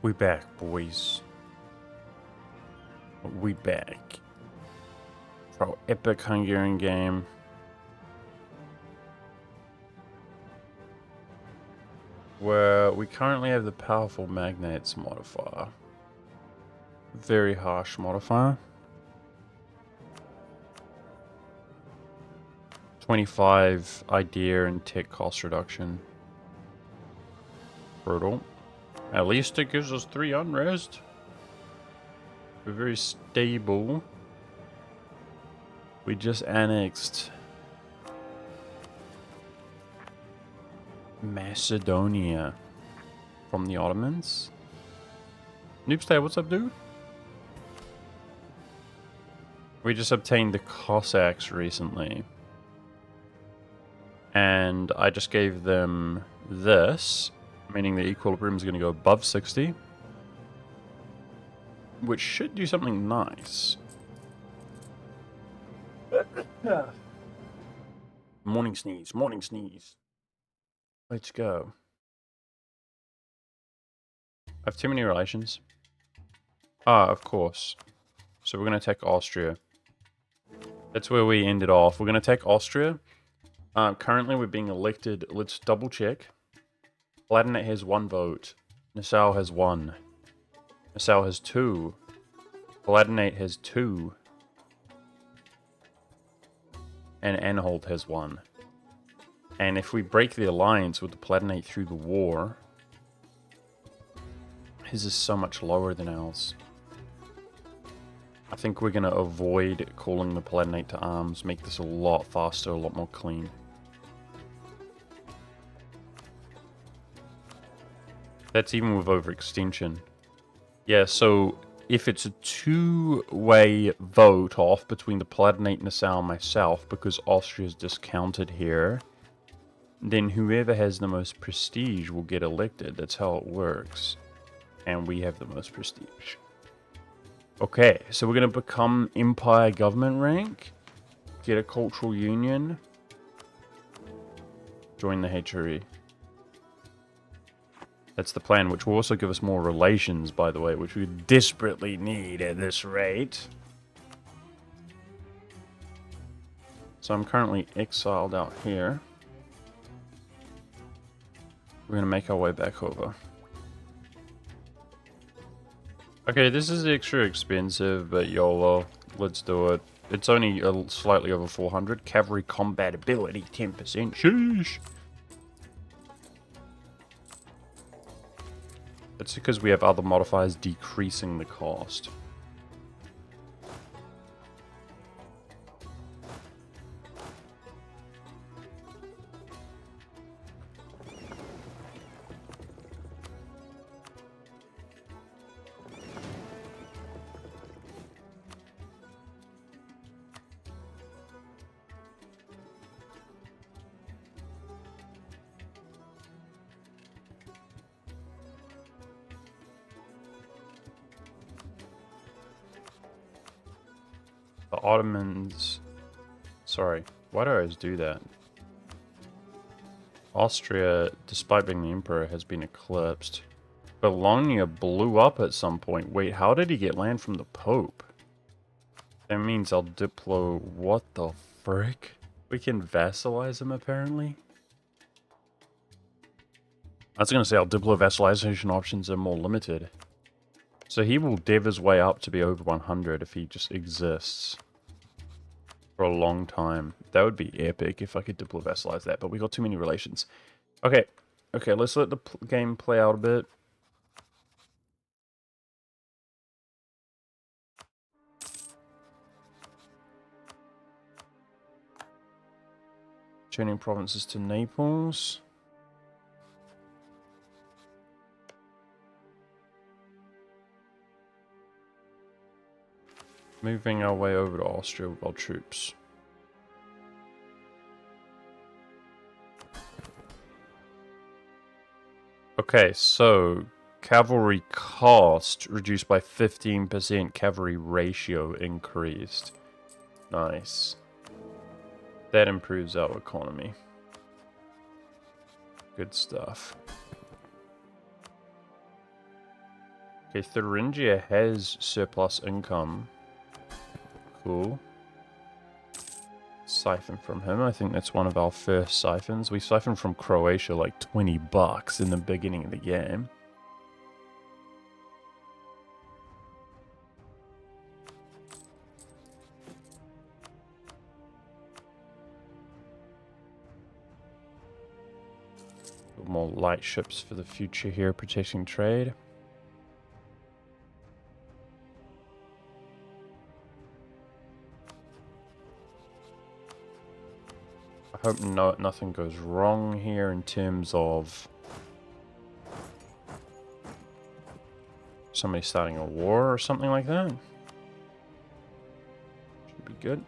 We back, boys. We back. For our epic Hungarian game. Where we currently have the powerful magnates modifier. Very harsh modifier. 25 idea and tech cost reduction. Brutal. At least it gives us 3 unrest. We're very stable. We just annexed Macedonia from the Ottomans. Noobstay, what's up, dude? We just obtained the Cossacks recently. And I just gave them this, meaning the equilibrium is going to go above 60. Which should do something nice. Morning sneeze, morning sneeze. Let's go. I have too many relations. Ah, of course. So we're going to take Austria. That's where we ended off. We're going to take Austria. Currently we're being elected. Let's double check. Palatinate has 1 vote. Nassau has 1. Nassau has 2. Palatinate has 2. And Anhalt has 1. And if we break the alliance with the Palatinate through the war, his is so much lower than ours. I think we're going to avoid calling the Palatinate to arms, make this a lot faster, a lot more clean. That's even with overextension. Yeah, so if it's a 2-way vote off between the Palatinate, Nassau, and myself, because Austria's discounted here, then whoever has the most prestige will get elected. That's how it works. And we have the most prestige. Okay, so we're going to become Empire Government rank, get a cultural union, join the HRE. That's the plan, which will also give us more relations, by the way, which we desperately need at this rate. So I'm currently exiled out here. We're going to make our way back over. Okay, this is extra expensive, but YOLO. Let's do it. It's only slightly over 400. Cavalry combat ability, 10%. Sheesh. That's because we have other modifiers decreasing the cost. The Ottomans... Sorry, why do I always do that? Austria, despite being the emperor, has been eclipsed. Bologna blew up at some point. Wait, how did he get land from the Pope? That means I'll diplo... What the frick? We can vassalize him, apparently? I was going to say our diplo vassalization options are more limited. So he will dev his way up to be over 100 if he just exists for a long time. That would be epic if I could diplo vassalize that, but we got too many relations. Okay, let's let the game play out a bit. Turning provinces to Naples. Moving our way over to Austria with our troops. Okay, so cavalry cost reduced by 15%, cavalry ratio increased. Nice. That improves our economy. Good stuff. Okay, Thuringia has surplus income. Cool. Siphon from him. I think that's one of our first siphons. We siphoned from Croatia like 20 bucks in the beginning of the game. More light ships for the future here, protecting trade. I hope nothing goes wrong here in terms of somebody starting a war or something like that. Should be good.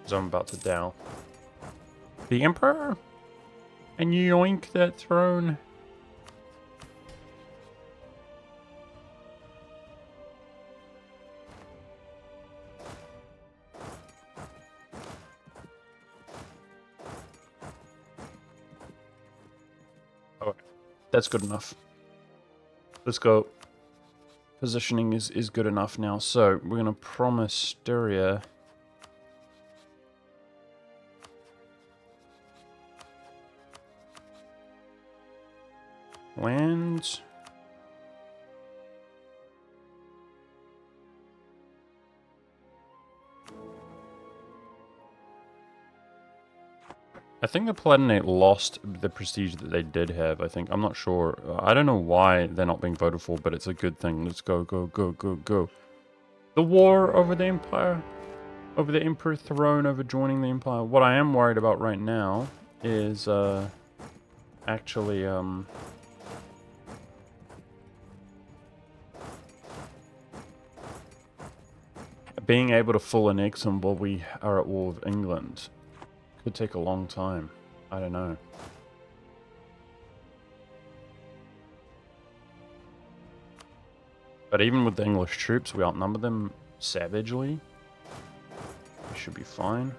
So I'm about to down the Emperor and yoink that throne. Oh, that's good enough. Let's go. Positioning is good enough now. So we're gonna promise Styria. Lands. I think the Palatinate lost the prestige that they did have, I think. I'm not sure. I don't know why they're not being voted for, but it's a good thing. Let's go, go, go, go, go. The war over the Empire. Over the Emperor throne, over joining the Empire. What I am worried about right now is, actually, being able to full annex them while we are at war with England. Could take a long time. I don't know. But even with the English troops, we outnumber them savagely. We should be fine.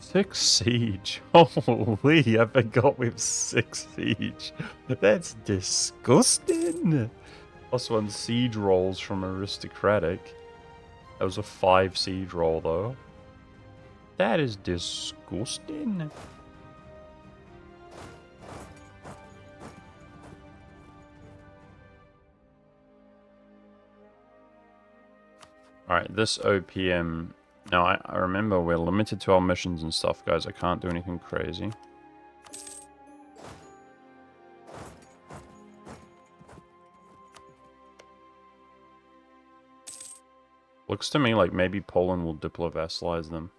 Six siege. Holy, I forgot we have 6 siege. That's disgusting. +1 siege rolls from aristocratic. That was a 5 siege roll though. That is disgusting. Alright, this OPM. Now, I remember we're limited to our missions and stuff, guys. I can't do anything crazy. Looks to me like maybe Poland will diplo-vassalize them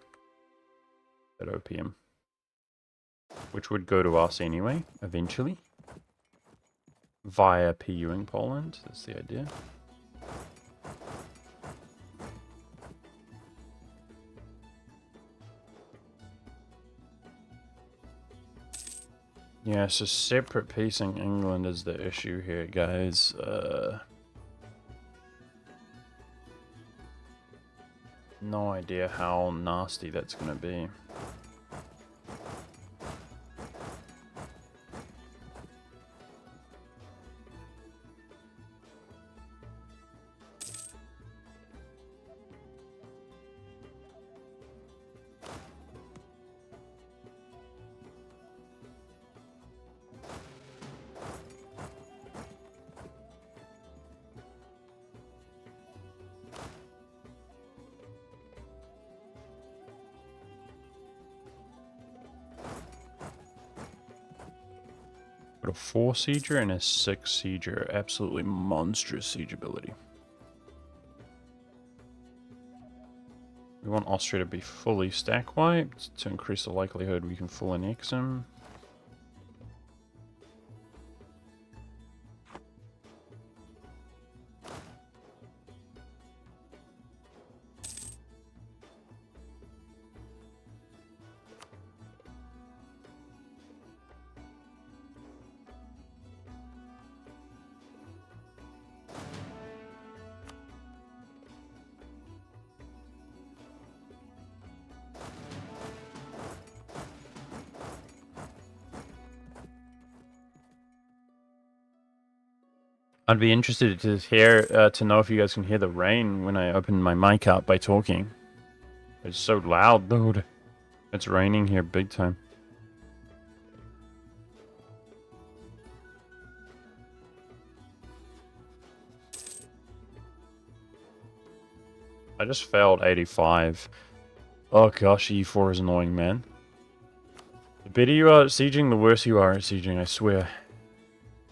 at OPM. Which would go to us anyway, eventually. Via PUing Poland, that's the idea. Yeah, so separate piecing England is the issue here, guys. No idea how nasty that's going to be. Got a 4 sieger and a 6 sieger. Absolutely monstrous siege ability. We want Austria to be fully stack wiped to increase the likelihood we can full annex him. I'd be interested to hear, to know if you guys can hear the rain when I open my mic up by talking. It's so loud, dude. It's raining here big time. I just failed 85. Oh gosh, E4 is annoying, man. The better you are at sieging, the worse you are at sieging, I swear.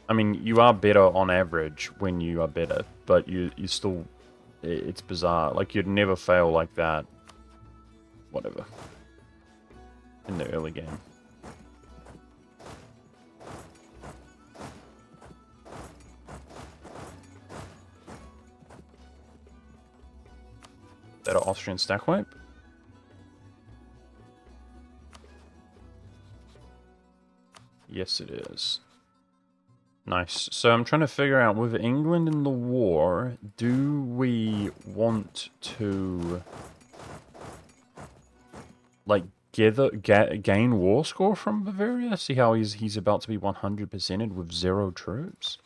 I mean, you are better on average when you are better, but you still... It's bizarre. Like, you'd never fail like that. Whatever. In the early game. Is that an Austrian stack wipe? Yes, it is. Nice. So I'm trying to figure out, with England in the war, do we want to, like, gain war score from Bavaria? See how he's about to be 100%ed with 0 troops?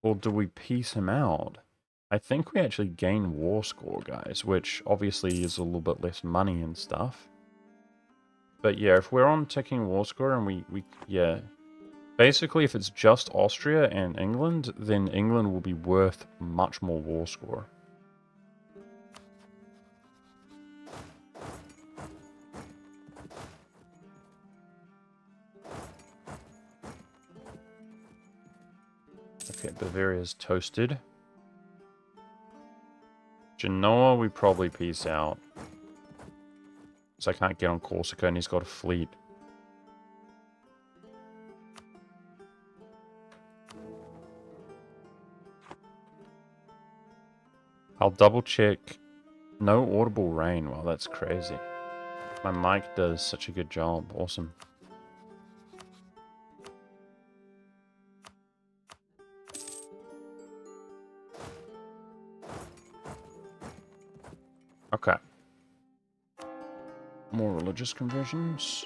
Or do we peace him out? I think we actually gain war score, guys, which obviously is a little bit less money and stuff. But yeah, if we're on ticking war score and yeah... Basically, if it's just Austria and England, then England will be worth much more war score. Okay, Bavaria's toasted. Genoa, we probably peace out. So I can't get on Corsica and he's got a fleet. I'll double check. No audible rain. Wow, that's crazy. My mic does such a good job. Awesome. Okay. More religious conversions.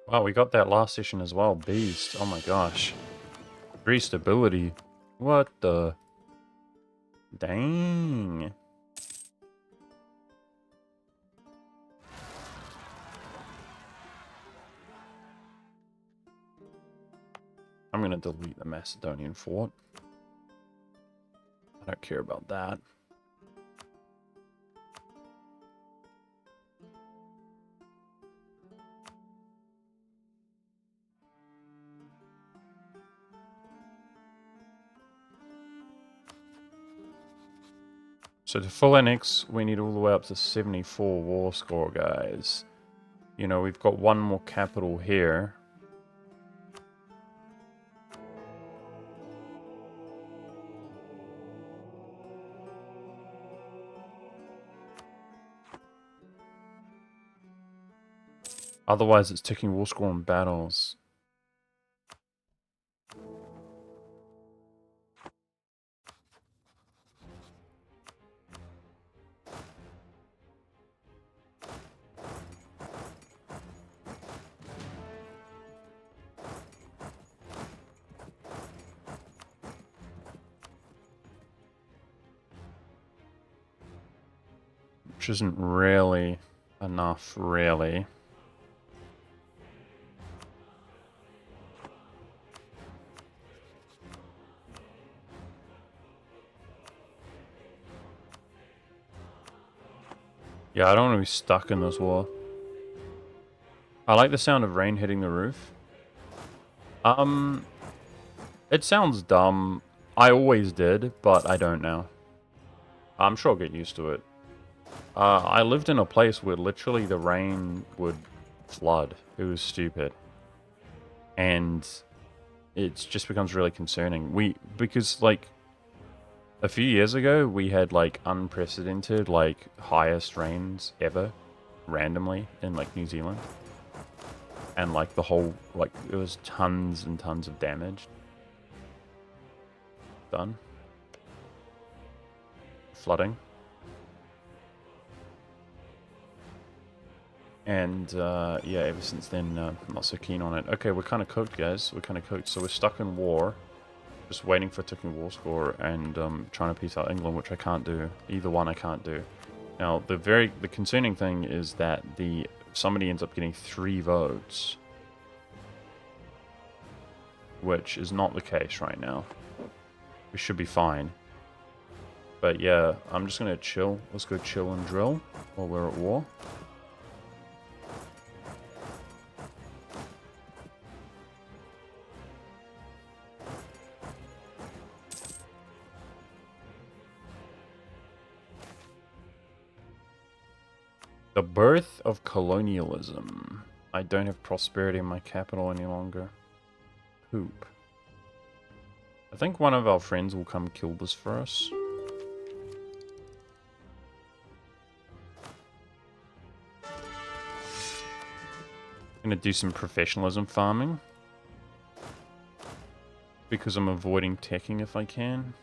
Wow, we got that last session as well. Beast. Oh my gosh. 3 stability. What the... Dang. I'm going to delete the Macedonian fort. I don't care about that. So to full annex, we need all the way up to 74 war score, guys. You know, we've got one more capital here. Otherwise, it's ticking war score in battles. Which isn't really enough, really. Yeah, I don't want to be stuck in this war. I like the sound of rain hitting the roof. It sounds dumb. I always did, but I don't now. I'm sure I'll get used to it. I lived in a place where literally the rain would flood. It was stupid. And it just becomes really concerning. Because like a few years ago, we had like unprecedented, like highest rains ever, randomly in like New Zealand. And like the whole, like it was tons and tons of damage done. Flooding. And yeah, ever since then, I'm not so keen on it. Okay, we're kind of cooked, guys. We're kind of cooked. So we're stuck in war. Just waiting for a ticking war score and trying to peace out England, which I can't do. Either one I can't do. Now, the concerning thing is that somebody ends up getting 3 votes. Which is not the case right now. We should be fine. But yeah, I'm just going to chill. Let's go chill and drill while we're at war. The birth of colonialism. I don't have prosperity in my capital any longer. Poop. I think one of our friends will come kill this for us. Gonna do some professionalism farming. Because I'm avoiding teching if I can.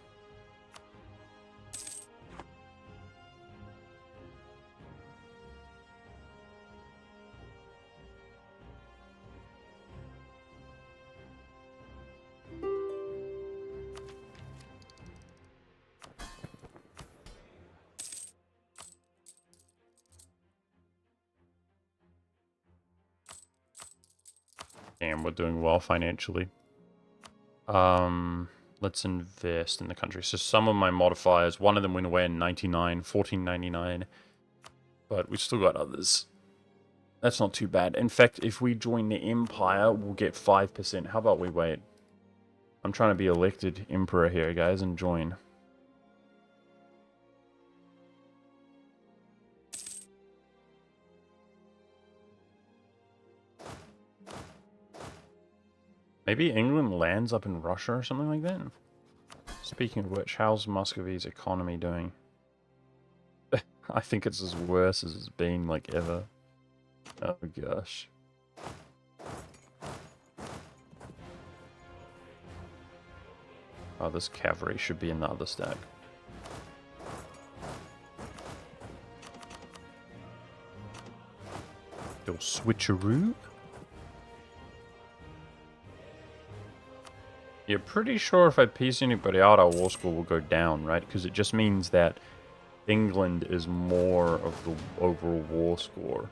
Damn, we're doing well financially. Let's invest in the country. So some of my modifiers, one of them went away in 1499. But we still got others. That's not too bad. In fact, if we join the Empire, we'll get 5%. How about we wait? I'm trying to be elected Emperor here, guys, and join. Maybe England lands up in Russia or something like that? Speaking of which, how's Muscovy's economy doing? I think it's as worse as it's been, like, ever. Oh, gosh. Oh, this cavalry should be in the other stack. Your switcheroo? You're pretty sure if I piece anybody out, our war score will go down, right? Because it just means that England is more of the overall war score.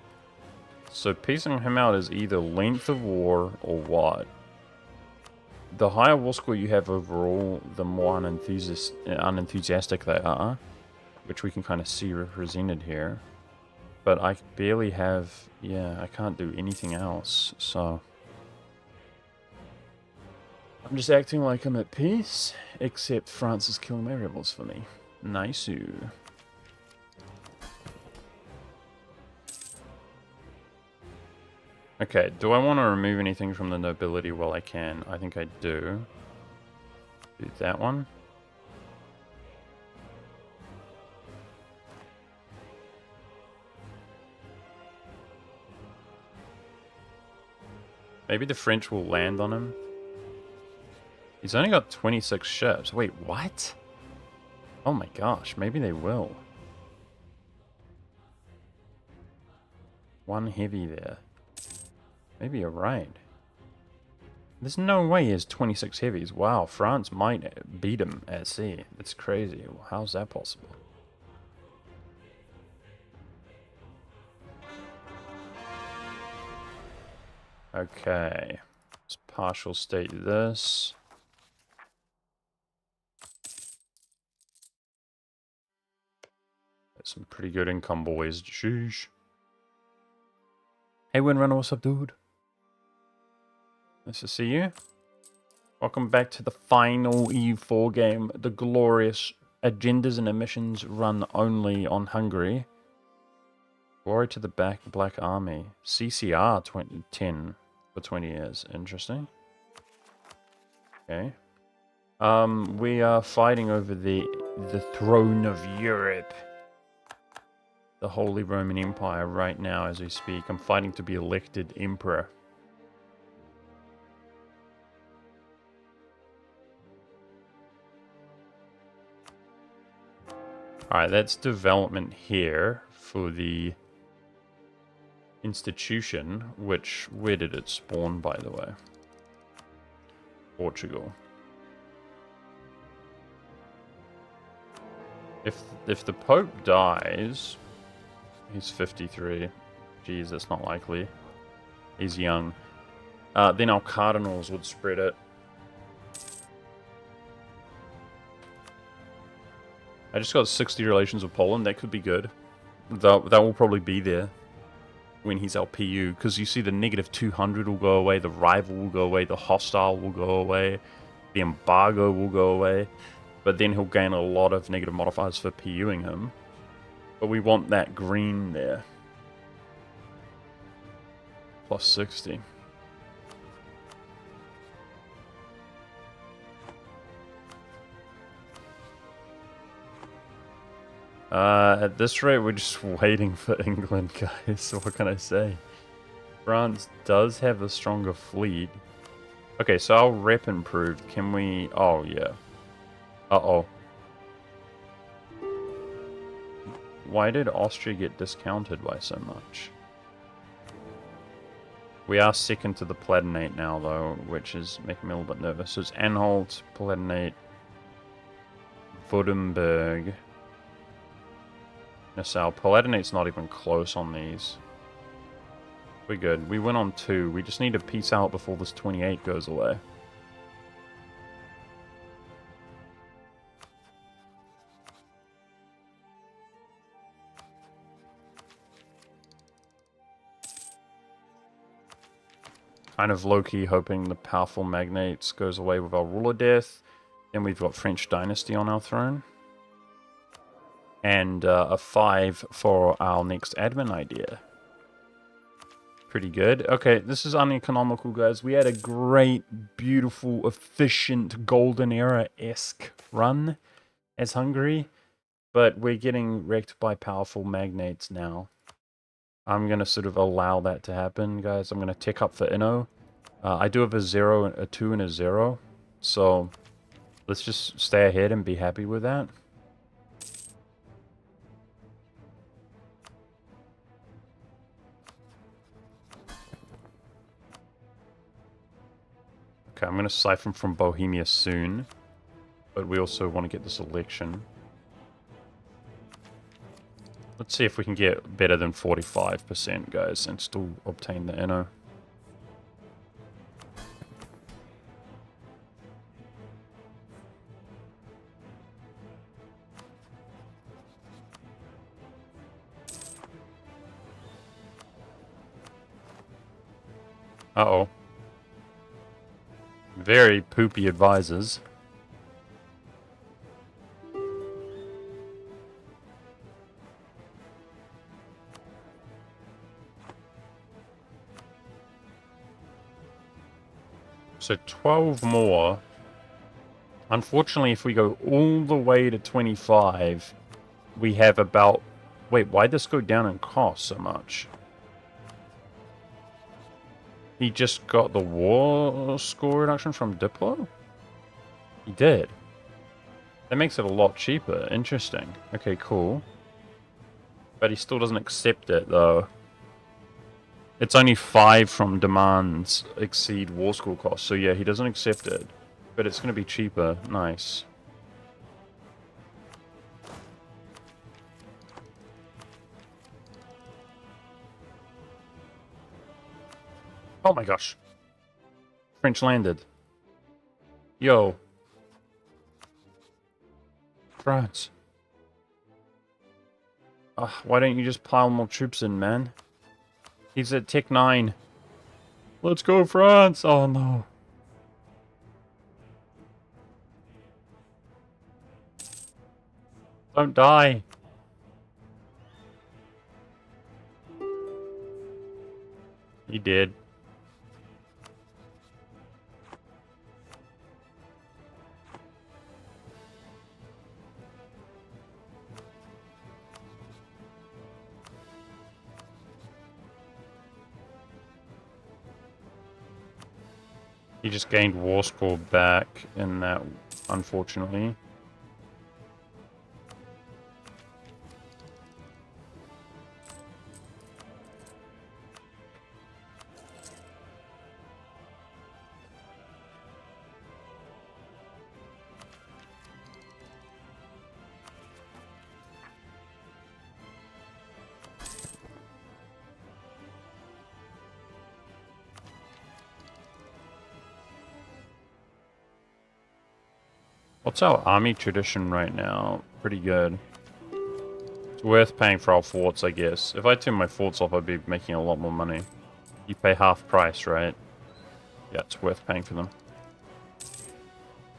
So piecing him out is either length of war or what? The higher war score you have overall, the more unenthusiastic they are, which we can kind of see represented here. But I barely have, yeah, I can't do anything else, so I'm just acting like I'm at peace, except France is killing my rebels for me. Nice-oo. Okay, do I want to remove anything from the nobility? Well, I can. I think I do. Do that one. Maybe the French will land on him. He's only got 26 ships. Wait, what? Oh my gosh, maybe they will. One heavy there. Maybe you're right. There's no way he has 26 heavies. Wow, France might beat him at sea. It's crazy. How's that possible? Okay. Let's partial state this. That's some pretty good income, boys. Sheesh. Hey, Windrunner, what's up, dude? Nice to see you. Welcome back to the final EU4 game, the glorious Agendas and Emissions run only on Hungary. Glory to the Black Army. CCR 10 for 20 years. Interesting. Okay. We are fighting over the throne of Europe. The Holy Roman Empire right now as we speak. I'm fighting to be elected emperor. Alright, that's development here for the institution, which, where did it spawn, by the way? Portugal. If the Pope dies, he's 53. Geez, that's not likely. He's young. Then our cardinals would spread it. I just got 60 relations with Poland. That could be good. That will probably be there when he's our PU. Because you see the negative 200 will go away. The rival will go away. The hostile will go away. The embargo will go away. But then he'll gain a lot of negative modifiers for PUing him. But we want that green there. Plus 60. At this rate, we're just waiting for England, guys. What can I say? France does have a stronger fleet. Okay, so our rep improved. Can we... Oh, yeah. Uh-oh. Why did Austria get discounted by so much? We are second to the Palatinate now, though, which is making me a little bit nervous. So it's Anhalt, Palatinate, Württemberg, Nassau. Palatinate's not even close on these. We're good. We went on 2. We just need to peace out before this 28 goes away. Kind of low-key hoping the powerful magnates goes away with our ruler death. Then we've got French dynasty on our throne. And a 5 for our next admin idea. Pretty good. Okay, this is uneconomical, guys. We had a great, beautiful, efficient, golden era-esque run as Hungary. But we're getting wrecked by powerful magnates now. I'm going to sort of allow that to happen, guys. I'm going to tick up for Inno. I do have a 0, a 2, and a 0. So let's just stay ahead and be happy with that. Okay, I'm going to siphon from Bohemia soon. But we also want to get this election. Let's see if we can get better than 45%, guys, and still obtain the Inno. Uh-oh. Very poopy advisors. So 12 more. Unfortunately, if we go all the way to 25, we have about... Wait, why'd this go down in cost so much? He just got the war score reduction from Diplo? He did. That makes it a lot cheaper. Interesting. Okay, cool. But he still doesn't accept it, though. It's only 5 from demands exceed war score costs. So yeah, he doesn't accept it. But it's going to be cheaper. Nice. Oh my gosh. French landed. Yo. France. Why don't you just pile more troops in, man? He's at Tech 9. Let's go, France! Oh, no. Don't die. He did. He just gained war score back in that, unfortunately. What's our army tradition right now? Pretty good. It's worth paying for our forts, I guess. If I turn my forts off, I'd be making a lot more money. You pay half price, right? Yeah, it's worth paying for them.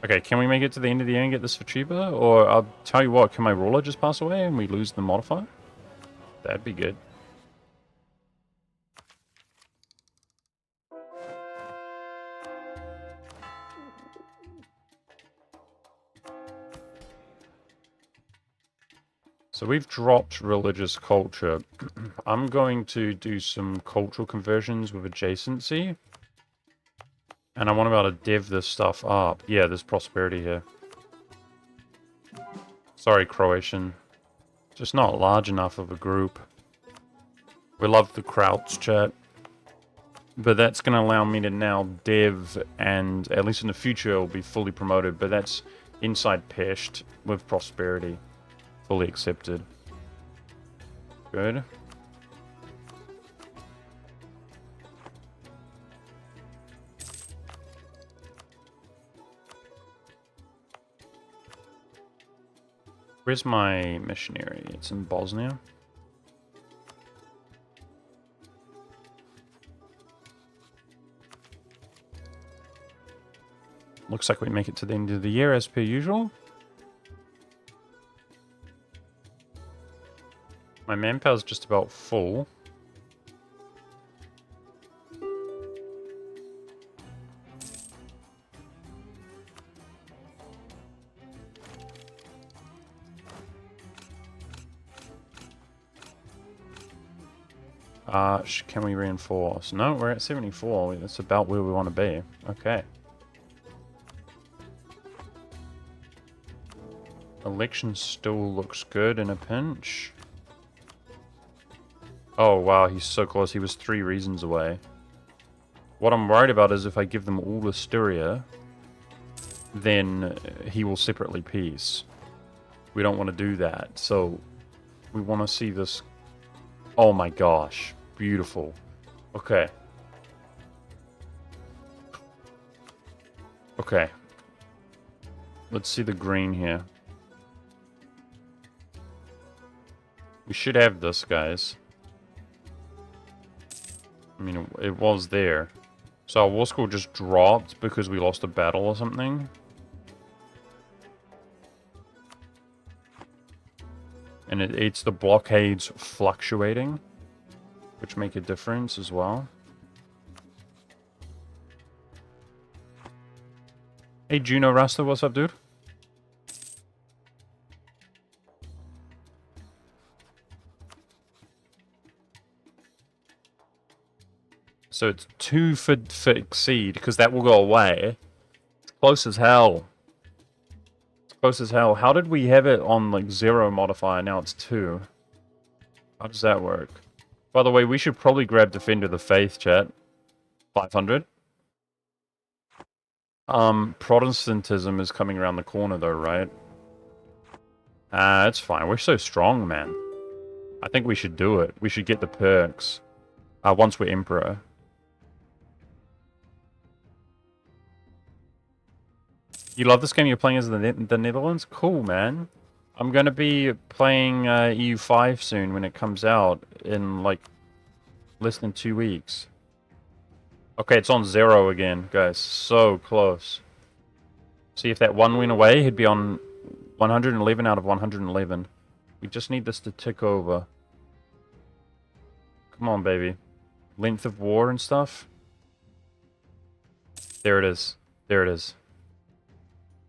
Okay, can we make it to the end of the year and get this for cheaper? Or I'll tell you what, can my ruler just pass away and we lose the modifier? That'd be good. So we've dropped religious culture. I'm going to do some cultural conversions with adjacency. And I want to be able to div this stuff up. Yeah, there's prosperity here. Sorry, Croatian. Just not large enough of a group. We love the Krauts chat. But that's going to allow me to now div, and at least in the future, it'll be fully promoted. But that's inside Pesht with prosperity. Fully accepted. Good. Where's my missionary? It's in Bosnia. Looks like we make it to the end of the year as per usual. My manpower's just about full. Can we reinforce? No, we're at 74. That's about where we want to be. Okay. Election still looks good in a pinch. Oh, wow, he's so close. He was 3 reasons away. What I'm worried about is if I give them all Austria, then he will separately peace. We don't want to do that. So we want to see this. Oh my gosh. Beautiful. Okay. Okay. Let's see the green here. We should have this, guys. I mean, it was there. So our war score just dropped because we lost a battle or something. And it's the blockades fluctuating, which make a difference as well. Hey, Juno Rasta, what's up, dude? So it's 2 for exceed, because that will go away. It's close as hell. It's close as hell. How did we have it on, like, 0 modifier? Now it's 2. How does that work? By the way, we should probably grab Defender of the Faith, chat. 500. Protestantism is coming around the corner, though, right? It's fine. We're so strong, man. I think we should do it. We should get the perks. Once we're Emperor. You love this game? You're playing as the Netherlands? Cool, man. I'm gonna be playing EU5 soon when it comes out in like less than 2 weeks. Okay, it's on 0 again, guys. So close. See, if that one went away, he'd be on 111 out of 111. We just need this to tick over. Come on, baby. Length of war and stuff. There it is. There it is.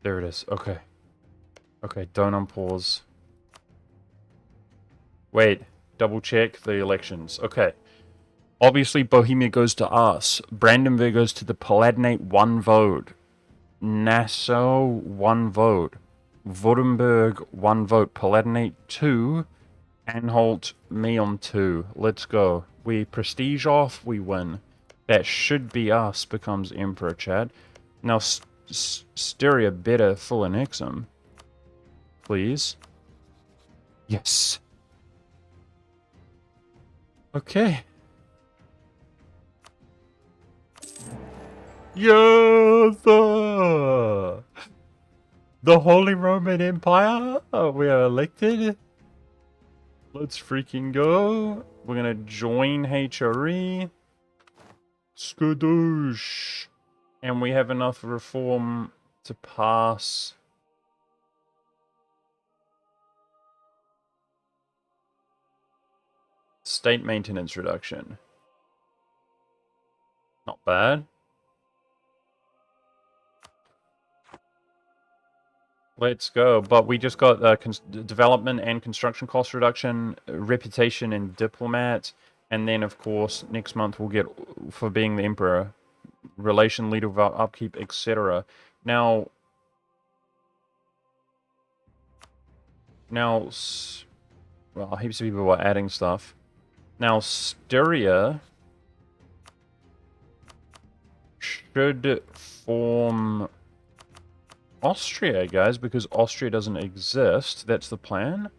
There it is. Okay. Okay, don't unpause. Wait. Double check the elections. Okay. Obviously, Bohemia goes to us. Brandenburg goes to the Palatinate, 1 vote. Nassau, 1 vote. Württemberg, 1 vote. Palatinate, 2. Anhalt, me on 2. Let's go. We prestige off, we win. That should be us, becomes Emperor, chat. Now, Styria better full annex him. Please. Yes. Okay. Yes! The Holy Roman Empire! We are elected. Let's freaking go. We're gonna join HRE. Skadoosh. And we have enough reform to pass. State maintenance reduction. Not bad. Let's go. But we just got development and construction cost reduction, reputation and diplomat, and then of course next month we'll get, for being the emperor, relation leader of our upkeep, etc. Now, well, heaps of people are adding stuff. Now, Styria should form Austria, guys, because Austria doesn't exist. That's the plan.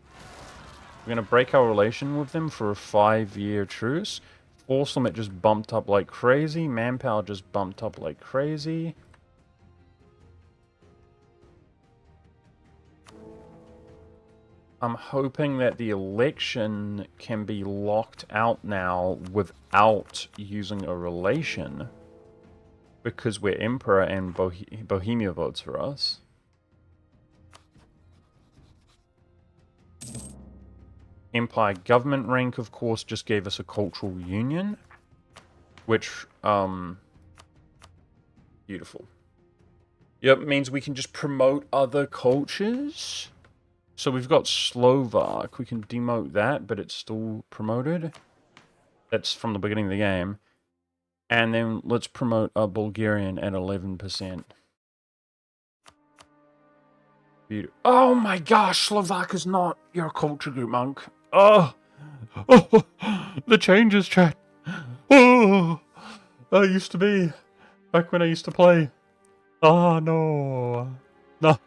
We're going to break our relation with them for a 5-year truce. Force limit just bumped up like crazy. Manpower just bumped up like crazy. I'm hoping that the election can be locked out now without using a relation. Because we're Emperor and Bohemia votes for us. Empire government rank, of course, just gave us a cultural union. Which, beautiful. Yep, means we can just promote other cultures. So we've got Slovak. We can demote that, but it's still promoted. That's from the beginning of the game. And then let's promote a Bulgarian at 11%. Beautiful. Oh my gosh, Slovak is not your culture group, monk. Oh, the changes, chat. Oh, I used to be back when I used to play. Oh no. No.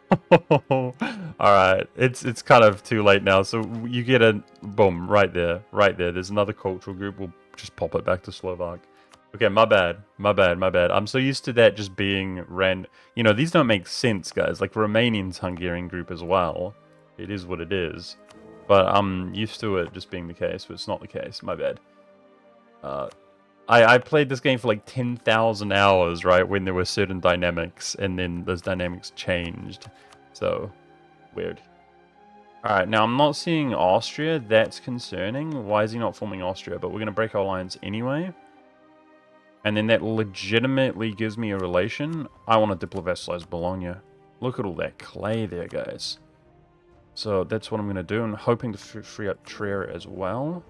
Alright, it's kind of too late now, so you get a boom right there. Right there. There's another cultural group. We'll just pop it back to Slovak. Okay, my bad. My bad, my bad. I'm so used to that just being you know, these don't make sense, guys. Like Romanian's Hungarian group as well. It is what it is. But I'm used to it just being the case, but it's not the case. My bad. I played this game for like 10,000 hours, right, when there were certain dynamics, and then those dynamics changed. So, weird. Alright, now I'm not seeing Austria. That's concerning. Why is he not forming Austria? But we're going to break our alliance anyway. And then that legitimately gives me a relation. I want to diplovassalize Bologna. Look at all that clay there, guys. So that's what I'm going to do. I'm hoping to free up Trier as well.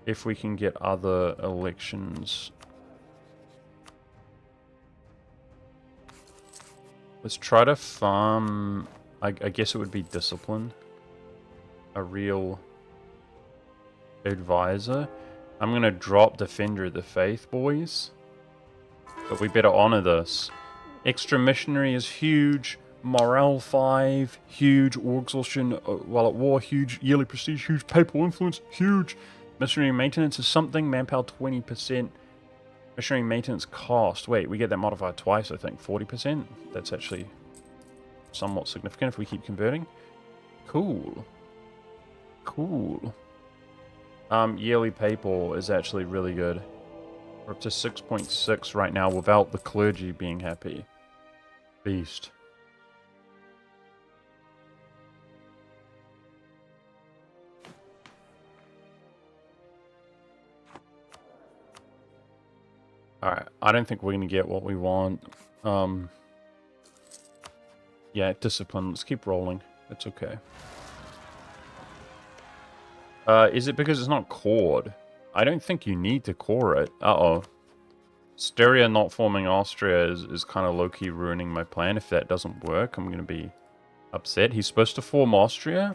If we can get other elections. Let's try to farm, I guess it would be discipline. A real advisor. I'm going to drop Defender of the Faith, boys. But we better honor this. Extra missionary is huge. Morale 5, huge. War exhaustion while at war, huge. Yearly prestige, huge. Papal influence, huge. Missionary maintenance is something. Manpower 20%. Missionary maintenance cost. Wait, we get that modified twice, I think. 40%. That's actually somewhat significant if we keep converting. Cool. Cool. Yearly papal is actually really good. We're up to 6.6 right now without the clergy being happy. Beast. Alright, I don't think we're going to get what we want. Yeah, discipline. Let's keep rolling. It's okay. Is it because it's not cored? I don't think you need to core it. Uh-oh. Styria not forming Austria is kind of low-key ruining my plan. If that doesn't work, I'm going to be upset. He's supposed to form Austria,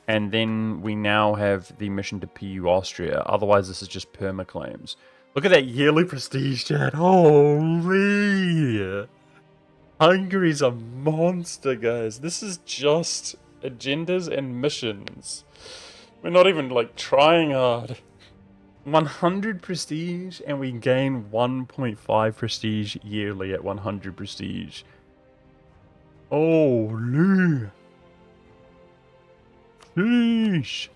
and then we now have the mission to PU Austria. Otherwise, this is just permaclaims. Look at that yearly prestige, chat. Holy! Hungary's a monster, guys. This is just agendas and missions. We're not even, like, trying hard. 100 prestige, and we gain 1.5 prestige yearly at 100 prestige. Holy! Sheesh!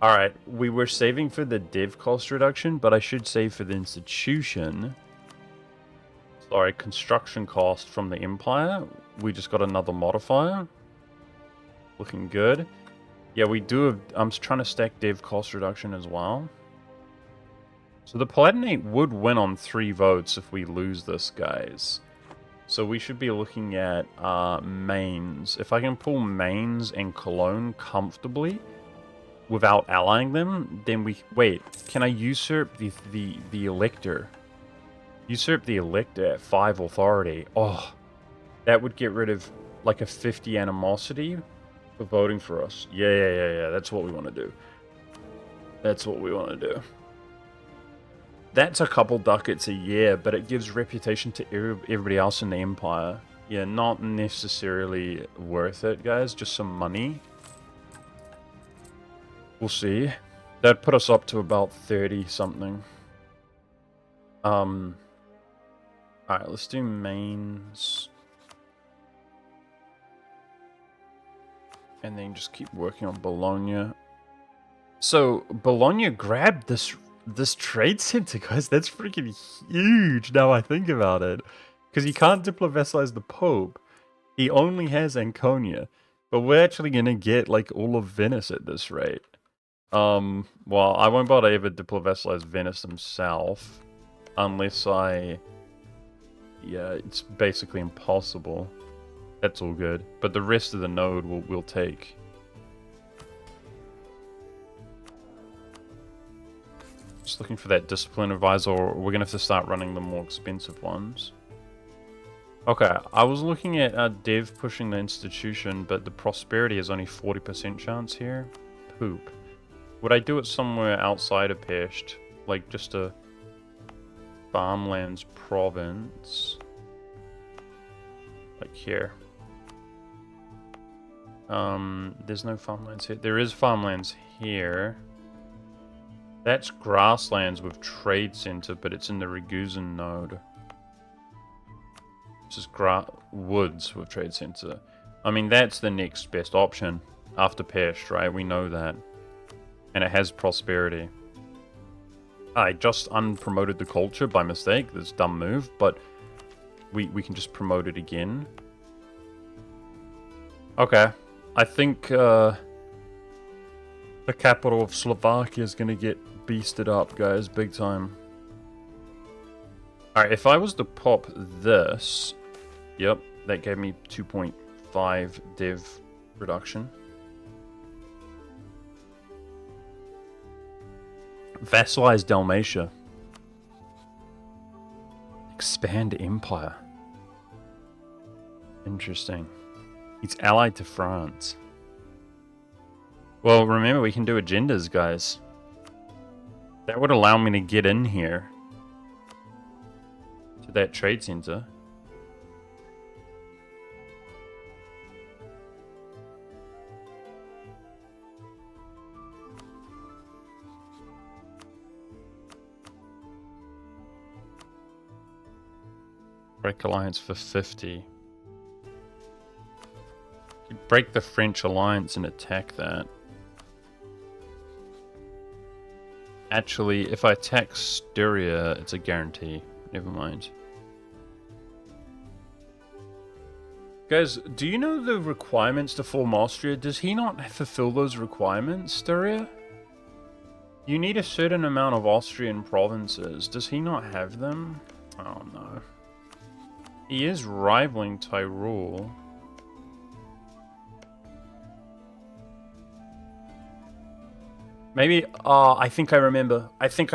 Alright, we were saving for the div cost reduction, but I should save for the institution. Sorry, construction cost from the Empire. We just got another modifier. Looking good. Yeah, we do have... I'm trying to stack div cost reduction as well. So the Palatinate would win on 3 votes if we lose this, guys. So we should be looking at Mainz. If I can pull Mainz and Cologne comfortably without allying them, then we... Wait, can I usurp the Elector? Usurp the Elector at 5 authority. Oh, that would get rid of like a 50 animosity for voting for us. Yeah. That's what we want to do. That's what we want to do. That's a couple ducats a year, but it gives reputation to everybody else in the Empire. Yeah, not necessarily worth it, guys. Just some money. We'll see. That'd put us up to about 30-something. Alright, let's do Mainz. And then just keep working on Bologna. So, Bologna grabbed this trade center, guys. That's freaking huge now I think about it. Because he can't diplo-vassalize the Pope. He only has Anconia. But we're actually going to get, like, all of Venice at this rate. Well, I won't be able to ever diplo-vassalize Venice himself. Unless I... Yeah, it's basically impossible. That's all good. But the rest of the node we'll take. Just looking for that discipline advisor, or we're going to have to start running the more expensive ones. Okay, I was looking at Dev pushing the institution, but the prosperity is only 40% chance here. Poop. Would I do it somewhere outside of Pest? Like just a farmlands province? Like here. There's no farmlands here. There is farmlands here. That's grasslands with trade center, but it's in the Ragusan node. This is woods with trade center. I mean, that's the next best option after Pest, right? We know that. And it has prosperity. I just unpromoted the culture by mistake. That's a dumb move, but we can just promote it again. Okay. I think the capital of Slovakia is going to get beasted up, guys, big time. Alright, if I was to pop this... Yep, that gave me 2.5 div reduction. Vassalize Dalmatia. Expand Empire. Interesting. It's allied to France. Well, remember, we can do agendas, guys. That would allow me to get in here. To that trade center. Break alliance for 50. Could break the French alliance and attack that. Actually, if I attack Styria, it's a guarantee. Never mind. Guys, do you know the requirements to form Austria? Does he not fulfill those requirements, Styria? You need a certain amount of Austrian provinces. Does he not have them? Oh no. He is rivaling Tyrol. Maybe, I think I remember. I think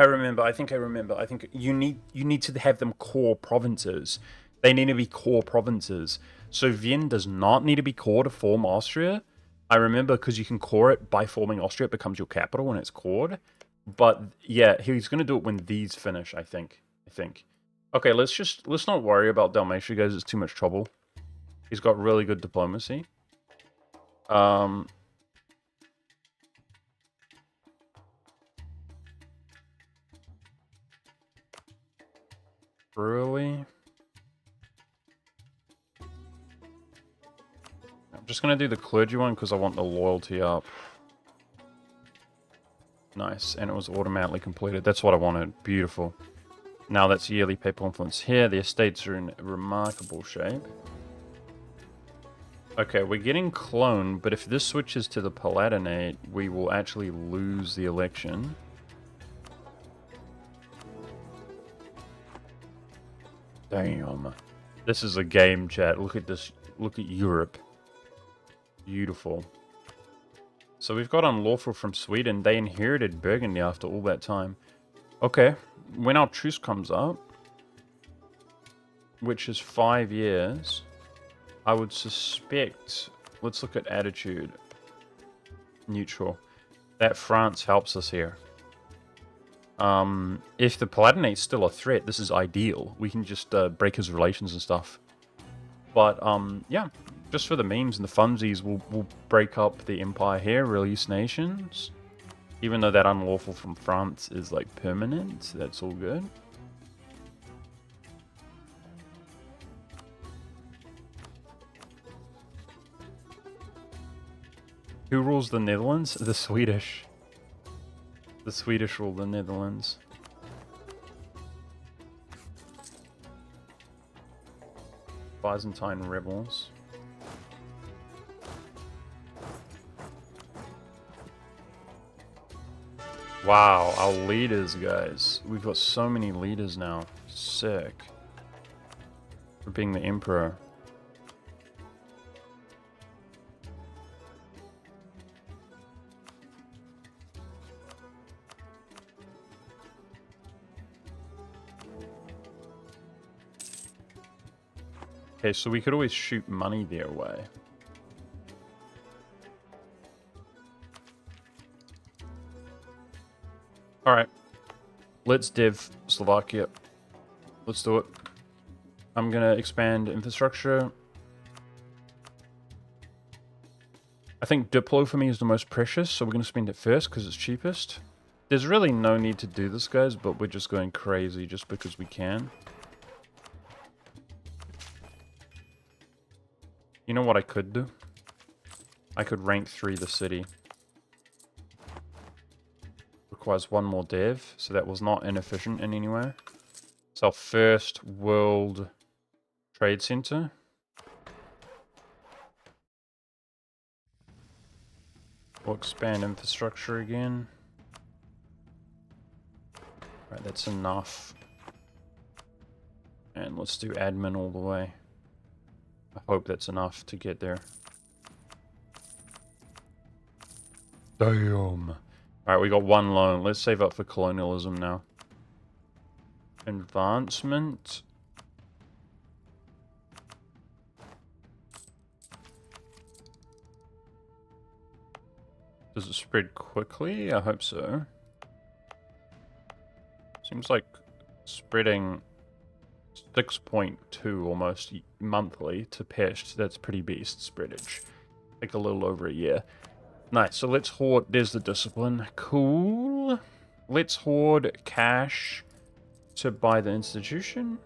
you need to have them core provinces. They need to be core provinces. So Vienne does not need to be core to form Austria. I remember because you can core it by forming Austria. It becomes your capital when it's cored. But yeah, he's going to do it when these finish, I think. Okay, let's not worry about Dalmatia, guys. It's too much trouble. He's got really good diplomacy. Really? I'm just going to do the clergy one because I want the loyalty up. Nice, and it was automatically completed. That's what I wanted. Beautiful. Now that's yearly papal influence here. The estates are in remarkable shape. Okay, we're getting cloned, but if this switches to the Palatinate, we will actually lose the election. Damn. This is a game, chat. Look at this. Look at Europe. Beautiful. So we've got unlawful from Sweden. They inherited Burgundy after all that time. Okay. When our truce comes up, which is 5 years, I would suspect... Let's look at attitude. Neutral. That France helps us here. If the Palatinate's still a threat, this is ideal. We can just break his relations and stuff. But, yeah. Just for the memes and the funsies, we'll break up the empire here, release nations. Even though that unlawful from France is, like, permanent, that's all good. Who rules the Netherlands? The Swedish. The Swedish rule the Netherlands. Byzantine rebels. Wow, our leaders, guys. We've got so many leaders now. Sick. For being the emperor. Okay, so we could always shoot money their way. Alright. Let's div Slovakia. Let's do it. I'm gonna expand infrastructure. I think Diplo for me is the most precious, so we're gonna spend it first because it's cheapest. There's really no need to do this, guys, but we're just going crazy just because we can. You know what I could do? I could rank 3 the city. Requires 1 more dev, so that was not inefficient in any way. It's our first world trade center. We'll expand infrastructure again. Right, that's enough. And let's do admin all the way. I hope that's enough to get there. Damn. Alright, we got 1 loan. Let's save up for colonialism now. Advancement. Does it spread quickly? I hope so. Seems like spreading 6.2 almost monthly to Pest. That's pretty beast spreadage. Take a little over a year. Nice, so let's hoard... There's the discipline. Cool. Let's hoard cash to buy the institution.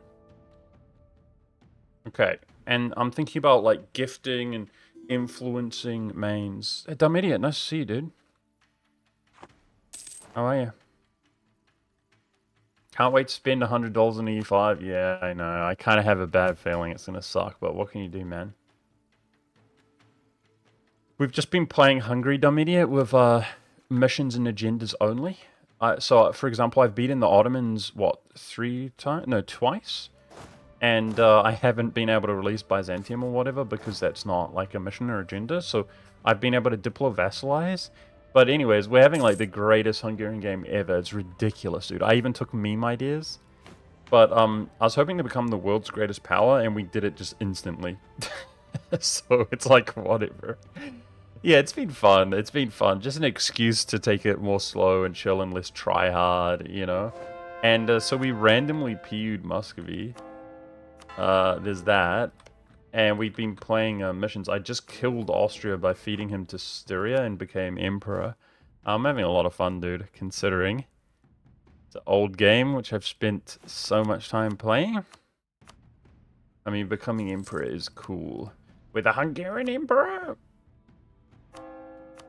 Okay, and I'm thinking about, like, gifting and influencing mains. Hey, dumb idiot, nice to see you, dude. How are you? Can't wait to spend $100 on E5. Yeah, I know. I kind of have a bad feeling it's gonna suck, but what can you do, man? We've just been playing Hungary, dumb idiot, with missions and agendas only. So, for example, I've beaten the Ottomans, what, 3 times? No, twice? And I haven't been able to release Byzantium or whatever because that's not like a mission or agenda. So I've been able to diplo-vassalize. But anyways, we're having like the greatest Hungarian game ever. It's ridiculous, dude. I even took meme ideas. But I was hoping to become the world's greatest power, and we did it just instantly. So it's like, whatever. Yeah, it's been fun. It's been fun. Just an excuse to take it more slow and chill and less try hard, you know? And so we randomly PU'd Muscovy. There's that. And we've been playing missions. I just killed Austria by feeding him to Styria and became emperor. I'm having a lot of fun, dude, considering. It's an old game, which I've spent so much time playing. I mean, becoming emperor is cool. With a Hungarian emperor!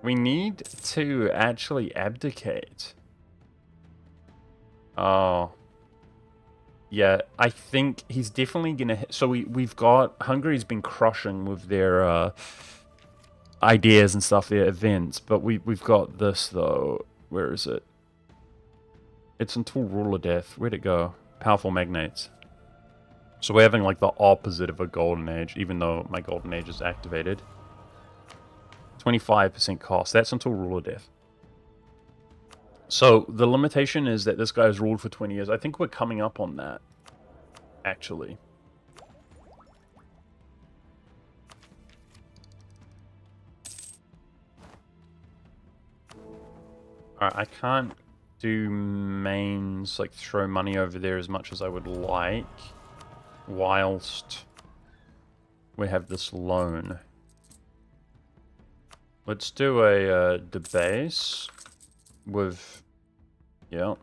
We need to actually abdicate. Oh. Yeah, I think he's definitely gonna hit. So we've got... Hungary's been crushing with their ideas and stuff, their events. But we've got this, though. Where is it? It's until Rule of Death. Where'd it go? Powerful Magnates. So we're having like the opposite of a Golden Age, even though my Golden Age is activated. 25% cost. That's until Rule of Death. So the limitation is that this guy's ruled for 20 years. I think we're coming up on that, actually. Alright, I can't do mains, like throw money over there as much as I would like, whilst we have this loan. Let's do a debase with, yeah,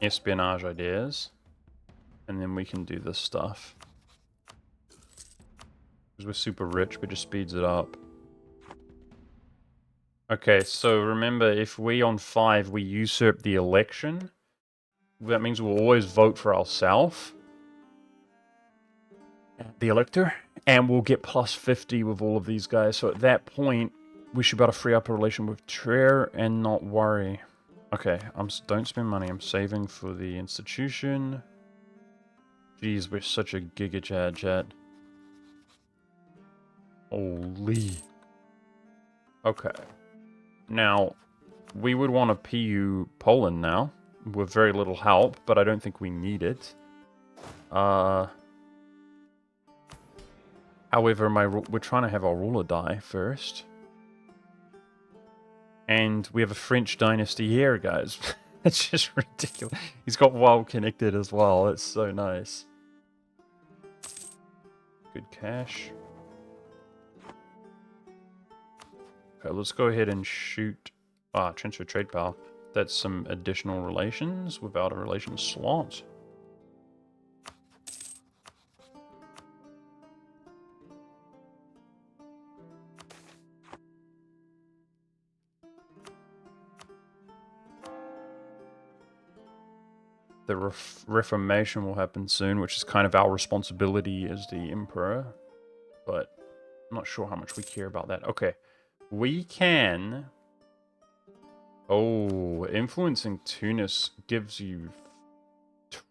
espionage ideas, and then we can do this stuff. Because we're super rich, but it just speeds it up. Okay, so remember, if we on 5, we usurp the election, that means we'll always vote for ourselves, the elector, and we'll get plus 50 with all of these guys. So at that point, we should be able to free up a relation with Trier and not worry. Okay, don't spend money. I'm saving for the institution. Jeez, we're such a giga chat. Holy. Okay. Now, we would want to PU Poland now, with very little help, but I don't think we need it. However, we're trying to have our ruler die first. And we have a French dynasty here, guys. It's just ridiculous. He's got wild connected as well. It's so nice. Good cash. Okay, let's go ahead and shoot... transfer trade power. That's some additional relations without a relation slot. The Reformation will happen soon, which is kind of our responsibility as the Emperor. But I'm not sure how much we care about that. Okay. We can... Oh, influencing Tunis gives you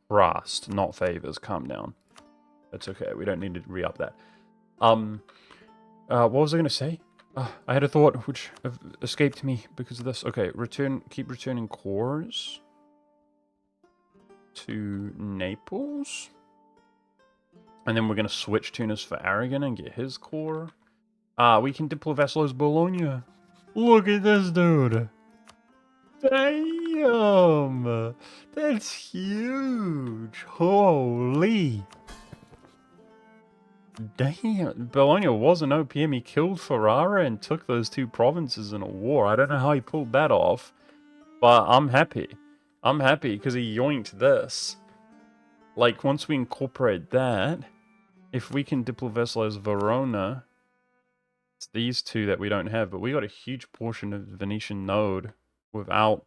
trust, not favors. Calm down. That's okay. We don't need to re-up that. What was I going to say? I had a thought which escaped me because of this. Okay, keep returning cores to Naples. And then we're going to switch Tunis for Aragon and get his core. We can diplo-vassalize Bologna. Look at this dude. Damn! That's huge! Holy! Damn, Bologna was an OPM. He killed Ferrara and took those 2 provinces in a war. I don't know how he pulled that off, but I'm happy. I'm happy because he yoinked this. Like, once we incorporate that, if we can diplo-vassalize Verona, It's these two that we don't have, but we got a huge portion of the Venetian node without,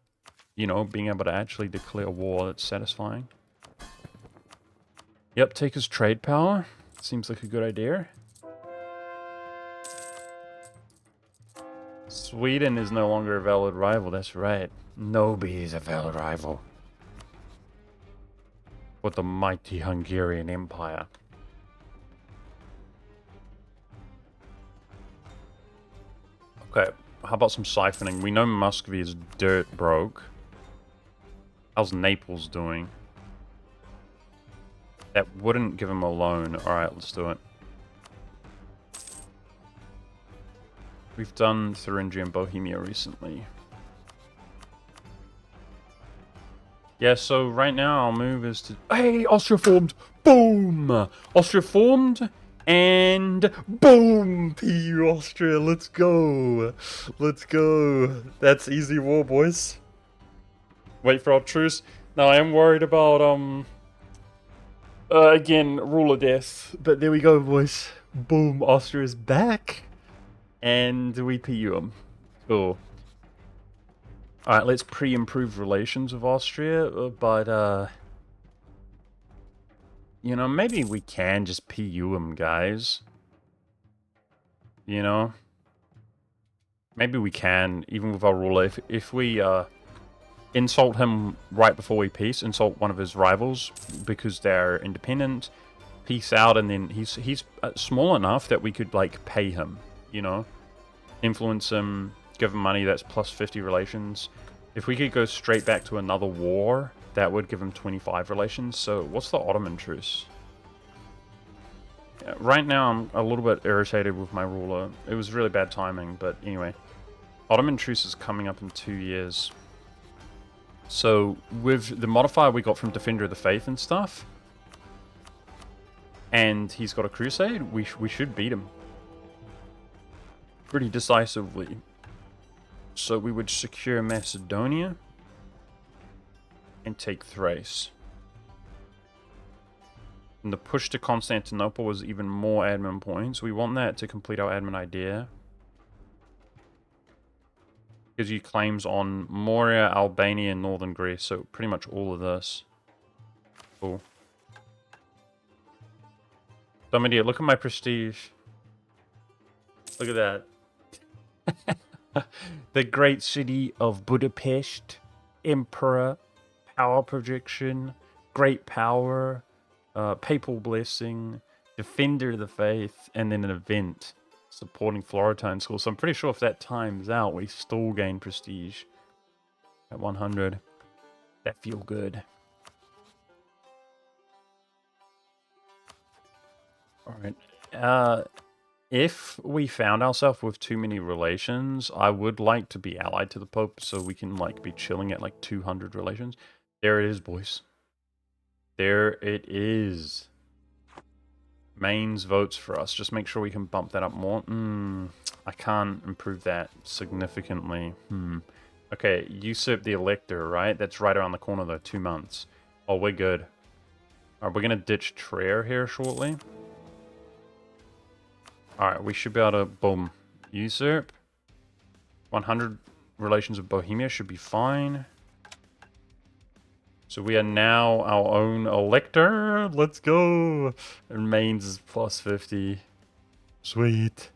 you know, being able to actually declare war. That's satisfying. Yep, take his trade power. Seems like a good idea. Sweden is no longer a valid rival, that's right. Nobi is a valid rival. With the mighty Hungarian Empire. Okay, how about some siphoning? We know Muscovy is dirt broke. How's Naples doing? That wouldn't give him a loan. Alright, let's do it. We've done Thuringia and Bohemia recently. Yeah, so right now our move is to... Hey, Austria formed! Boom! Austria formed, and boom! PU Austria, let's go! Let's go! That's easy war, boys. Wait for our truce. Now, I am worried about, again, rule of death. But there we go, boys. Boom, Austria is back. And we PU them. Cool. Alright, let's pre-improve relations with Austria, but, you know, maybe we can just PU them, guys. You know? Maybe we can, even with our ruler. If we, insult him right before we peace, insult one of his rivals because they're independent, peace out, and then he's small enough that we could, like, pay him, you know? Influence him, give him money that's plus 50 relations. If we could go straight back to another war, that would give him 25 relations. So what's the Ottoman truce? Yeah, right now I'm a little bit irritated with my ruler. It was really bad timing, but anyway. Ottoman truce is coming up in 2 years. So with the modifier we got from Defender of the Faith and stuff, and he's got a crusade, we should beat him pretty decisively. So we would secure Macedonia and take Thrace. And the push to Constantinople was even more admin points. We want that to complete our admin idea. Gives you claims on Moria, Albania, and northern Greece. So pretty much all of this. Cool. Some idiot, look at my prestige. Look at that. The great city of Budapest, Emperor, power projection, great power, papal blessing, Defender of the Faith, and then an event supporting Florentine school. So I'm pretty sure if that times out, we still gain prestige at 100. That feel good. All right. If we found ourselves with too many relations, I would like to be allied to the Pope so we can, like, be chilling at, like, 200 relations. There it is, boys. There it is. Mainz votes for us. Just make sure we can bump that up more. I can't improve that significantly. Okay, usurp the elector, right? That's right around the corner, though. 2 months. Oh, we're good. Alright, we're going to ditch Trier here shortly. Alright, we should be able to, boom, usurp. 100 relations of Bohemia should be fine. So we are now our own elector. Let's go. And Mainz is plus 50. Sweet.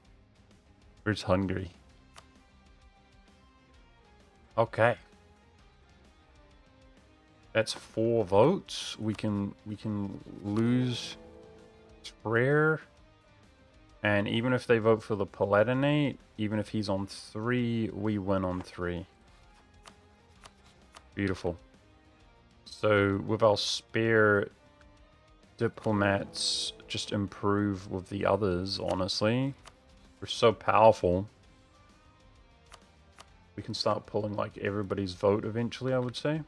Where's Hungary? Okay. That's 4 votes. We can lose Trier. And even if they vote for the Palatinate, even if he's on 3, we win on 3. Beautiful. So with our spare diplomats, just improve with the others, honestly. We're so powerful. We can start pulling, like, everybody's vote eventually, I would say.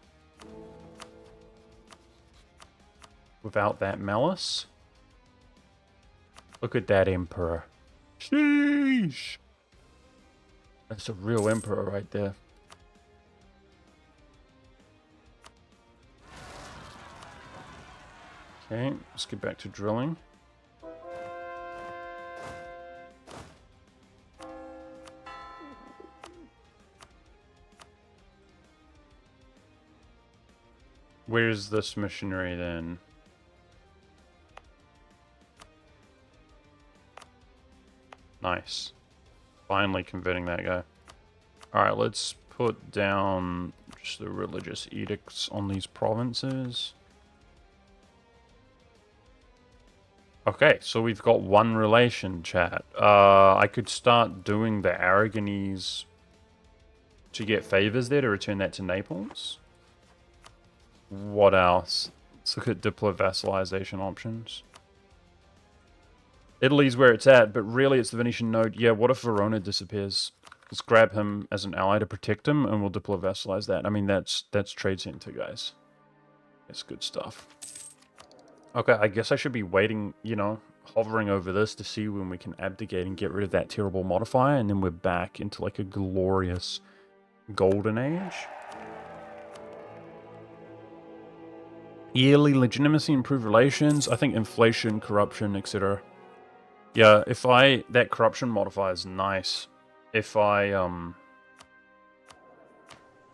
Without that malice. Look at that emperor. Sheesh! That's a real emperor right there. Okay, let's get back to drilling. Where's this missionary then? Nice. Finally converting that guy. Alright, let's put down just the religious edicts on these provinces. Okay, so we've got one relation, chat. I could start doing the Aragonese to get favors there to return that to Naples. What else? Let's look at diplo-vassalization options. Italy's where it's at, but really it's the Venetian node. Yeah, what if Verona disappears? Let's grab him as an ally to protect him, and we'll diplo-vassalize that. I mean, that's trade center, guys. It's good stuff. Okay, I guess I should be waiting, you know, hovering over this to see when we can abdicate and get rid of that terrible modifier, and then we're back into, like, a glorious golden age. Yearly legitimacy, improved relations. I think inflation, corruption, etc. Yeah, if that corruption modifier is nice. If I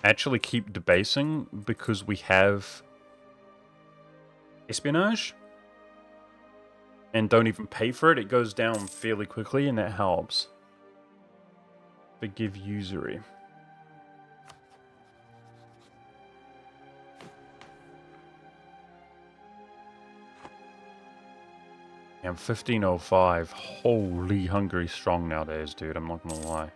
actually keep debasing because we have espionage and don't even pay for it, it goes down fairly quickly, and that helps. Forgive usury. I'm 1505. Holy, Hungary's strong nowadays, dude. I'm not gonna lie.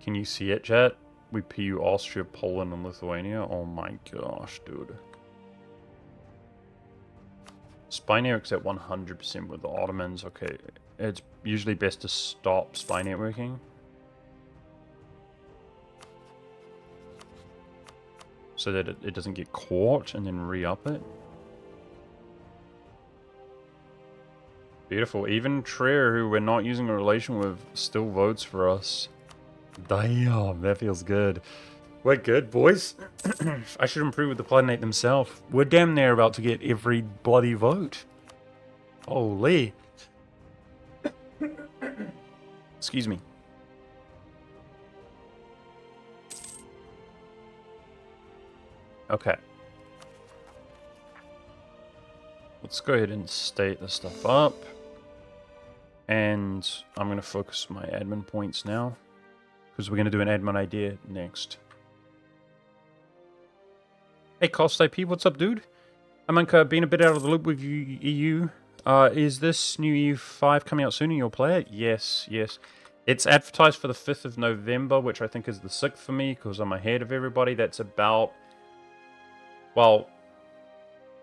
Can you see it, chat? We PU Austria, Poland, and Lithuania. Oh my gosh, dude. Spy network's at 100% with the Ottomans. Okay, it's usually best to stop spy networking. So that it doesn't get caught and then re-up it. Beautiful. Even Trier, who we're not using a relation with, still votes for us. Damn, that feels good. We're good, boys. I should improve with the Palatinate themselves. We're damn near about to get every bloody vote. Holy. Excuse me. Okay. Let's go ahead and state this stuff up. And I'm going to focus my admin points now, because we're going to do an admin idea next. Hey, Cost IP, what's up, dude? I'm being a bit out of the loop with EU. Is this new EU5 coming out soon and you'll play it? Yes, yes. It's advertised for the 5th of November, which I think is the 6th for me, because I'm ahead of everybody. That's about... Well,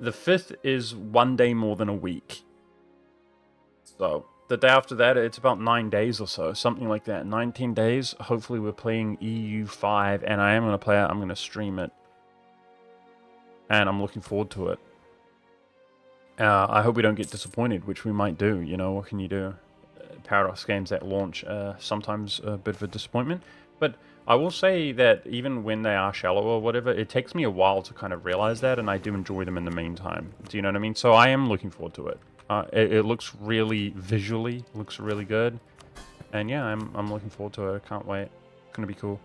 the 5th is 1 day more than a week. So, the day after that, it's about 9 days or so, something like that. 19 days. Hopefully we're playing EU5, and I am going to play it. I'm going to stream it. And I'm looking forward to it. I hope we don't get disappointed, which we might do. You know, what can you do? Paradox games at launch, sometimes a bit of a disappointment. But I will say that even when they are shallow or whatever, it takes me a while to kind of realize that, and I do enjoy them in the meantime. Do you know what I mean? So I am looking forward to it. It looks really, visually, looks really good. And yeah, I'm looking forward to it. I can't wait. It's going to be cool.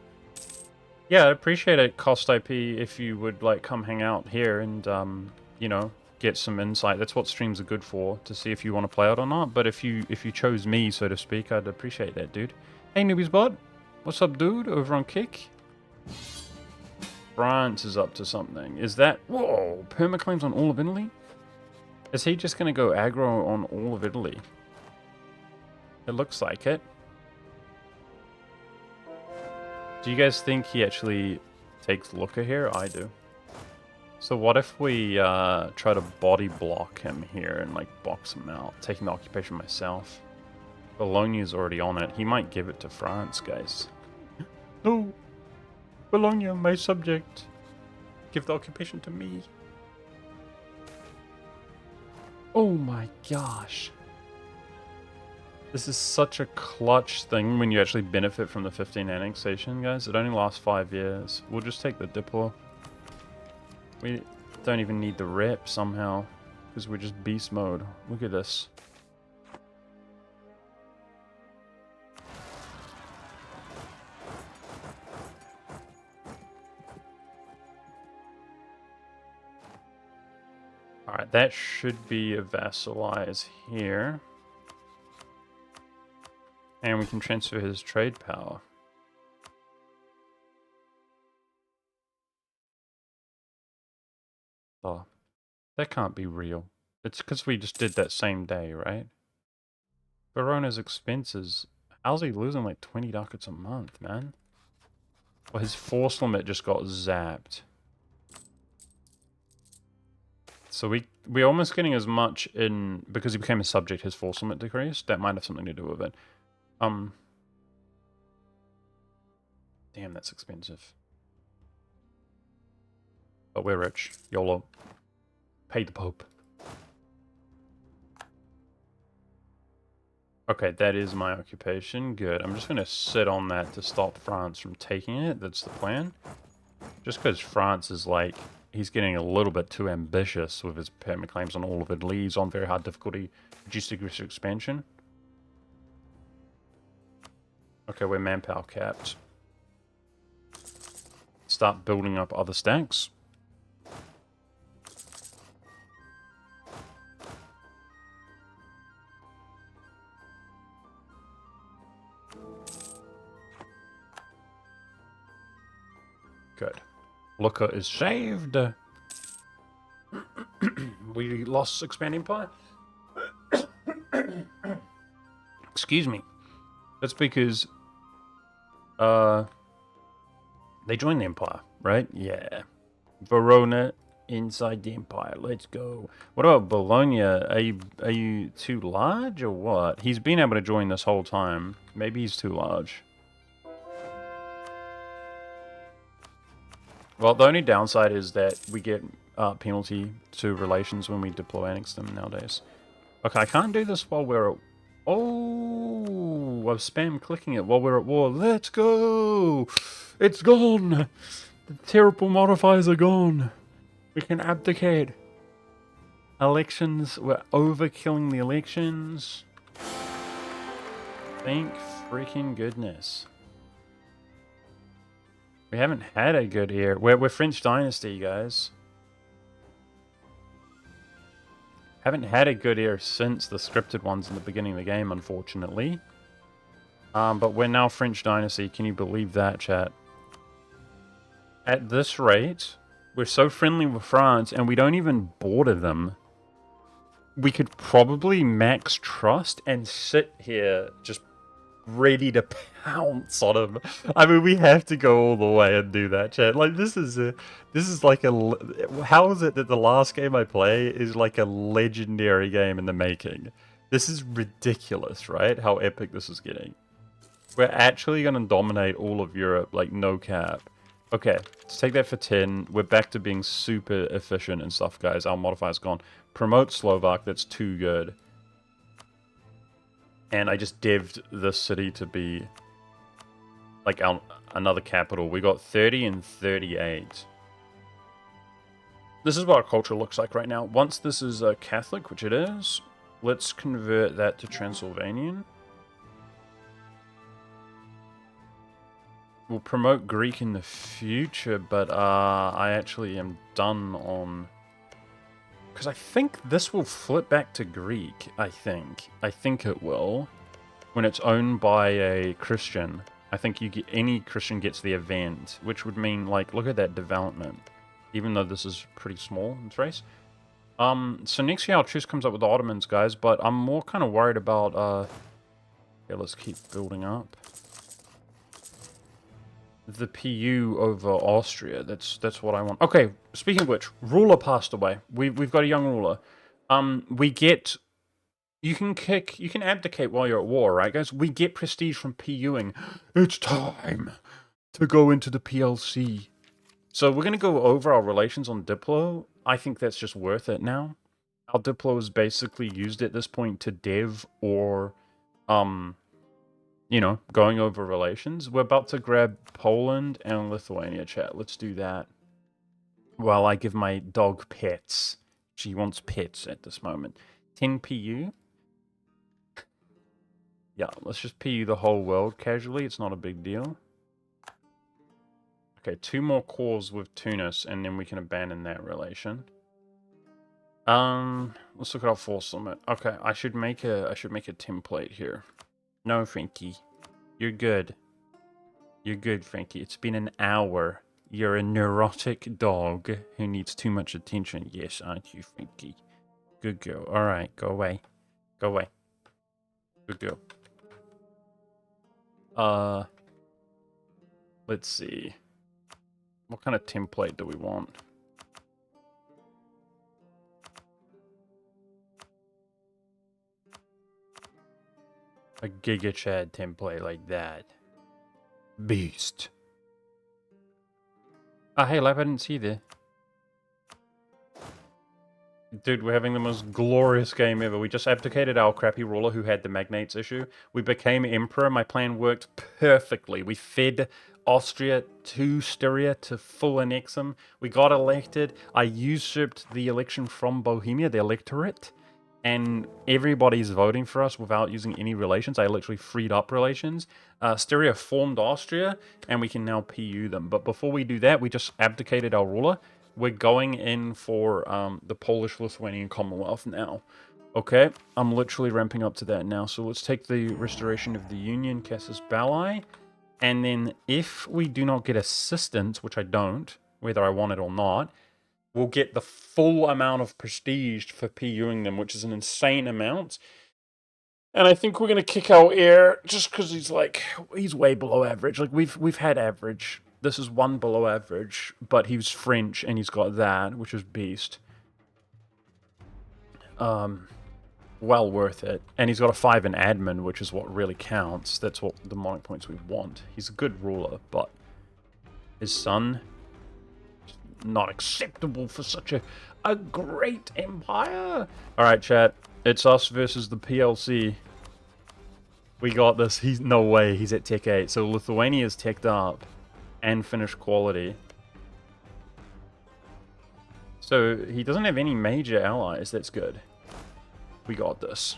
Yeah, I'd appreciate it, Cost IP, if you would like come hang out here and, you know, get some insight. That's what streams are good for, to see if you want to play it or not. But if you chose me, so to speak, I'd appreciate that, dude. Hey, Newbies Bot. What's up, dude? Over on Kick. France is up to something. Is that... Whoa! Permaclaims on all of Italy? Is he just going to go aggro on all of Italy? It looks like it. Do you guys think he actually takes Looker here? I do. So what if we try to body block him here and like box him out, taking the occupation myself? Bologna's already on it. He might give it to France, guys. No! Bologna, my subject. Give the occupation to me. Oh my gosh. This is such a clutch thing when you actually benefit from the 15 annexation, guys. It only lasts 5 years. We'll just take the Diplo. We don't even need the rep somehow, because we're just beast mode. Look at this. Alright, that should be a vassalize here. And we can transfer his trade power. Oh, that can't be real. It's because we just did that same day, right? Verona's expenses. How's he losing like 20 ducats a month, man? Well, his force limit just got zapped. So we're almost getting as much in... Because he became a subject, his force limit decreased. That might have something to do with it. Damn, that's expensive. But we're rich. YOLO. Pay the Pope. Okay, that is my occupation. Good. I'm just going to sit on that to stop France from taking it. That's the plan. Just because France is like... He's getting a little bit too ambitious with his permit claims on all of it. Leads on very hard difficulty. Reduced aggressive expansion. Okay, we're manpower capped. Start building up other stacks. Good. Lucca is saved. We lost expanding empire. Excuse me. That's because they joined the empire, right? Yeah. Verona inside the empire. Let's go. What about Bologna? Are you too large or what? He's been able to join this whole time. Maybe he's too large. Well, the only downside is that we get penalty to relations when we deploy annex them nowadays. Okay, I can't do this while we're at... Oh, I've spam clicking it while we're at war. Let's go! It's gone! The terrible modifiers are gone. We can abdicate. Elections, we're overkilling the elections. Thank freaking goodness. We haven't had a good year. We're French Dynasty, guys. Haven't had a good year since the scripted ones in the beginning of the game, unfortunately. But we're now French Dynasty. Can you believe that, chat? At this rate, we're so friendly with France, and we don't even border them. We could probably max trust and sit here just ready to pounce on him. I mean, we have to go all the way and do that, chat. Like, this is like a... How is it that the last game I play is like a legendary game in the making? This is ridiculous, right? How epic this is getting. We're actually going to dominate all of Europe, like, no cap. Okay, let's take that for 10. We're back to being super efficient and stuff, guys. Our modifier's gone. Promote Slovak, that's too good. And I just devved this city to be like another capital. We got 30 and 38. This is what our culture looks like right now. Once this is Catholic, which it is, let's convert that to Transylvanian. We'll promote Greek in the future, but I actually am done on... Because I think this will flip back to Greek, I think. I think it will. When it's owned by a Christian. I think any Christian gets the event, which would mean, like, look at that development. Even though this is pretty small in Thrace. So next year our truce comes up with the Ottomans, guys, but I'm more kind of worried about, yeah, let's keep building up. The PU over Austria. That's what I want. Okay, speaking of which, ruler passed away. We've got a young ruler. We get... You can abdicate while you're at war, right, guys? We get prestige from PUing. It's time to go into the PLC. So we're going to go over our relations on Diplo. I think that's just worth it now. Our Diplo is basically used at this point to dev or, you know, going over relations. We're about to grab Poland and Lithuania, chat. Let's do that. While I give my dog pets. She wants pets at this moment. 10 PU. Yeah, let's just PU the whole world casually. It's not a big deal. Okay, 2 more cores with Tunis, and then we can abandon that relation. Let's look at our force limit. Okay, I should make a template here. No, Frankie. You're good. You're good, Frankie. It's been an hour. You're a neurotic dog who needs too much attention. Yes, aren't you, Frankie? Good girl. Alright, go away. Go away. Good girl. Let's see. What kind of template do we want? A Giga Chad template like that. Beast. Ah, hey, Lab, I didn't see you there. Dude, we're having the most glorious game ever. We just abdicated our crappy ruler who had the magnates issue. We became emperor. My plan worked perfectly. We fed Austria to Styria to full annex them. We got elected. I usurped the election from Bohemia, the electorate. And everybody's voting for us without using any relations. I literally freed up relations. Styria formed Austria, and we can now PU them. But before we do that, we just abdicated our ruler. We're going in for the Polish-Lithuanian Commonwealth now. Okay, I'm literally ramping up to that now. So let's take the Restoration of the Union, Casus Belli. And then if we do not get assistance, which I don't, whether I want it or not, we'll get the full amount of prestige for PUing them, which is an insane amount. And I think we're gonna kick our heir just because he's way below average. Like we've had average. This is one below average, but he's French and he's got that, which is beast. Well worth it. And he's got a 5 in admin, which is what really counts. That's what the monarch points we want. He's a good ruler, but his son, not acceptable for such a great empire. Alright, chat. It's us versus the PLC. We got this. He's no way. He's at Tech 8. So Lithuania's teched up and finished quality. So he doesn't have any major allies. That's good. We got this.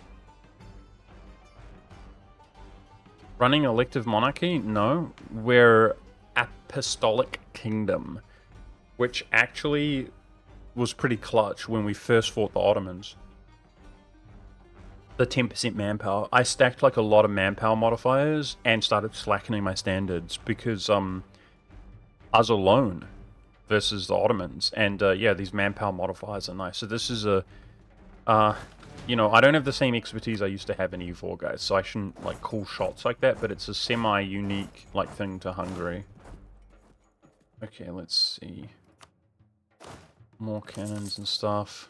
Running elective monarchy? No. We're apostolic kingdom, which actually was pretty clutch when we first fought the Ottomans. The 10% manpower. I stacked like a lot of manpower modifiers and started slackening my standards because us alone versus the Ottomans. And yeah, these manpower modifiers are nice. So this is a you know, I don't have the same expertise I used to have in E4, guys, so I shouldn't like call shots like that, but it's a semi-unique like thing to Hungary. Okay, let's see. More cannons and stuff.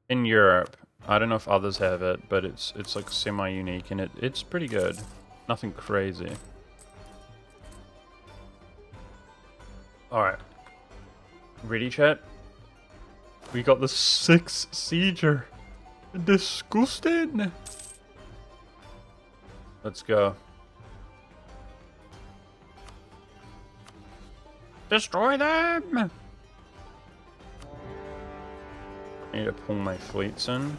In Europe, I don't know if others have it, but it's like semi-unique and it's pretty good. Nothing crazy. Alright. Ready, chat? We got the 6 Sieger. Disgusting. Let's go. Destroy them! I need to pull my fleets in.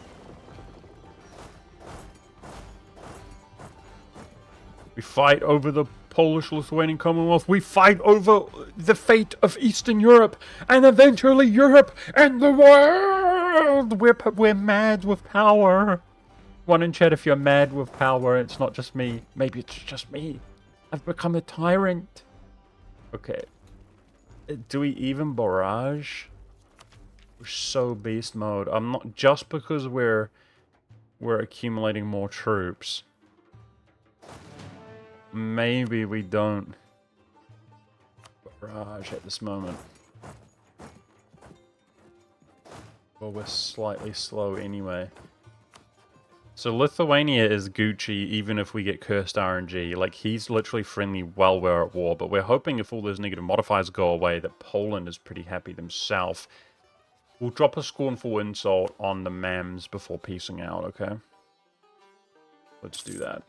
We fight over the Polish-Lithuanian Commonwealth. We fight over the fate of Eastern Europe and eventually Europe and the world. We're mad with power. One in chat if you're mad with power. It's not just me. Maybe it's just me. I've become a tyrant. Okay. Do we even barrage? We're so beast mode. I'm not just because we're accumulating more troops. Maybe we don't barrage at this moment. Well, we're slightly slow anyway. So Lithuania is Gucci even if we get cursed RNG. Like, he's literally friendly while we're at war. But we're hoping if all those negative modifiers go away that Poland is pretty happy themselves. We'll drop a scornful insult on the Mams before piecing out, okay? Let's do that.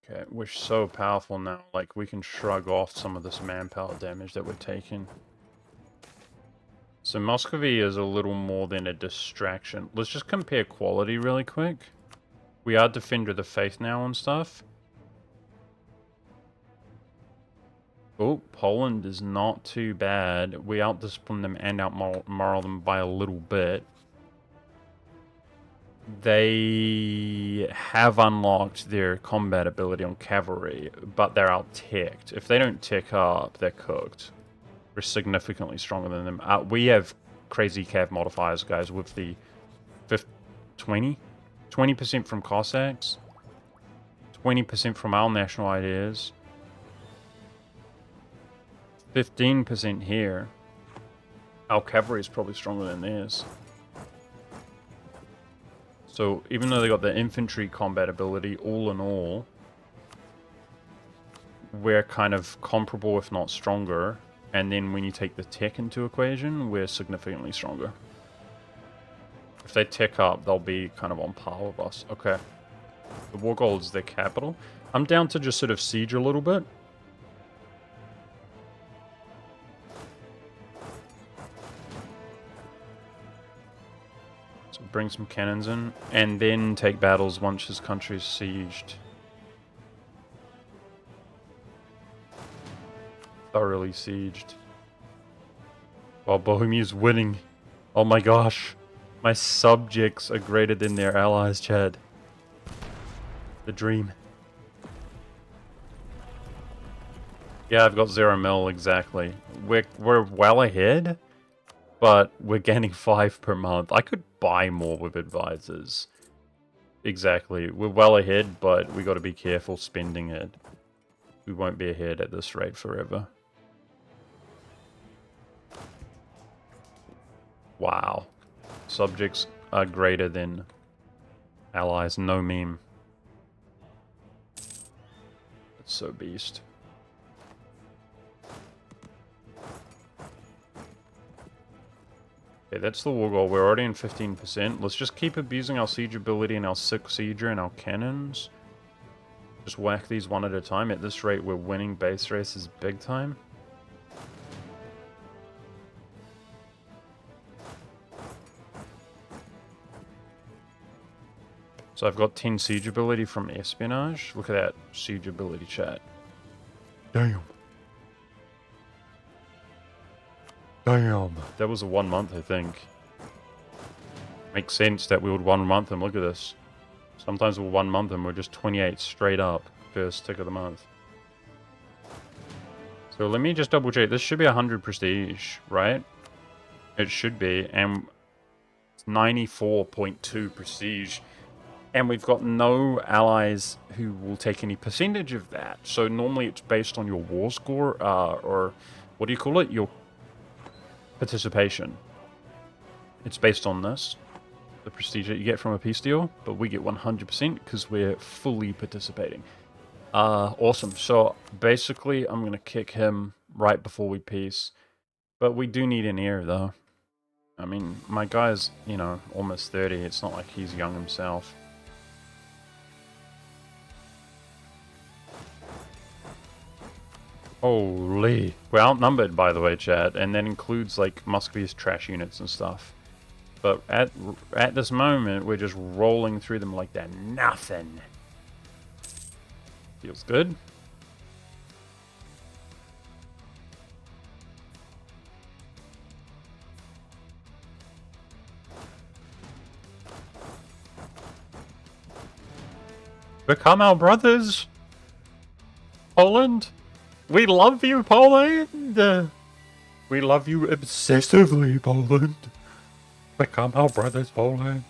Okay, we're so powerful now, like, we can shrug off some of this manpower damage that we're taking. So Muscovy is a little more than a distraction. Let's just compare quality really quick. We are Defender of the Faith now and stuff. Oh, Poland is not too bad. We outdiscipline them and outmoral them by a little bit. They have unlocked their combat ability on cavalry, but they're out-ticked. If they don't tick up, they're cooked. We're significantly stronger than them. We have crazy cav modifiers, guys, with the 20% from Cossacks, 20% from our national ideas, 15% here. Our cavalry is probably stronger than theirs. So even though they got the infantry combat ability, all in all, we're kind of comparable, if not stronger. And then when you take the tech into equation, we're significantly stronger. If they tech up, they'll be kind of on par with us. Okay. The war goal is their capital. I'm down to just sort of siege a little bit. So bring some cannons in, and then take battles once his country's sieged. Thoroughly sieged. While Bohemia's winning. Oh my gosh. My subjects are greater than their allies, Chad. The dream. Yeah, I've got 0 mil, exactly. We're well ahead, but we're gaining 5 per month. I could buy more with advisors. Exactly. We're well ahead, but we got to be careful spending it. We won't be ahead at this rate forever. Wow. Subjects are greater than allies. No meme. It's so beast. Okay, that's the war goal. We're already in 15%. Let's just keep abusing our siege ability and our 6 sieger and our cannons. Just whack these one at a time. At this rate, we're winning base races big time. So I've got 10 siege ability from espionage. Look at that siege ability, chat. Damn. Damn. That was a 1 month, I think. Makes sense that we would 1 month them. Look at this. Sometimes we'll 1 month them. We're just 28 straight up first tick of the month. So let me just double check. This should be 100 prestige, right? It should be. And it's 94.2 prestige. And we've got no allies who will take any percentage of that. So normally it's based on your war score, or what do you call it? Your participation. It's based on this, the prestige that you get from a peace deal, but we get 100% because we're fully participating. Awesome. So basically, I'm going to kick him right before we peace. But we do need an heir, though. I mean, my guy's, you know, almost 30. It's not like he's young himself. Holy. We're outnumbered, by the way, chat, and that includes, like, Muscovy's trash units and stuff. But at this moment, we're just rolling through them like they're nothing. Feels good. Become our brothers, Poland. We love you, Poland! We love you obsessively, Poland. Become our brothers, Poland.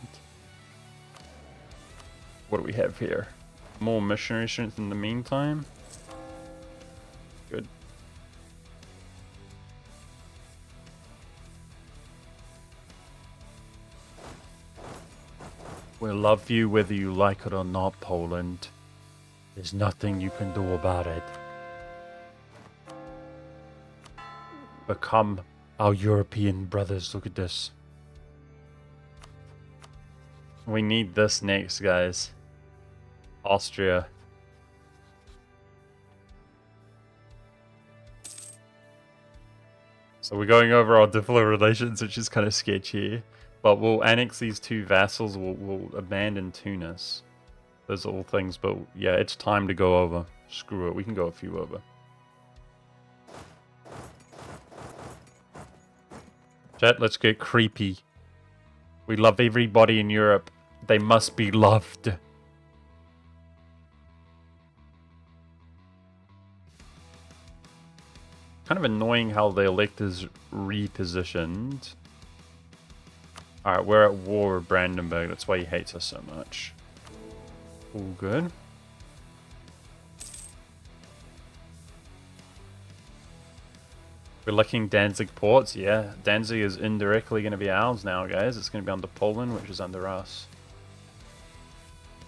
What do we have here? More missionary strength in the meantime? Good. We love you whether you like it or not, Poland. There's nothing you can do about it. Become our European brothers. Look at this. We need this next, guys. Austria. So we're going over our diplomatic relations, which is kind of sketchy. But we'll annex these 2 vassals. We'll abandon Tunis. those little things, but yeah, it's time to go over. Screw it, we can go a few over. Chat, let's get creepy. We love everybody in Europe. They must be loved. Kind of annoying how the elector's repositioned. Alright, we're at war with Brandenburg. That's why he hates us so much. All good. We're licking Danzig ports. Yeah, Danzig is indirectly going to be ours now, guys. It's going to be under Poland, which is under us.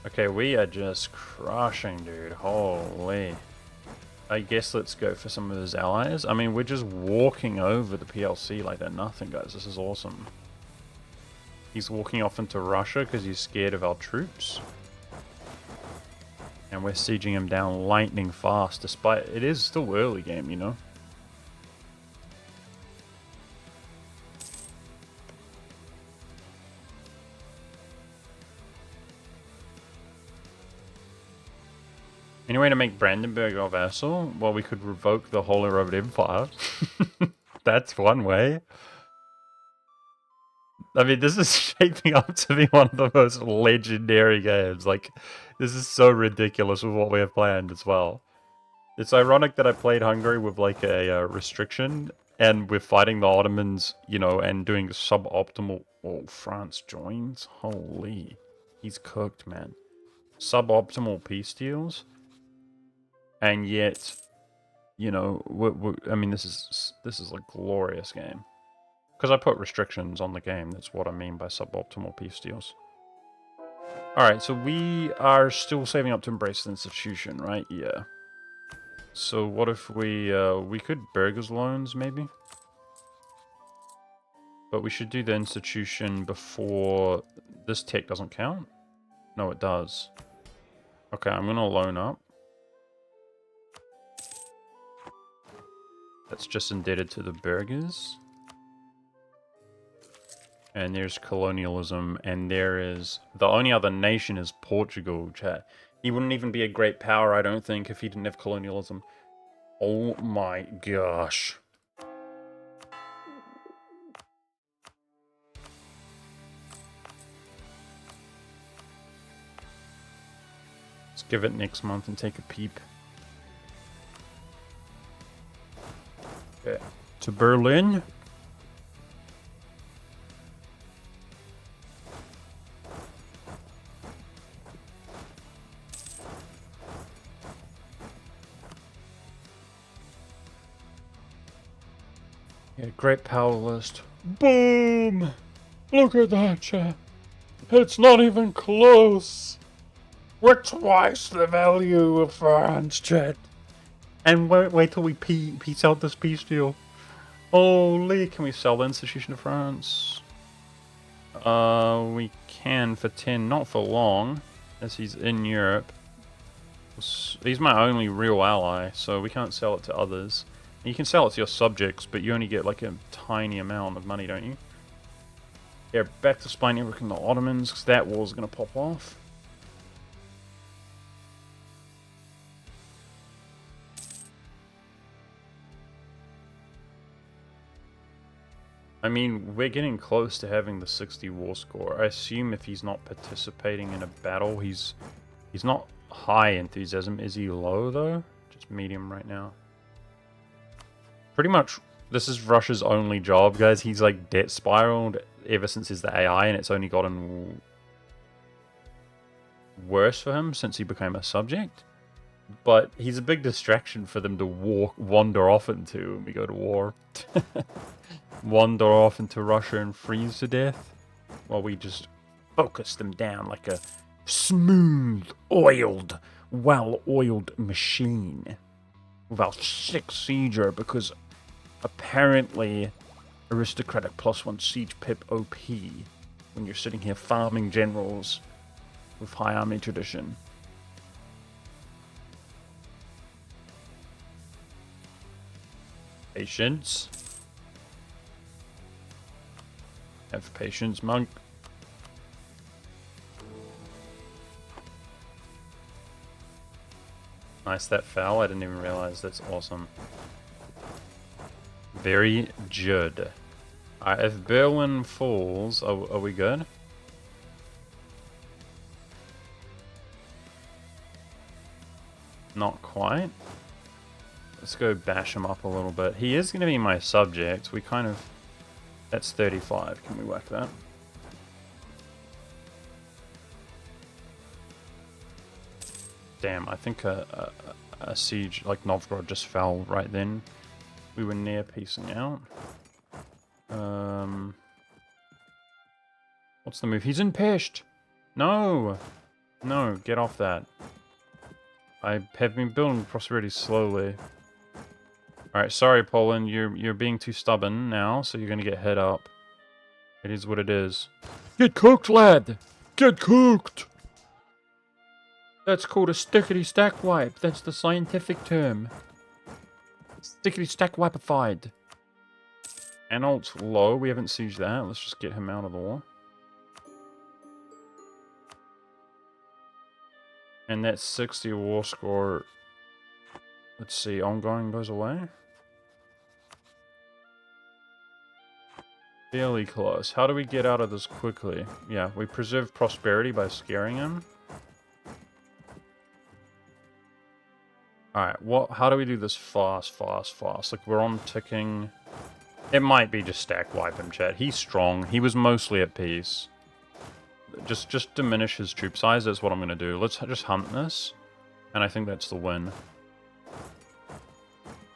Okay, we are just crushing, dude. Holy. I guess let's go for some of his allies. I mean, we're just walking over the PLC like they're nothing, guys. This is awesome. He's walking off into Russia because he's scared of our troops. And we're sieging him down lightning fast, despite it is still early game, you know? Any way to make Brandenburg our vassal? Well, we could revoke the Holy Roman Empire. That's one way. I mean, this is shaping up to be one of the most legendary games. Like, this is so ridiculous with what we have planned as well. It's ironic that I played Hungary with, like, a restriction, and we're fighting the Ottomans, you know, and doing suboptimal... Oh, France joins? Holy. He's cooked, man. Suboptimal peace deals. And yet, you know, I mean, this is a glorious game. Because I put restrictions on the game. That's what I mean by suboptimal peace deals. Alright, so we are still saving up to embrace the institution, right? Yeah. So what if we could burgers loans, maybe? But we should do the institution before... This tech doesn't count? No, it does. Okay, I'm going to loan up. That's just indebted to the burghers. And there's colonialism, and there is... The only other nation is Portugal, chat. He wouldn't even be a great power, I don't think, if he didn't have colonialism. Oh my gosh. Let's give it next month and take a peep. Okay. To Berlin. Yeah, great power list. Boom! Look at that, chat. It's not even close. We're twice the value of France, chat. And wait till we piece out this peace deal. Holy, can we sell the institution of France? We can for 10, not for long, as he's in Europe. He's my only real ally, so we can't sell it to others. You can sell it to your subjects, but you only get like a tiny amount of money, don't you? Yeah, back to spy network and the Ottomans, because that war's going to pop off. I mean, we're getting close to having the 60 war score. I assume if he's not participating in a battle, he's not high enthusiasm. Is he low, though? Just medium right now. Pretty much, this is Russia's only job, guys. He's like debt spiraled ever since he's the AI, and it's only gotten worse for him since he became a subject. But he's a big distraction for them to wander off into when we go to war. Wander off into Russia and freeze to death, while we just focus them down like a smooth, oiled, well-oiled machine. With our sick sieger, because apparently aristocratic +1 siege pip OP when you're sitting here farming generals with high army tradition. Patience. Have patience, monk. Nice, that fell. I didn't even realize. That's awesome. Very good. Alright, if Berlin falls, are we good? Not quite. Let's go bash him up a little bit. He is going to be my subject. We kind of... That's 35. Can we whack that? Damn, I think a siege like Novgorod just fell right then. We were near piecing out. What's the move? He's in Pest! No! No, get off that. I have been building prosperity slowly. Alright, sorry Poland, you're being too stubborn now, so you're gonna get hit up. It is what it is. Get cooked, lad! Get cooked! That's called a stickety stack wipe. That's the scientific term. Stickety stack wipified. Anhalt's low. We haven't sieged that. Let's just get him out of the war. And that 60 war score. Let's see. Ongoing goes away. Fairly close. How do we get out of this quickly? Yeah, we preserve prosperity by scaring him. Alright, how do we do this fast? Like, we're on ticking. It might be just stack wipe him, chat. He's strong. He was mostly at peace. Just diminish his troop size. That's what I'm going to do. Let's just hunt this. And I think that's the win.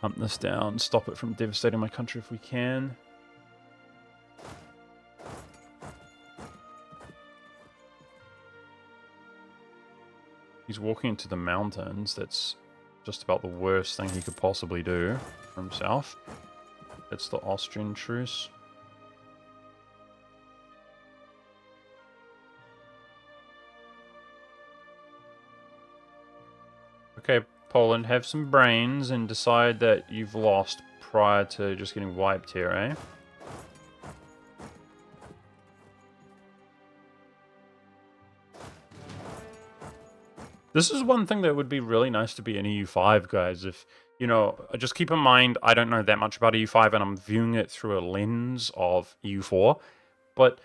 Hunt this down. Stop it from devastating my country if we can. He's walking into the mountains. That's just about the worst thing he could possibly do for himself. It's the Austrian truce. Okay, Poland, have some brains and decide that you've lost prior to just getting wiped here, eh? This is one thing that would be really nice to be in EU5, guys. If, you know, just keep in mind, I don't know that much about EU5 and I'm viewing it through a lens of EU4. But,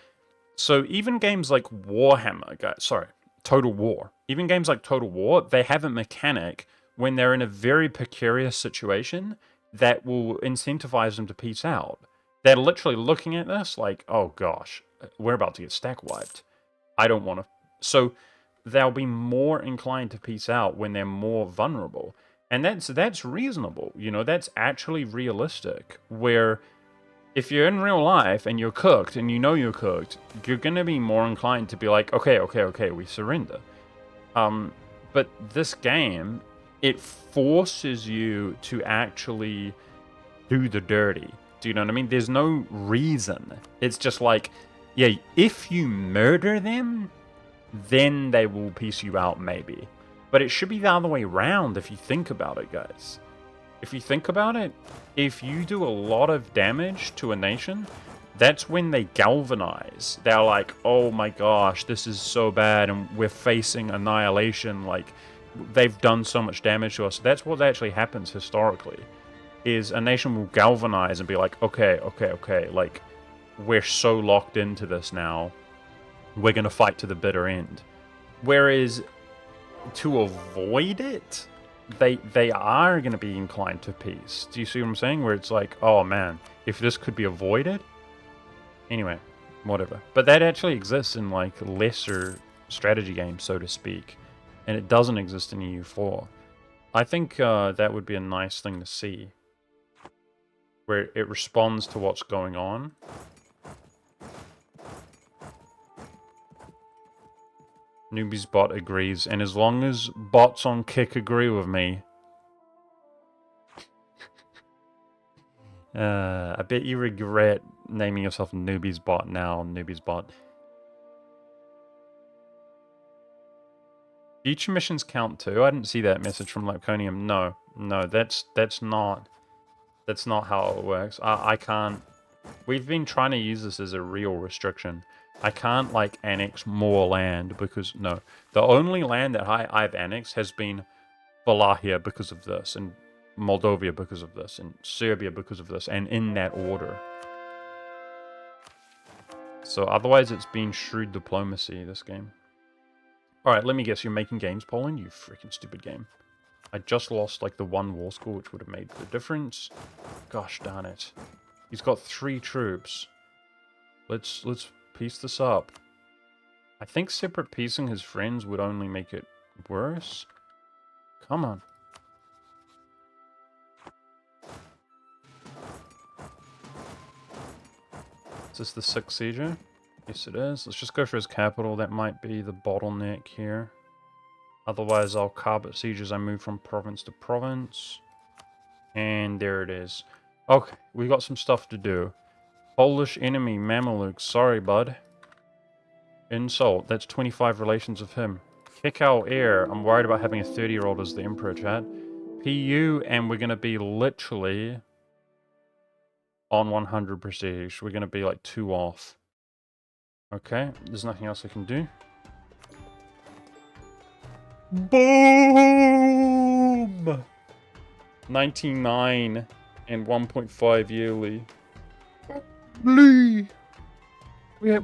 so even games like Warhammer, guys, sorry, Total War. Even games like Total War, they have a mechanic when they're in a very precarious situation that will incentivize them to peace out. They're literally looking at this like, oh gosh, we're about to get stack wiped. I don't want to... So they'll be more inclined to peace out when they're more vulnerable. And that's reasonable, you know, that's actually realistic. Where if you're in real life and you're cooked and you know you're cooked, you're going to be more inclined to be like, okay, we surrender. But this game, it forces you to actually do the dirty. Do you know what I mean? There's no reason. It's just like, yeah, if you murder them, then they will piece you out, maybe. But it should be the other way around if you think about it, guys. If you think about it, if you do a lot of damage to a nation, that's when they galvanize. They're like, oh my gosh, this is so bad, and we're facing annihilation. Like, they've done so much damage to us. That's what actually happens historically, is a nation will galvanize and be like, okay, like, we're so locked into this now. We're going to fight to the bitter end. Whereas, to avoid it, they are going to be inclined to peace. Do you see what I'm saying? Where it's like, oh man, if this could be avoided... Anyway, whatever. But that actually exists in, like, lesser strategy games, so to speak. And it doesn't exist in EU4. I think that would be a nice thing to see. Where it responds to what's going on. Newbie's bot agrees, and as long as bots on Kick agree with me... I bet you regret naming yourself Newbie's bot now, Newbie's bot. Future missions count too? I didn't see that message from Lapconium. No, that's not how it works. I can't... We've been trying to use this as a real restriction. I can't, like, annex more land because, no. The only land that I've annexed has been Wallachia because of this, and Moldavia because of this, and Serbia because of this, and in that order. So otherwise it's been shrewd diplomacy, this game. Alright, let me guess, you're making gains, Poland? You freaking stupid game. I just lost, like, the one war score, which would have made the difference. Gosh darn it. He's got 3 troops. Let's piece this up. I think separate piecing his friends would only make it worse. Come on. Is this the 6th sieger? Yes, it is. Let's just go for his capital. That might be the bottleneck here. Otherwise, I'll carpet siege as I move from province to province. And there it is. Okay, we got some stuff to do. Polish enemy, Mameluke. Sorry, bud. Insult. That's 25 relations of him. Kick our heir. I'm worried about having a 30-year-old as the emperor, chat. PU, and we're going to be literally on 100 prestige. We're going to be like 2 off. Okay, there's nothing else I can do. Boom! 99 and 1.5 yearly. We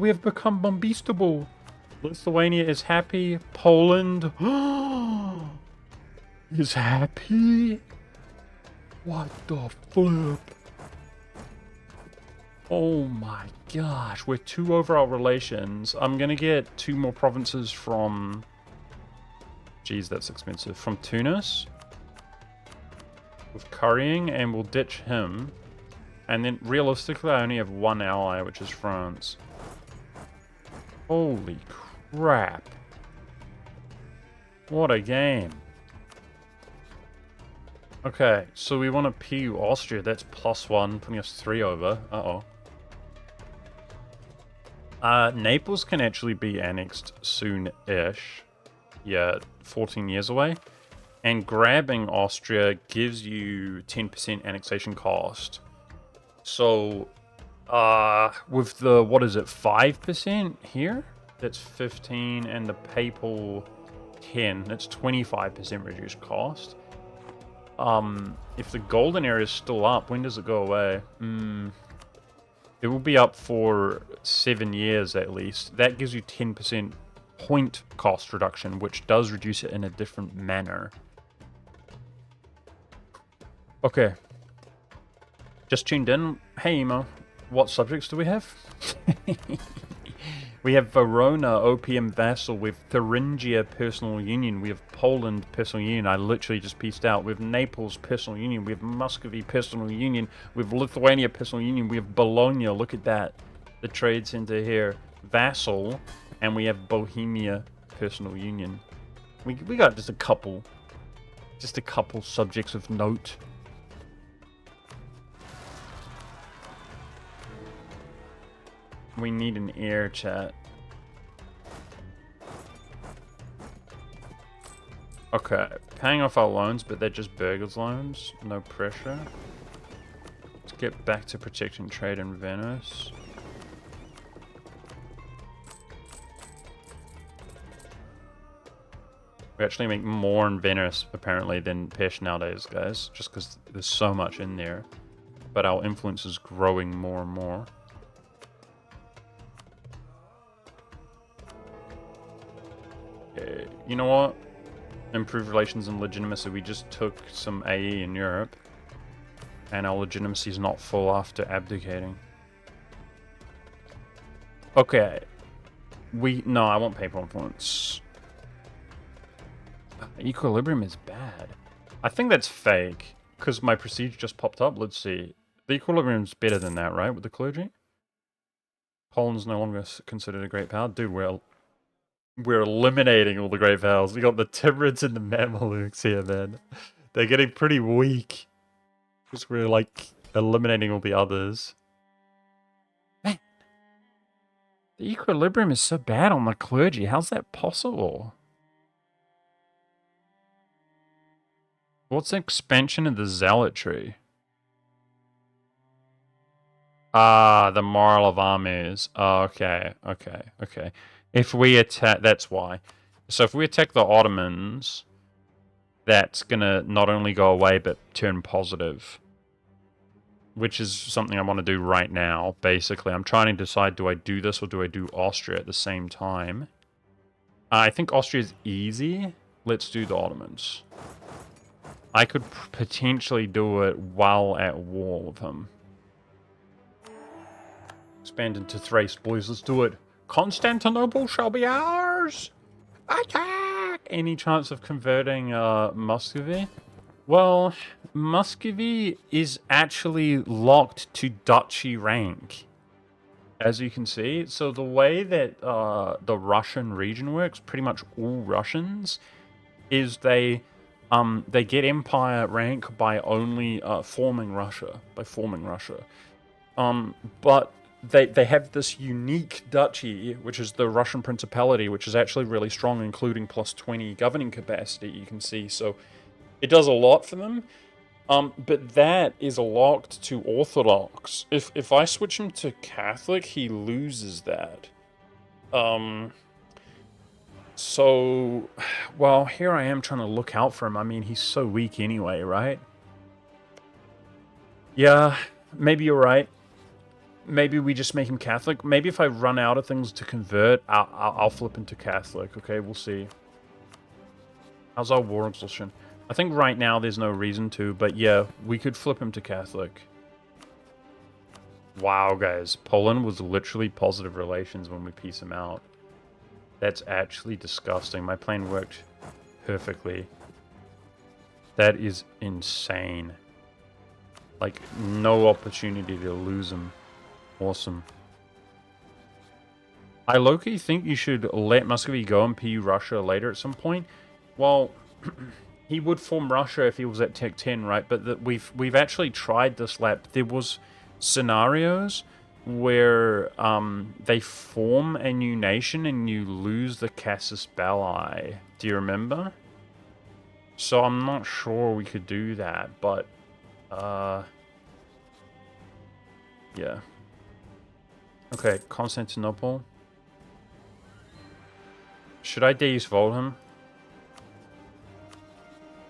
have become bombistable. Lithuania is happy. Poland is happy. What the flip? Oh my gosh, we're 2 over our relations. I'm gonna get 2 more provinces from... Geez, that's expensive. From Tunis. With currying, and we'll ditch him. And then, realistically, I only have 1 ally, which is France. Holy crap. What a game. Okay, so we want to PU Austria. That's +1, putting us 3 over. Uh-oh. Naples can actually be annexed soon-ish. Yeah, 14 years away. And grabbing Austria gives you 10% annexation cost. So, with the, what is it, 5% here? That's 15, and the papal 10, that's 25% reduced cost. If the golden area is still up, when does it go away? It will be up for 7 years at least. That gives you 10% point cost reduction, which does reduce it in a different manner. Okay. Just tuned in. Hey, Emo. What subjects do we have? We have Verona, opium vassal. We have Thuringia, personal union. We have Poland, personal union. I literally just pieced out. We have Naples, personal union. We have Muscovy, personal union. We have Lithuania, personal union. We have Bologna. Look at that. The trade center here. Vassal. And we have Bohemia, personal union. We got just a couple subjects of note. We need an heir, chat. Okay, paying off our loans, but they're just Burger's loans. No pressure. Let's get back to protecting trade in Venice. We actually make more in Venice, apparently, than Pesh nowadays, guys. Just because there's so much in there. But our influence is growing more and more. You know what? Improve relations and legitimacy. We just took some AE in Europe. And our legitimacy is not full after abdicating. Okay. No, I want paper influence. Equilibrium is bad. I think that's fake. Because my prestige just popped up. Let's see. The equilibrium's better than that, right? With the clergy? Poland's no longer considered a great power. Dude, we're eliminating all the great powers. We got the Timurids and the Mamelukes here, man. They're getting pretty weak. Because we're, like, eliminating all the others. Man. The equilibrium is so bad on the clergy. How's that possible? What's the expansion of the zealotry? Ah, the moral of armies. Oh, okay. If we attack... That's why. So if we attack the Ottomans... that's gonna not only go away, but turn positive. Which is something I want to do right now, basically. I'm trying to decide, do I do this or do I do Austria at the same time? I think Austria is easy. Let's do the Ottomans. I could potentially do it while at war with him. Expand into Thrace, boys. Let's do it. Constantinople shall be ours! Attack! Any chance of converting Muscovy? Well, Muscovy is actually locked to duchy rank, as you can see. So the way that the Russian region works, pretty much all Russians, is they get empire rank by only forming Russia, but they have this unique duchy, which is the Russian Principality, which is actually really strong, including plus 20 governing capacity, you can see. So it does a lot for them. But that is locked to Orthodox. If I switch him to Catholic, he loses that. So, well, here I am trying to look out for him. I mean, he's so weak anyway, right? Yeah, maybe you're right. Maybe we just make him Catholic. Maybe if I run out of things to convert, I'll flip into Catholic. Okay, we'll see. How's our war exhaustion? I think right now there's no reason to, but yeah, we could flip him to Catholic. Wow, guys. Poland was literally positive relations when we piece him out. That's actually disgusting. My plan worked perfectly. That is insane. Like, no opportunity to lose him. Awesome. I low-key think you should let Muscovy go and PU Russia later at some point. Well, he would form Russia if he was at Tech 10, right? But we've actually tried this lap. There was scenarios where they form a new nation and you lose the Casus Belli. Do you remember? So I'm not sure we could do that, but yeah. Okay, Constantinople. Should I deuse Vold him?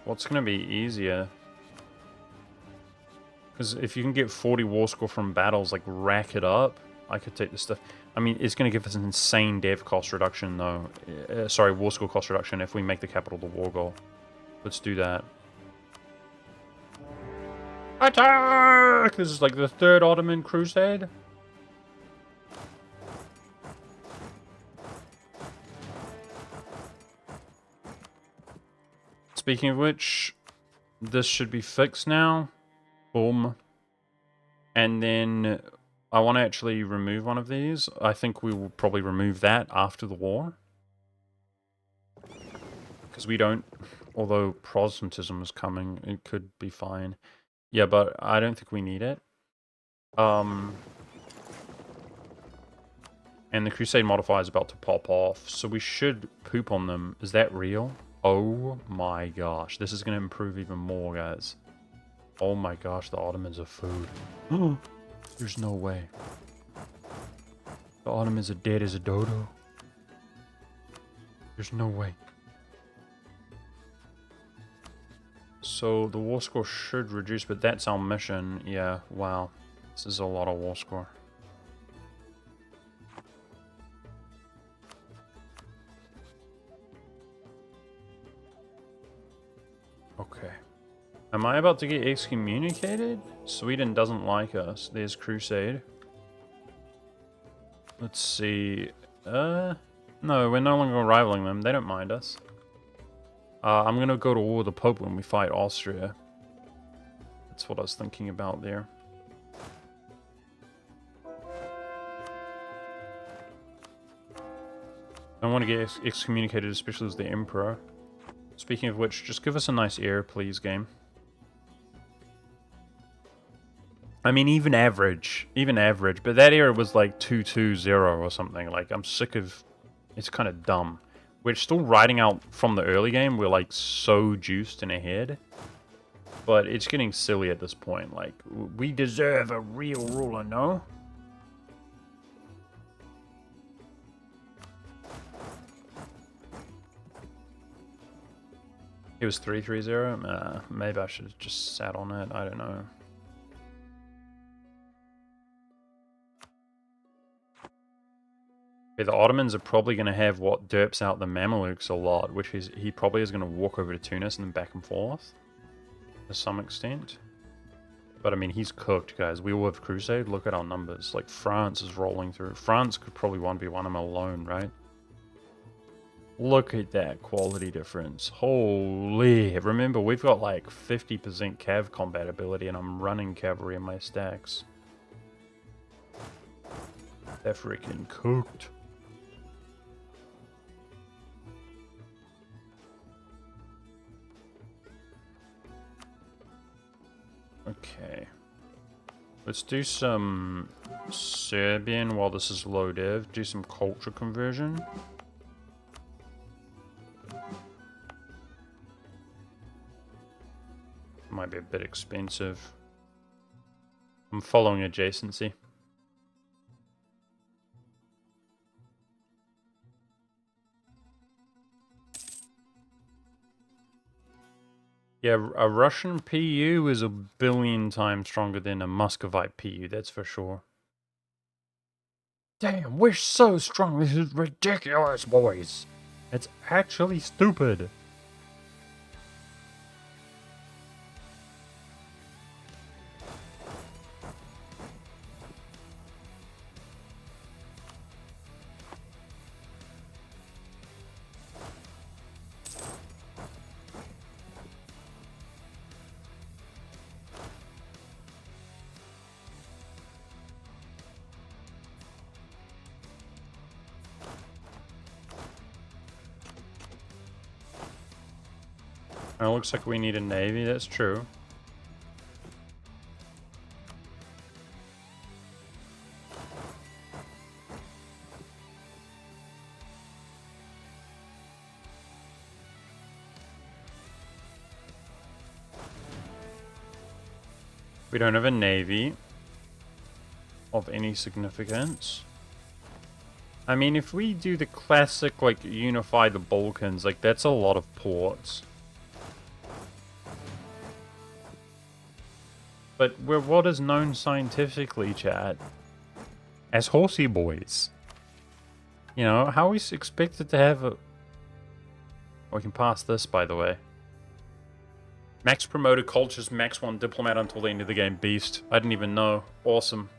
What's going to be easier? Because if you can get 40 war score from battles, like, rack it up, I could take this stuff. I mean, it's going to give us an insane dev cost reduction, though. Sorry, war score cost reduction if we make the capital the war goal. Let's do that. Attack! This is like the third Ottoman crusade. Speaking of which, this should be fixed now. Boom. And then I want to actually remove one of these. I think we will probably remove that after the war. Because we don't, although Protestantism is coming, it could be fine. Yeah, but I don't think we need it. And the Crusade modifier is about to pop off, so we should poop on them. Is that real? Oh my gosh, this is going to improve even more, guys. Oh my gosh, the Ottomans are food. There's no way. The Ottomans are dead as a dodo. There's no way. So the war score should reduce, but that's our mission. Yeah, wow. This is a lot of war score. Okay. Am I about to get excommunicated? Sweden doesn't like us. There's Crusade. Let's see. No, we're no longer rivaling them. They don't mind us. I'm gonna go to war with the Pope when we fight Austria. That's what I was thinking about there. I don't want to get excommunicated, especially as the Emperor. Speaking of which, just give us a nice air, please, game. I mean, even average, but that era was like 220 or something. Like, I'm sick of... It's kind of dumb. We're still riding out from the early game. We're, like, so juiced and ahead. But it's getting silly at this point. Like, we deserve a real ruler, no? He was 330. Maybe I should have just sat on it. I don't know. Okay, the Ottomans are probably going to have what derps out the Mamelukes a lot, which is he probably is going to walk over to Tunis and then back and forth to some extent. But I mean, he's cooked, guys. We all have Crusade. Look at our numbers. Like, France is rolling through. France could probably 1v1 him alone, right? Look at that quality difference. Holy. Remember, we've got like 50% cav combat ability, and I'm running cavalry in my stacks. They're freaking cooked. Okay. Let's do some Serbian while this is low dev. Do some culture conversion. Might be a bit expensive. I'm following adjacency. Yeah, a Russian PU is a billion times stronger than a Muscovite PU, that's for sure. Damn, we're so strong. This is ridiculous, boys. It's actually stupid. It looks like we need a navy, that's true. We don't have a navy of any significance. I mean, if we do the classic, like, unify the Balkans, like, that's a lot of ports. But we're what is known scientifically, chat, as horsey boys. You know, how are we expected to have a... We can pass this, by the way. Max promoted cultures, max 1 diplomat until the end of the game. Beast. I didn't even know. Awesome.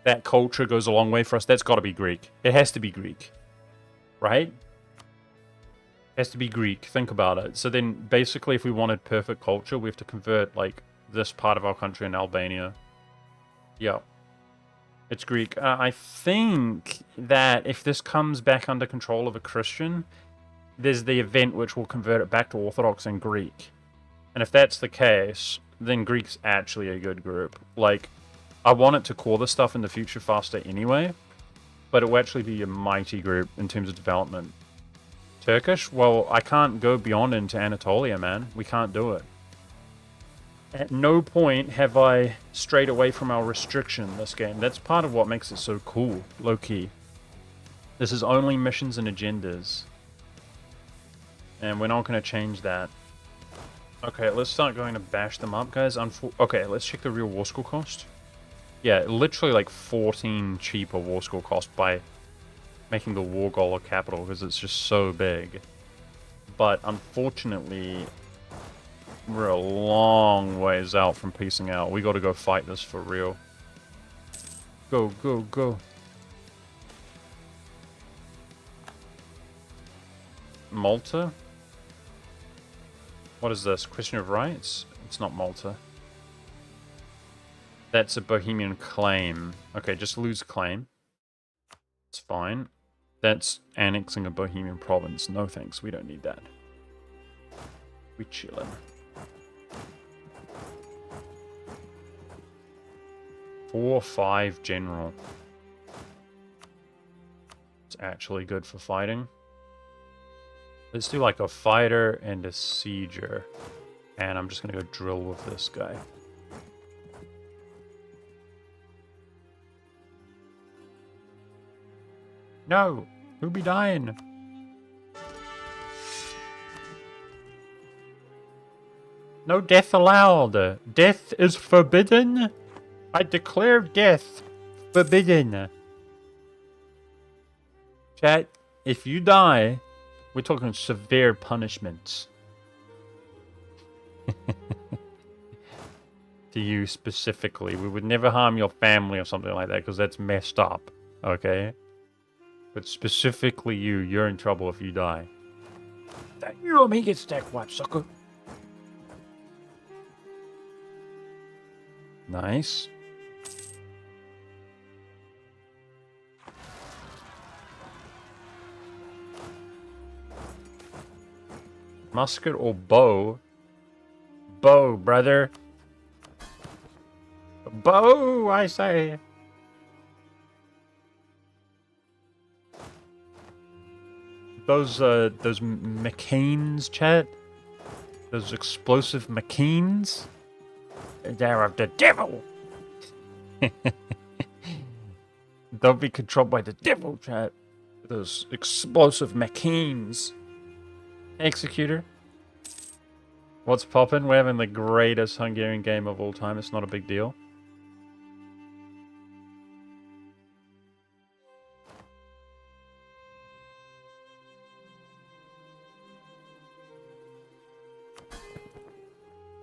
That culture goes a long way for us. That's got to be Greek. It has to be Greek. Right? It has to be Greek. Think about it. So then, basically, if we wanted perfect culture, we have to convert, like, this part of our country in Albania. Yeah. It's Greek. I think that if this comes back under control of a Christian, there's the event which will convert it back to Orthodox and Greek. And if that's the case, then Greek's actually a good group. Like, I want it to core this stuff in the future faster anyway, but it will actually be a mighty group in terms of development. Turkish? Well, I can't go beyond into Anatolia, man. We can't do it. At no point have I strayed away from our restriction this game. That's part of what makes it so cool, low-key. This is only missions and agendas. And we're not going to change that. Okay, let's start going to bash them up, guys. Okay, let's check the real war school cost. Yeah, literally like 14 cheaper war school cost by making the war goal a capital because it's just so big. But unfortunately, we're a long ways out from piecing out. We got to go fight this for real. Go, go, go. Malta? What is this? Question of rights? It's not Malta. That's a Bohemian claim. Okay, just lose claim. It's fine. That's annexing a Bohemian province. No thanks, we don't need that. We chillin'. 4-5 general. It's actually good for fighting. Let's do like a fighter and a sieger. And I'm just gonna go drill with this guy. No! Who'll be dying? No death allowed. Death is forbidden. I declare death forbidden. Chat, if you die, we're talking severe punishments. To you specifically. We would never harm your family or something like that because that's messed up. Okay? But specifically you're in trouble if you die. You let me get stacked wipe, sucker. Nice. Musket or bow? Bow, brother. Bow, I say. Those McCains, chat. Those explosive McCains. They're of the devil. Don't be controlled by the devil, chat. Those explosive McCains. Executor. What's poppin'? We're having the greatest Hungarian game of all time. It's not a big deal.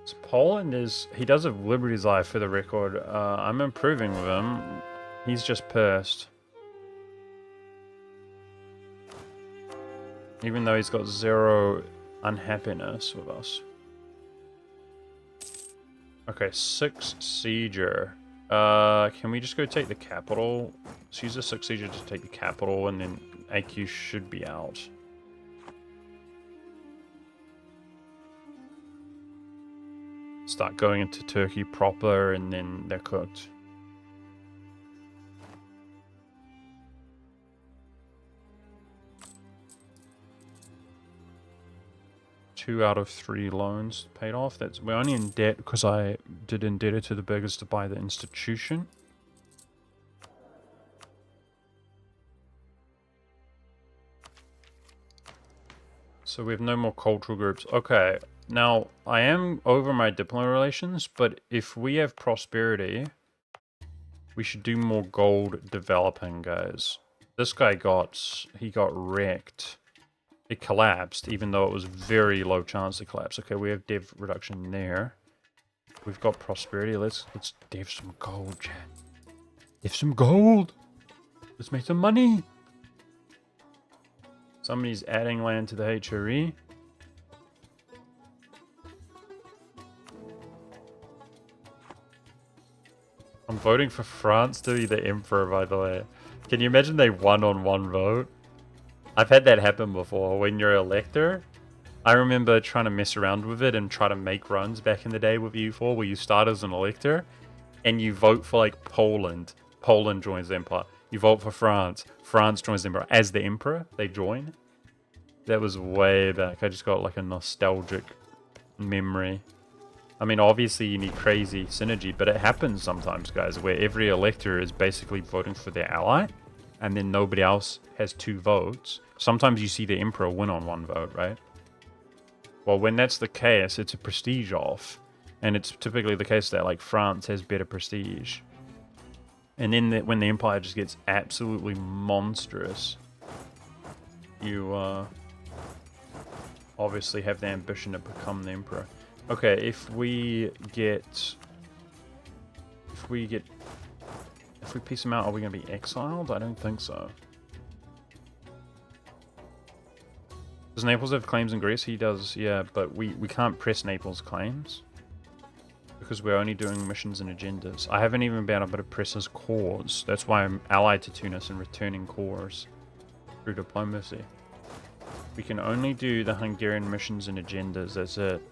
So Poland is... He does have Liberty's Eye for the record. I'm improving with him. He's just pissed. Even though he's got 0 unhappiness with us. Okay, 6 Sieger. Can we just go take the capital? Let's use the 6 Sieger to take the capital, and then AQ should be out. Start going into Turkey proper, and then they're cooked. Two out of 3 loans paid off. We're only in debt because I did indebted to the beggars to buy the institution. So we have no more cultural groups. Okay, now I am over my diplomatic relations, but if we have prosperity, we should do more gold developing, guys. This guy got wrecked. It collapsed, even though it was very low chance to collapse. Okay, we have dev reduction there. We've got prosperity. Let's dev some gold, chat. Dev some gold. Let's make some money. Somebody's adding land to the HRE. I'm voting for France to be the emperor, by the way. Can you imagine they won on one vote? I've had that happen before. When you're an elector, I remember trying to mess around with it and try to make runs back in the day with EU4 where you start as an elector and you vote for like Poland. Poland joins the empire. You vote for France. France joins the emperor. As the emperor, they join. That was way back. I just got like a nostalgic memory. I mean, obviously you need crazy synergy, but it happens sometimes, guys, where every elector is basically voting for their ally and then nobody else has 2 votes. Sometimes you see the emperor win on 1 vote, right? Well, when that's the case, it's a prestige off. And it's typically the case that, like, France has better prestige. And then when the empire just gets absolutely monstrous, you obviously have the ambition to become the emperor. Okay, if we piece him out, are we going to be exiled? I don't think so. Does Naples have claims in Greece? He does, yeah, but we can't press Naples' claims because we're only doing missions and agendas. I haven't even been able to press his cause. That's why I'm allied to Tunis and returning cores through diplomacy. We can only do the Hungarian missions and agendas, that's it.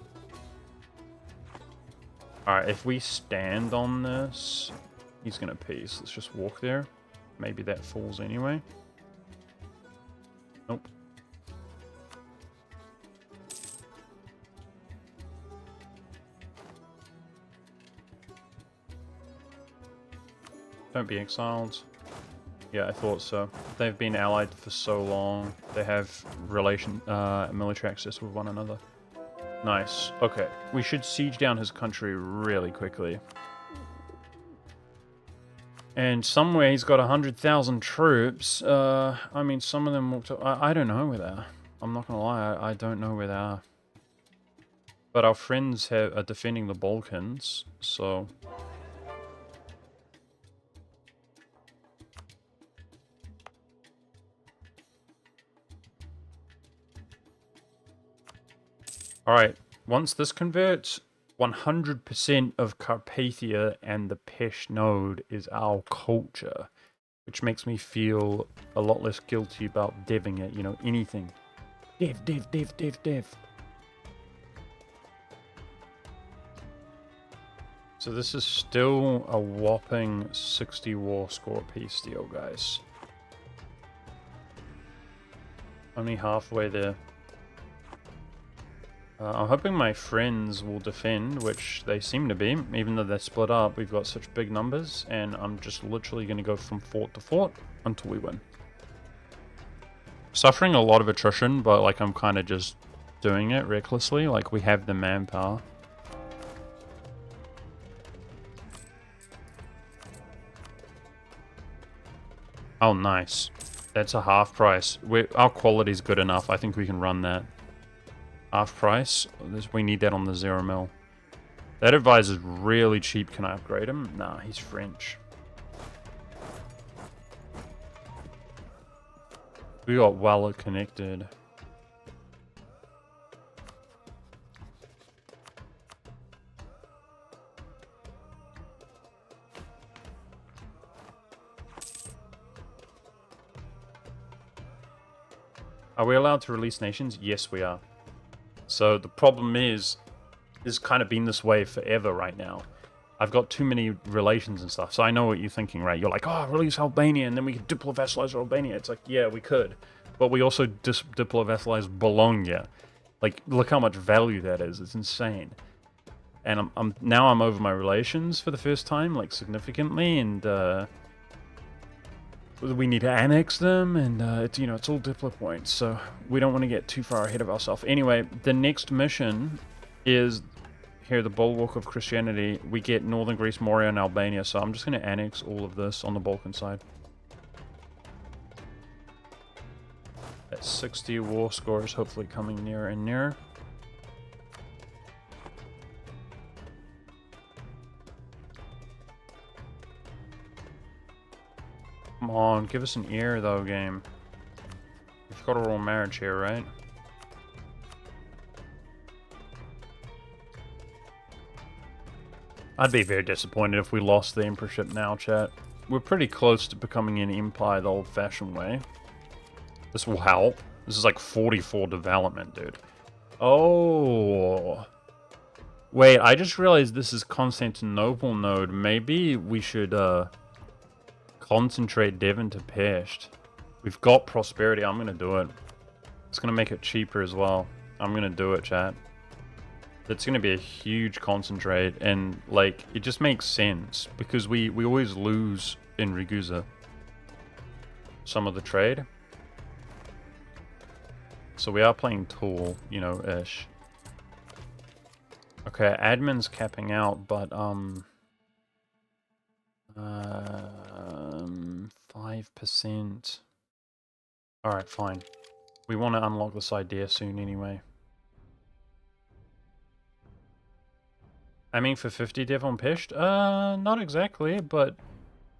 Alright, if we stand on this, he's gonna peace. Let's just walk there. Maybe that falls anyway. Nope. Don't be exiled. Yeah, I thought so. They've been allied for so long. They have military access with one another. Nice. Okay. We should siege down his country really quickly. And somewhere he's got 100,000 troops. I mean, some of them... I don't know where they are. I'm not going to lie. I don't know where they are. But our friends are defending the Balkans, so... Alright, once this converts, 100% of Carpathia and the Pesh node is our culture, which makes me feel a lot less guilty about deving it, you know, anything. Dev. So this is still a whopping 60 war score peace deal, guys. Only halfway there. I'm hoping my friends will defend, which they seem to be. Even though they're split up, we've got such big numbers, and I'm just literally going to go from fort to fort until we win. Suffering a lot of attrition, but like I'm kind of just doing it recklessly. Like we have the manpower. Oh, nice. That's a half price. Our quality's good enough. I think we can run that. Half price. We need that on the 0 mil. That advisor's really cheap. Can I upgrade him? Nah, he's French. We got well connected. Are we allowed to release nations? Yes, we are. So the problem is kind of been this way forever right now. I've got too many relations and stuff, so I know what you're thinking, right? You're like, oh, release Albania, and then we could diplo-vassalize Albania. It's like, yeah, we could. But we also diplo-vassalize Bologna. Like, look how much value that is. It's insane. And now I'm over my relations for the first time, like, significantly, and we need to annex them, and it's, you know, it's all diplo points, so we don't want to get too far ahead of ourselves. Anyway, the next mission is here, the Bulwark of Christianity. We get Northern Greece, Moria, and Albania, so I'm just going to annex all of this on the Balkan side. That 60 war score is hopefully coming nearer and nearer. Come on, give us an ear, though, game. We've got a royal marriage here, right? I'd be very disappointed if we lost the emperorship now, chat. We're pretty close to becoming an empire the old-fashioned way. This will help. This is like 44 development, dude. Oh. Wait, I just realized this is Constantinople node. Maybe we should, concentrate Devon to Pest. We've got prosperity. I'm gonna do it. It's gonna make it cheaper as well. I'm gonna do it, chat. It's gonna be a huge concentrate, and like it just makes sense because we always lose in Ragusa some of the trade. So we are playing Tool, you know, ish. Okay, admin's capping out, but 5%. Alright, fine. We want to unlock this idea soon anyway. Aiming for 50 dev on Pest? Not exactly, but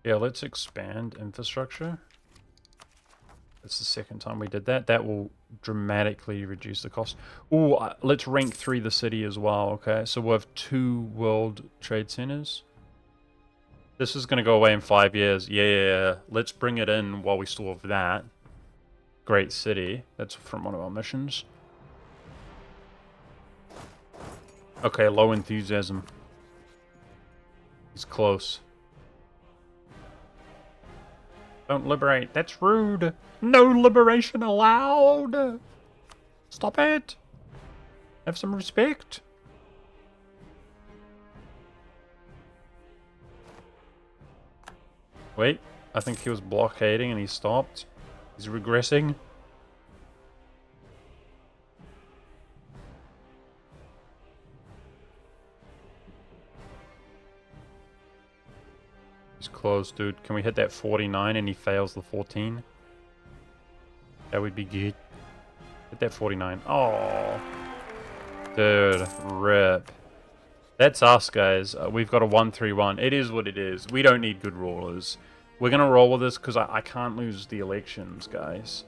yeah, let's expand infrastructure. That's the second time we did that. That will dramatically reduce the cost. Ooh, let's rank 3 the city as well, okay? So we'll have 2 world trade centers. This is going to go away in 5 years. Yeah. Let's bring it in while we still have that. Great city. That's from one of our missions. Okay, low enthusiasm. He's close. Don't liberate. That's rude. No liberation allowed. Stop it. Have some respect. Wait, I think he was blockading and he stopped. He's regressing. He's close, dude. Can we hit that 49 and he fails the 14? That would be good. Hit that 49. Oh. Dude, rip. That's us, guys. We've got a 1-3-1. It is what it is. We don't need good rulers. We're going to roll with this because I can't lose the elections, guys.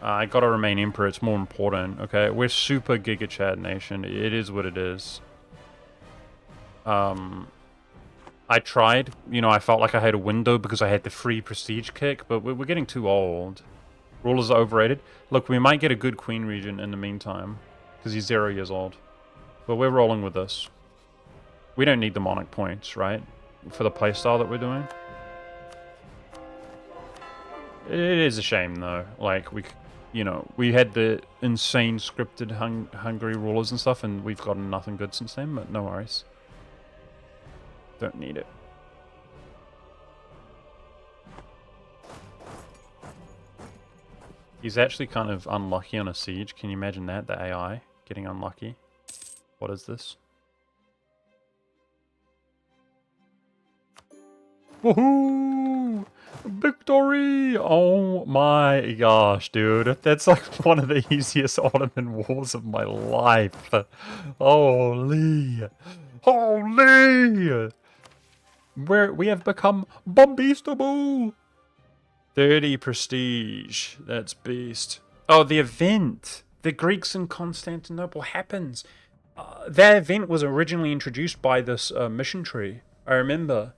I got to remain emperor. It's more important, okay? We're super Giga Chad nation. It is what it is. I tried. You know, I felt like I had a window because I had the free prestige kick, but we're getting too old. Rulers are overrated. Look, we might get a good queen regent in the meantime because he's 0 years old. But we're rolling with this. We don't need the monarch points, right? For the playstyle that we're doing. It is a shame, though. Like, you know, we had the insane scripted Hungary rulers and stuff, and we've gotten nothing good since then, but no worries. Don't need it. He's actually kind of unlucky on a siege. Can you imagine that? The AI getting unlucky. What is this? Woohoo! Victory! Oh my gosh, dude. That's like one of the easiest Ottoman wars of my life. Holy. Holy! We have become bombistable! 30 prestige. That's beast. Oh, the event! The Greeks in Constantinople happens. That event was originally introduced by this mission tree. I remember.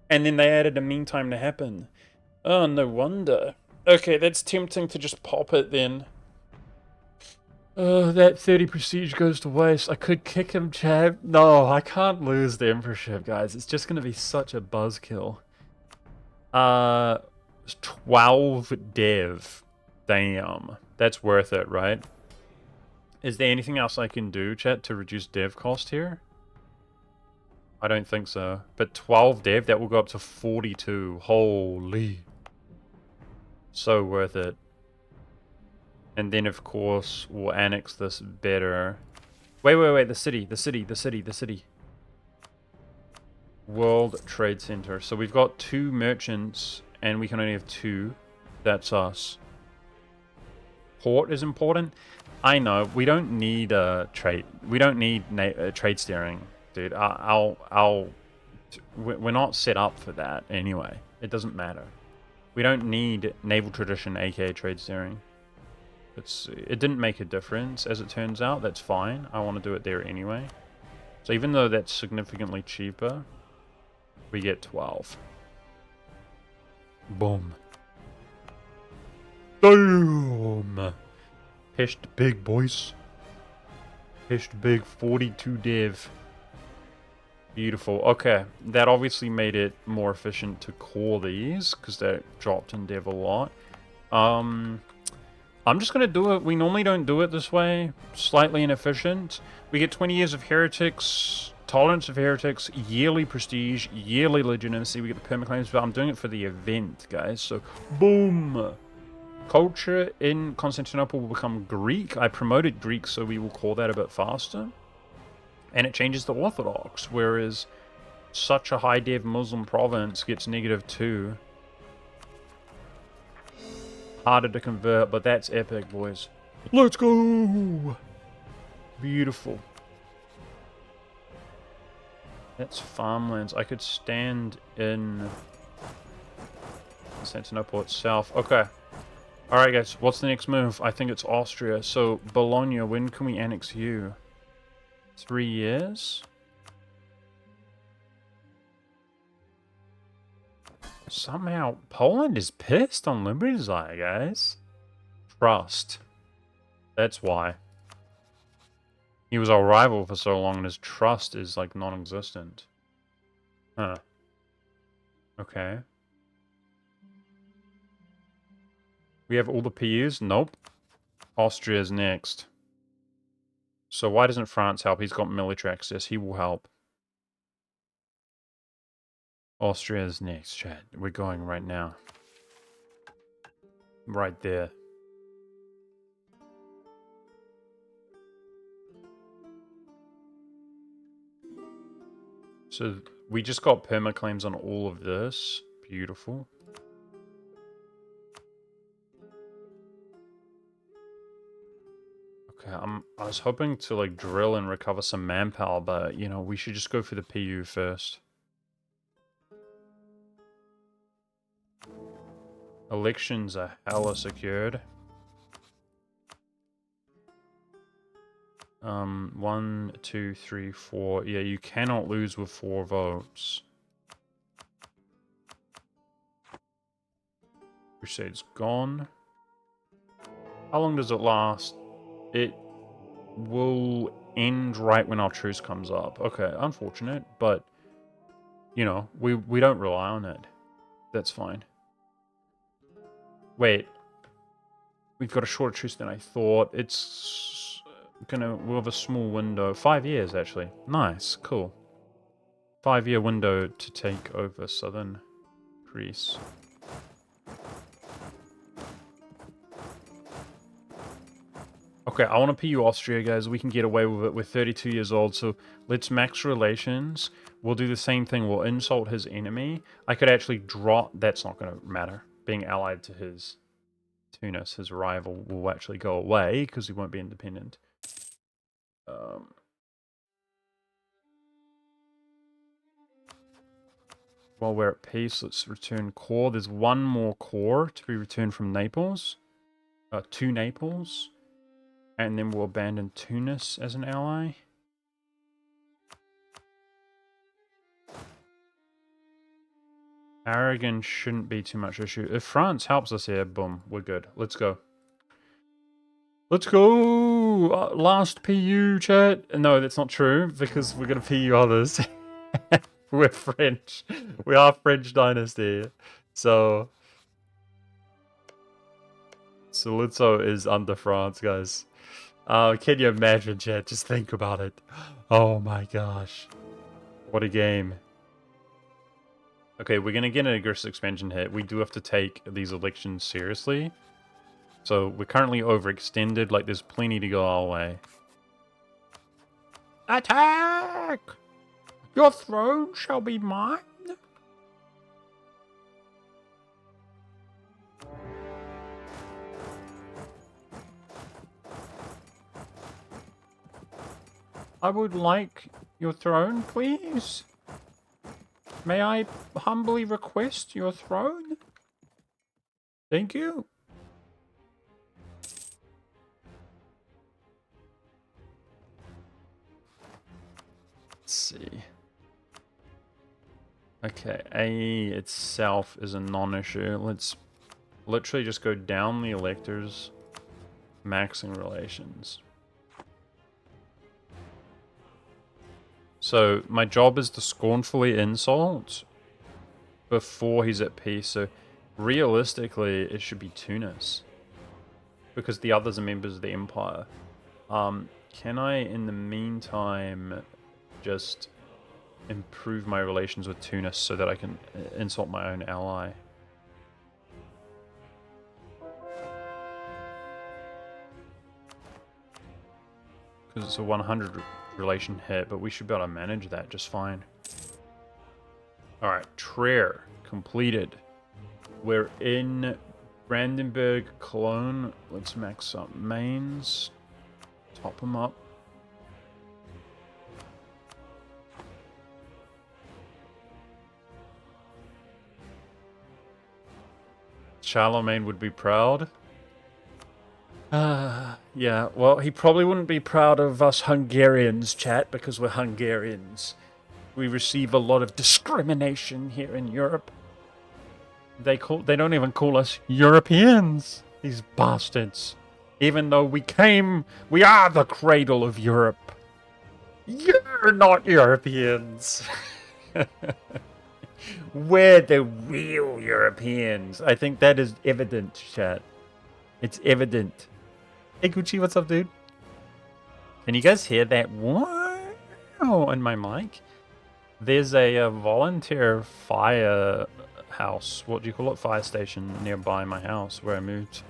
And then they added a meantime to happen. Oh, no wonder. Okay, that's tempting to just pop it then. Oh, that 30 prestige goes to waste. I could kick him, Chad. No, I can't lose the emperorship, guys. It's just going to be such a buzzkill. 12 dev. Damn. That's worth it, right? Is there anything else I can do, chat, to reduce dev cost here? I don't think so. But 12 dev, that will go up to 42. Holy. So worth it. And then, of course, we'll annex this better. Wait. The city. World Trade Center. So we've got 2 merchants, and we can only have 2. That's us. Port is important. I know. We don't need trade. We don't need trade steering, dude. We're not set up for that anyway. It doesn't matter. We don't need naval tradition, aka trade steering. It didn't make a difference, as it turns out. That's fine. I want to do it there anyway. So even though that's significantly cheaper, we get 12. Boom. Boom. Pished big, boys. Pished big, 42 dev. Beautiful. Okay, that obviously made it more efficient to core these, because they dropped in dev a lot. I'm just going to do it. We normally don't do it this way. Slightly inefficient. We get 20 years of heretics, tolerance of heretics, yearly prestige, yearly legitimacy. We get the permaclaims, but I'm doing it for the event, guys. So, boom! Culture in Constantinople will become Greek. I promoted Greek, so we will call that a bit faster. And it changes to Orthodox, whereas such a high dev Muslim province gets -2. Harder to convert, but that's epic, boys. Let's go! Beautiful. That's farmlands. I could stand in Constantinople itself. Okay. Alright, guys. What's the next move? I think it's Austria. So, Bologna, when can we annex you? 3 years? Somehow, Poland is pissed on Liberty, guys. Trust. That's why. He was our rival for so long, and his trust is, like, non-existent. Huh. Okay. We have all the PUs? Nope. Austria's next. So why doesn't France help? He's got military access. He will help. Austria's next, chat. We're going right now. Right there. So we just got permaclaims on all of this. Beautiful. Okay, I was hoping to like drill and recover some manpower, but you know, we should just go for the PU first. Elections are hella secured. 1, 2, 3, 4. Yeah, you cannot lose with 4 votes. Crusade's gone. How long does it last? It will end right when our truce comes up. Okay, unfortunate, but you know, we don't rely on it. That's fine. Wait, we've got a shorter truce than I thought. It's we'll have a small window. 5 years, actually. Nice, cool. 5-year window to take over southern Greece. Okay, I want to PU Austria, guys. We can get away with it. We're 32 years old, so let's max relations. We'll do the same thing. We'll insult his enemy. I could actually draw... That's not going to matter. Being allied to his Tunis, his rival, will actually go away because he won't be independent. While we're at peace, let's return core. There's one more core to be returned from Naples. To Naples. And then we'll abandon Tunis as an ally. Aragon shouldn't be too much issue. If France helps us here, boom, we're good. Let's go. Let's go! Last PU, chat. No, that's not true, because we're going to PU others. We're French. We are French dynasty. So Saluzzo is under France, guys. Can you imagine, chat? Just think about it. Oh my gosh. What a game. Okay, we're going to get an aggressive expansion hit. We do have to take these elections seriously. So we're currently overextended. Like, there's plenty to go our way. Attack! Your throne shall be mine. I would like your throne, please. May I humbly request your throne? Thank you. Let's see. Okay, A itself is a non-issue. Let's literally just go down the electors, maxing relations. So my job is to scornfully insult before he's at peace. So realistically, it should be Tunis, because the others are members of the empire. Can I, in the meantime, just improve my relations with Tunis so that I can insult my own ally? Because it's a 100 relation hit, but we should be able to manage that just fine. Alright, Trier completed. We're in Brandenburg, Cologne. Let's max up mains. Top them up. Charlemagne would be proud. Yeah, well, he probably wouldn't be proud of us Hungarians, chat, because we're Hungarians. We receive a lot of discrimination here in Europe. They don't even call us Europeans, these bastards. Even though we are the cradle of Europe. You're not Europeans. We're the real Europeans. I think that is evident, chat. It's evident. Hey Gucci, what's up, dude? Can you guys hear that? Wow, on my mic? There's a volunteer fire house. What do you call it? Fire station nearby my house where I moved.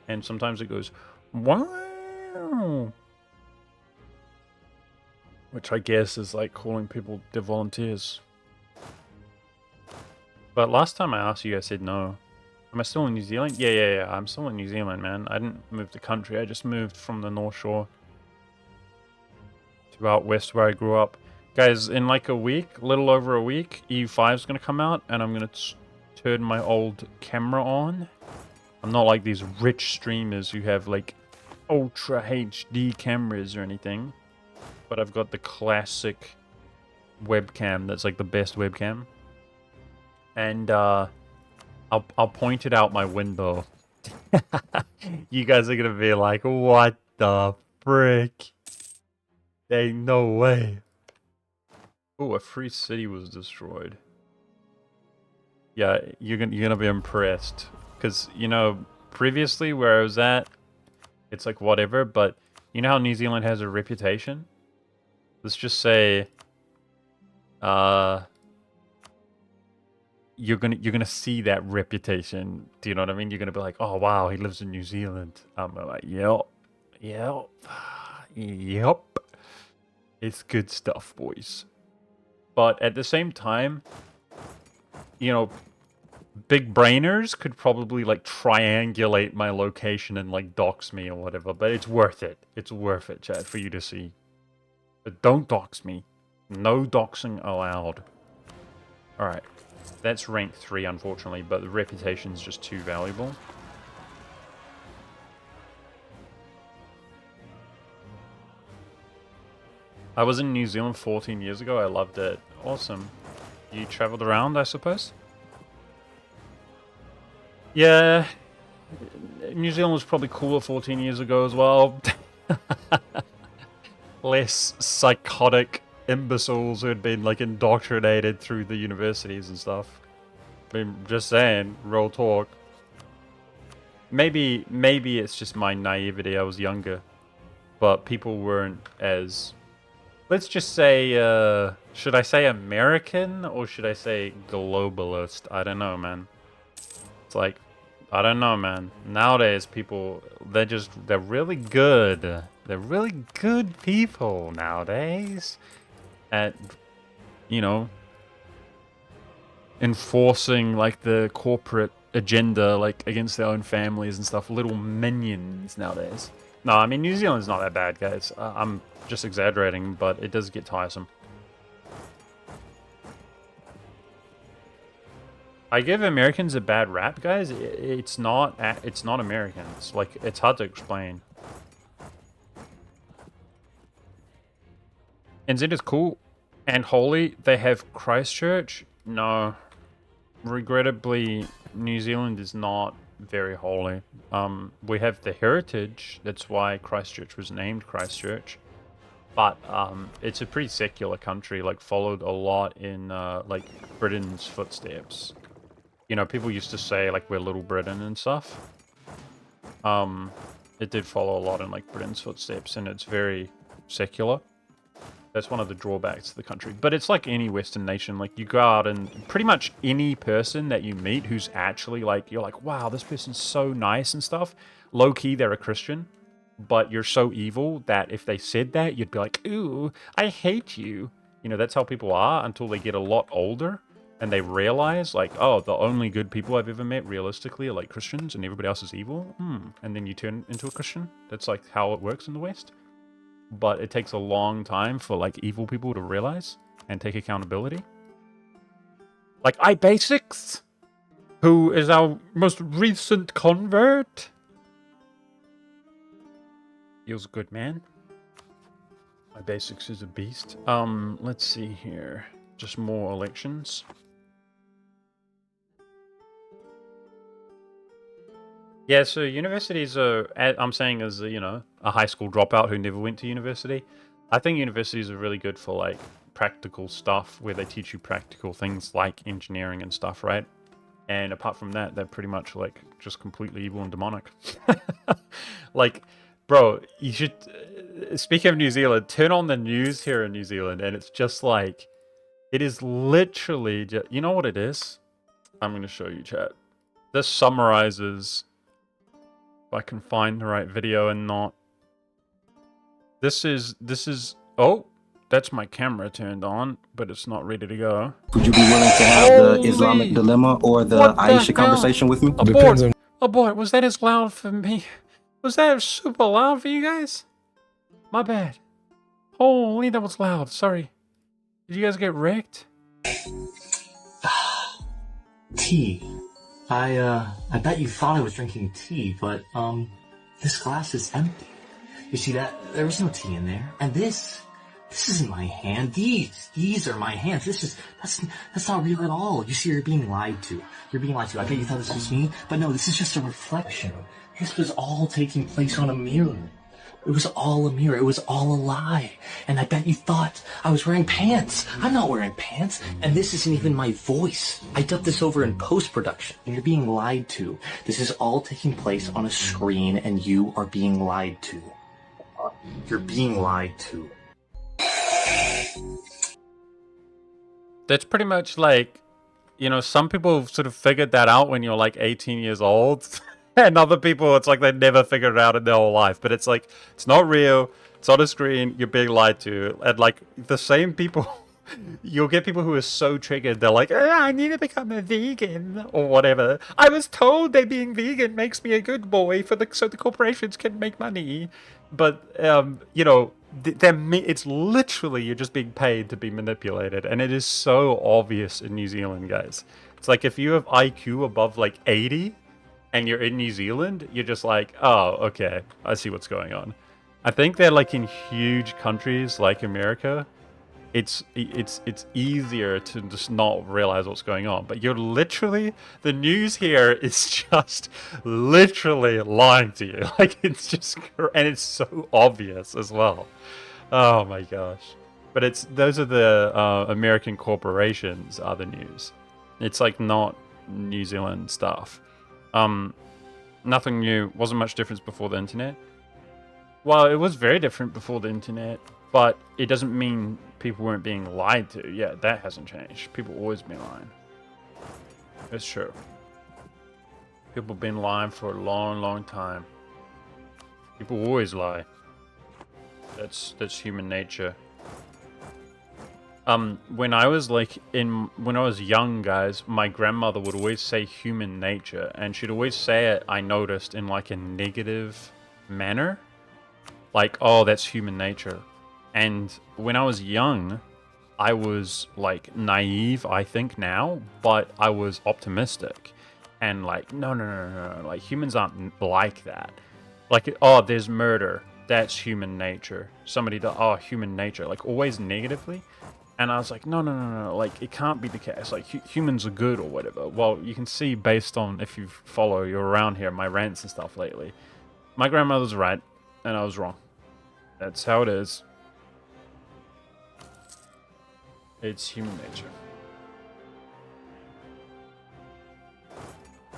And sometimes it goes, wow. which I guess is like calling people the volunteers. But last time I asked you, I said no. Am I still in New Zealand? Yeah. I'm still in New Zealand, man. I didn't move the country. I just moved from the North Shore to out west where I grew up. Guys, in like a week, little over a week, EU5 is going to come out, and I'm going to turn my old camera on. I'm not like these rich streamers who have like ultra HD cameras or anything, but I've got the classic webcam that's like the best webcam. And I'll point it out my window. You guys are gonna be like, what the frick? There ain't no way. Oh, a free city was destroyed. Yeah, you're gonna be impressed. Cause you know, previously where I was at, it's like whatever, but you know how New Zealand has a reputation? Let's just say you're gonna see that reputation. Do you know what I mean? You're gonna be like, oh wow, he lives in New Zealand. I'm like, yep. It's good stuff, boys. But at the same time, you know, big brainers could probably like triangulate my location and like dox me or whatever. But it's worth it. It's worth it, Chad, for you to see. But don't dox me. No doxing allowed. All right. That's rank 3, unfortunately, but the reputation's just too valuable. I was in New Zealand 14 years ago. I loved it. Awesome. You traveled around, I suppose? Yeah. New Zealand was probably cooler 14 years ago as well. Less psychotic imbeciles who had been, like, indoctrinated through the universities and stuff. I mean, just saying, real talk. Maybe it's just my naivety. I was younger, but people weren't as. Let's just say, should I say American or should I say globalist? I don't know, man. It's like, I don't know, man. Nowadays, people, they're really good. They're really good people nowadays at, you know, enforcing like the corporate agenda like against their own families and stuff. Little minions nowadays. No, I mean New Zealand's not that bad, guys. I'm just exaggerating, but it does get tiresome. I give Americans a bad rap, guys. It's not Americans. Like, it's hard to explain. NZ is cool and holy. They have Christchurch. No, regrettably, New Zealand is not very holy. We have the heritage. That's why Christchurch was named Christchurch. But it's a pretty secular country. Like, followed a lot in like Britain's footsteps. You know, people used to say like we're Little Britain and stuff. It did follow a lot in like Britain's footsteps, and it's very secular. That's one of the drawbacks to the country. But it's like any Western nation. Like, you go out and pretty much any person that you meet who's actually like, you're like, wow, this person's so nice and stuff. Low key, they're a Christian, but you're so evil that if they said that, you'd be like, ooh, I hate you. You know, that's how people are until they get a lot older and they realize, like, oh, the only good people I've ever met realistically are like Christians and everybody else is evil. And then you turn into a Christian. That's like how it works in the West. But it takes a long time for like evil people to realize and take accountability. Like iBasics, who is our most recent convert. Feels good, man. iBasics is a beast. Let's see here. Just more elections. Yeah, so universities are, I'm saying as, you know, a high school dropout who never went to university, I think universities are really good for, like, practical stuff where they teach you practical things like engineering and stuff, right? And apart from that, they're pretty much, like, just completely evil and demonic. Like, bro, you should, speaking of New Zealand, turn on the news here in New Zealand, and it's just like, it is literally just, you know what it is? I'm going to show you, chat. This summarizes... If I can find the right video and not. This is. Oh, that's my camera turned on, but it's not ready to go. Would you be willing to have the Islamic dilemma or the Aisha conversation with me? Abort, was that as loud for me? Was that super loud for you guys? My bad. Holy, that was loud. Sorry. Did you guys get wrecked? Tea. I bet you thought I was drinking tea, but, this glass is empty. You see that? There was no tea in there. And this isn't my hand. These are my hands. That's not real at all. You see, you're being lied to. You're being lied to. I bet you thought this was me, but no, this is just a reflection. This was all taking place on a mirror. It was all a mirror. It was all a lie. And I bet you thought I was wearing pants. I'm not wearing pants. And this isn't even my voice. I dubbed this over in post-production. And you're being lied to. This is all taking place on a screen, and you are being lied to. You're being lied to. That's pretty much like, you know, some people sort of figured that out when you're like 18 years old. And other people, it's like they never figured it out in their whole life. But it's like, it's not real. It's on a screen. You're being lied to. And like the same people, you'll get people who are so triggered. They're like, I need to become a vegan or whatever. I was told that being vegan makes me a good boy so the corporations can make money. But, you know, it's literally you're just being paid to be manipulated. And it is so obvious in New Zealand, guys. It's like if you have IQ above like 80... and you're in New Zealand, you're just like, oh, okay, I see what's going on. I think that like in huge countries like America, it's easier to just not realize what's going on. But you're literally, the news here is just literally lying to you. Like it's just, and it's so obvious as well. Oh my gosh. But those are the American corporations are the news. It's like not New Zealand stuff. Nothing new. Wasn't much difference before the internet. Well, it was very different before the internet, but it doesn't mean people weren't being lied to. Yeah, that hasn't changed. People always been lying. It's true. People been lying for a long, long time. People always lie. That's human nature. When I was when I was young, guys, my grandmother would always say human nature, and she'd always say it, I noticed, in like a negative manner. Like, oh, that's human nature. And when I was young, I was like naive, I think now, but I was optimistic. And like, no, like humans aren't like that. Like, oh, there's murder. That's human nature. Human nature. Like always negatively. And I was like, no, like, it can't be the case. Like, humans are good or whatever. Well, you can see based on, if you're around here, my rants and stuff lately. My grandmother's right, and I was wrong. That's how it is. It's human nature.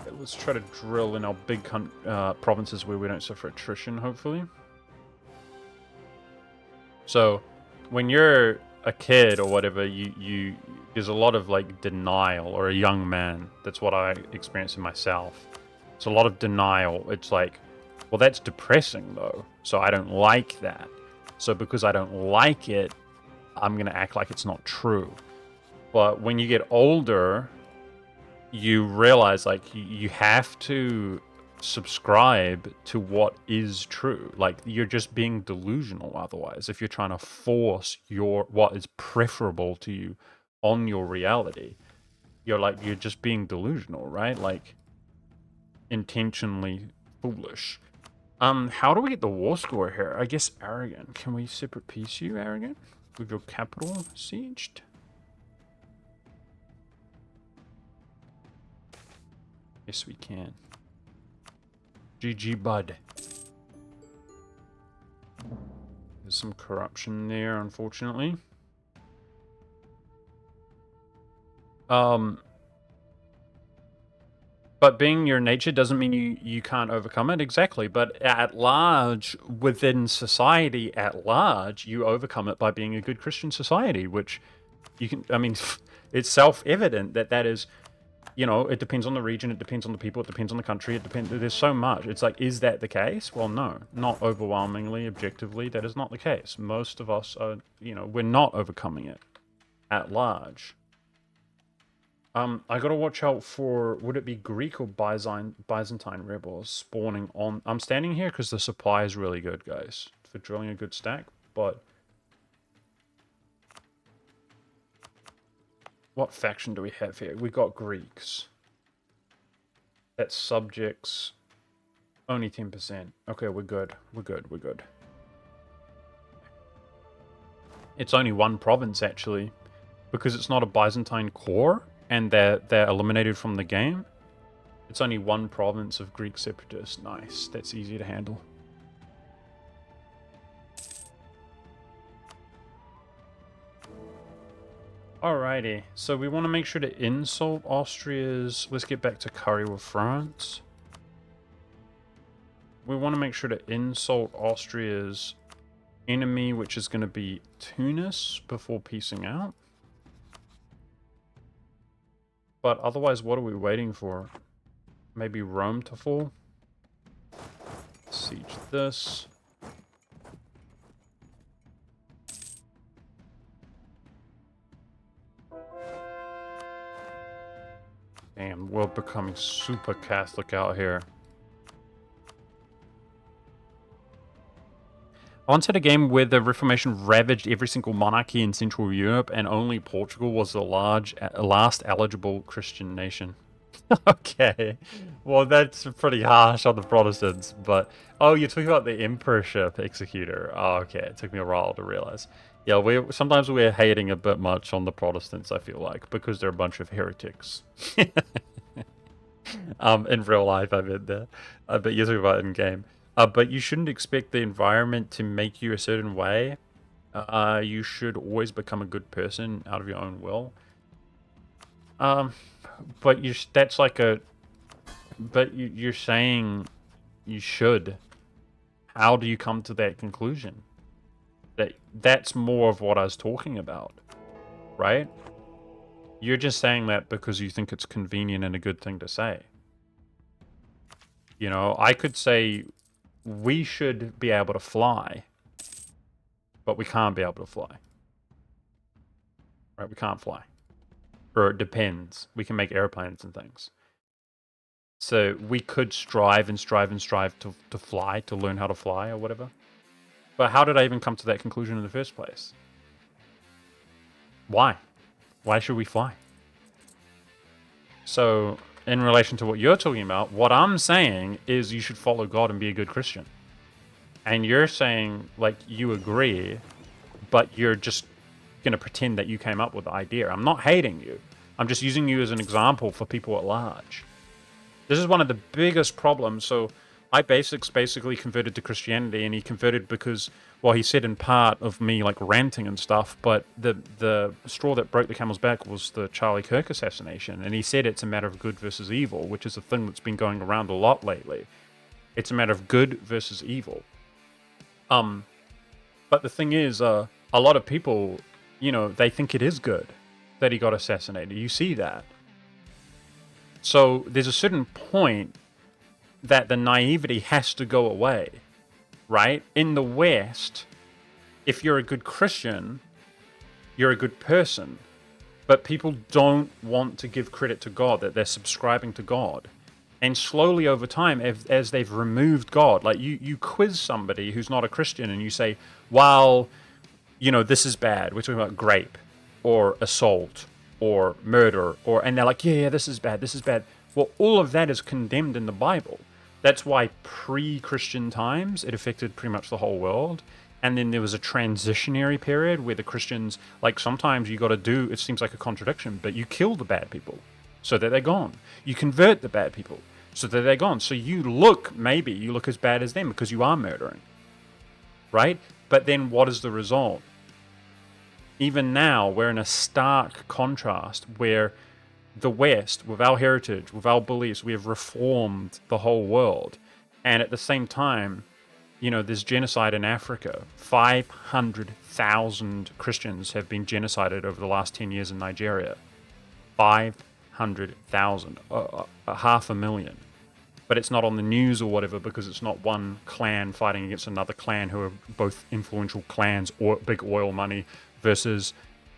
Okay, let's try to drill in our big provinces where we don't suffer attrition, hopefully. So, when you're a kid or whatever, there's a lot of like denial, or a young man. That's what I experienced in myself. It's a lot of denial. It's like, well, that's depressing though, so I don't like that. So because I don't like it, I'm gonna act like it's not true. But when you get older, you realize like you have to subscribe to what is true. Like, you're just being delusional otherwise if you're trying to force what is preferable to you on your reality. You're just being delusional, right? Like, intentionally foolish. How do we get the war score here? I guess arrogant. Can we separate piece you, arrogant, with your capital sieged? Yes, we can. GG, bud. There's some corruption there, unfortunately. But being your nature doesn't mean you can't overcome it, exactly. But at large, within society at large, you overcome it by being a good Christian society, which you can, I mean, it's self-evident that is you know, it depends on the region, it depends on the people, it depends on the country, it depends. There's so much. It's like, is that the case? Well, no, not overwhelmingly, objectively, that is not the case. Most of us are, you know, we're not overcoming it at large. I gotta watch out for, would it be Greek or Byzantine rebels spawning on? I'm standing here because the supply is really good, guys, for drilling a good stack, but what faction do we have here? We got Greeks. That's subjects. Only 10%. Okay, we're good. We're good. We're good. It's only one province, actually, because it's not a Byzantine core, and they're eliminated from the game. It's only one province of Greek separatists. Nice. That's easy to handle. Alrighty. So we want to make sure to insult Austria's... Let's get back to curry with France. We want to make sure to insult Austria's enemy, which is going to be Tunis, before piecing out. But otherwise, what are we waiting for? Maybe Rome to fall? Siege this. Damn, we're becoming super Catholic out here. I once had a game where the Reformation ravaged every single monarchy in Central Europe, and only Portugal was the last eligible Christian nation. Okay, well that's pretty harsh on the Protestants, but... Oh, you're talking about the emperorship executor. Oh, okay, it took me a while to realize. Yeah, sometimes we're hating a bit much on the Protestants, I feel like, because they're a bunch of heretics. In real life, I meant that. But you're talking about in-game. But you shouldn't expect the environment to make you a certain way. You should always become a good person out of your own will. But that's like a... But you're saying you should. How do you come to that conclusion? That's more of what I was talking about, right? You're just saying that because you think it's convenient and a good thing to say. You know, I could say we should be able to fly, but we can't be able to fly. Right? We can't fly. Or it depends. We can make airplanes and things. So we could strive and strive and strive to fly, to learn how to fly or whatever. But how did I even come to that conclusion in the first place? Why? Why should we fly? So, in relation to what you're talking about, what I'm saying is you should follow God and be a good Christian. And you're saying, like, you agree, but you're just going to pretend that you came up with the idea. I'm not hating you. I'm just using you as an example for people at large. This is one of the biggest problems. So iBasics basically converted to Christianity, and he converted because, well, he said in part of me like ranting and stuff, but the straw that broke the camel's back was the Charlie Kirk assassination, and he said it's a matter of good versus evil, which is a thing that's been going around a lot lately. It's a matter of good versus evil. But the thing is, a lot of people, you know, they think it is good that he got assassinated. You see that. So there's a certain point that the naivety has to go away, right? In the West, if you're a good Christian, you're a good person. But people don't want to give credit to God, that they're subscribing to God. And slowly over time, as they've removed God, like you quiz somebody who's not a Christian and you say, well, you know, this is bad. We're talking about grape or assault or murder, and they're like, yeah, this is bad, this is bad. Well, all of that is condemned in the Bible. That's why pre-Christian times, it affected pretty much the whole world. And then there was a transitionary period where the Christians, like sometimes you got to do, it seems like a contradiction, but you kill the bad people so that they're gone. You convert the bad people so that they're gone. So you look as bad as them because you are murdering, right? But then what is the result? Even now, we're in a stark contrast where the West, with our heritage, with our beliefs, we have reformed the whole world. And at the same time, you know, there's genocide in Africa. 500,000 Christians have been genocided over the last 10 years in Nigeria. 500,000. 300,000, 500,000. But it's not on the news or whatever because it's not one clan fighting against another clan who are both influential clans or big oil money versus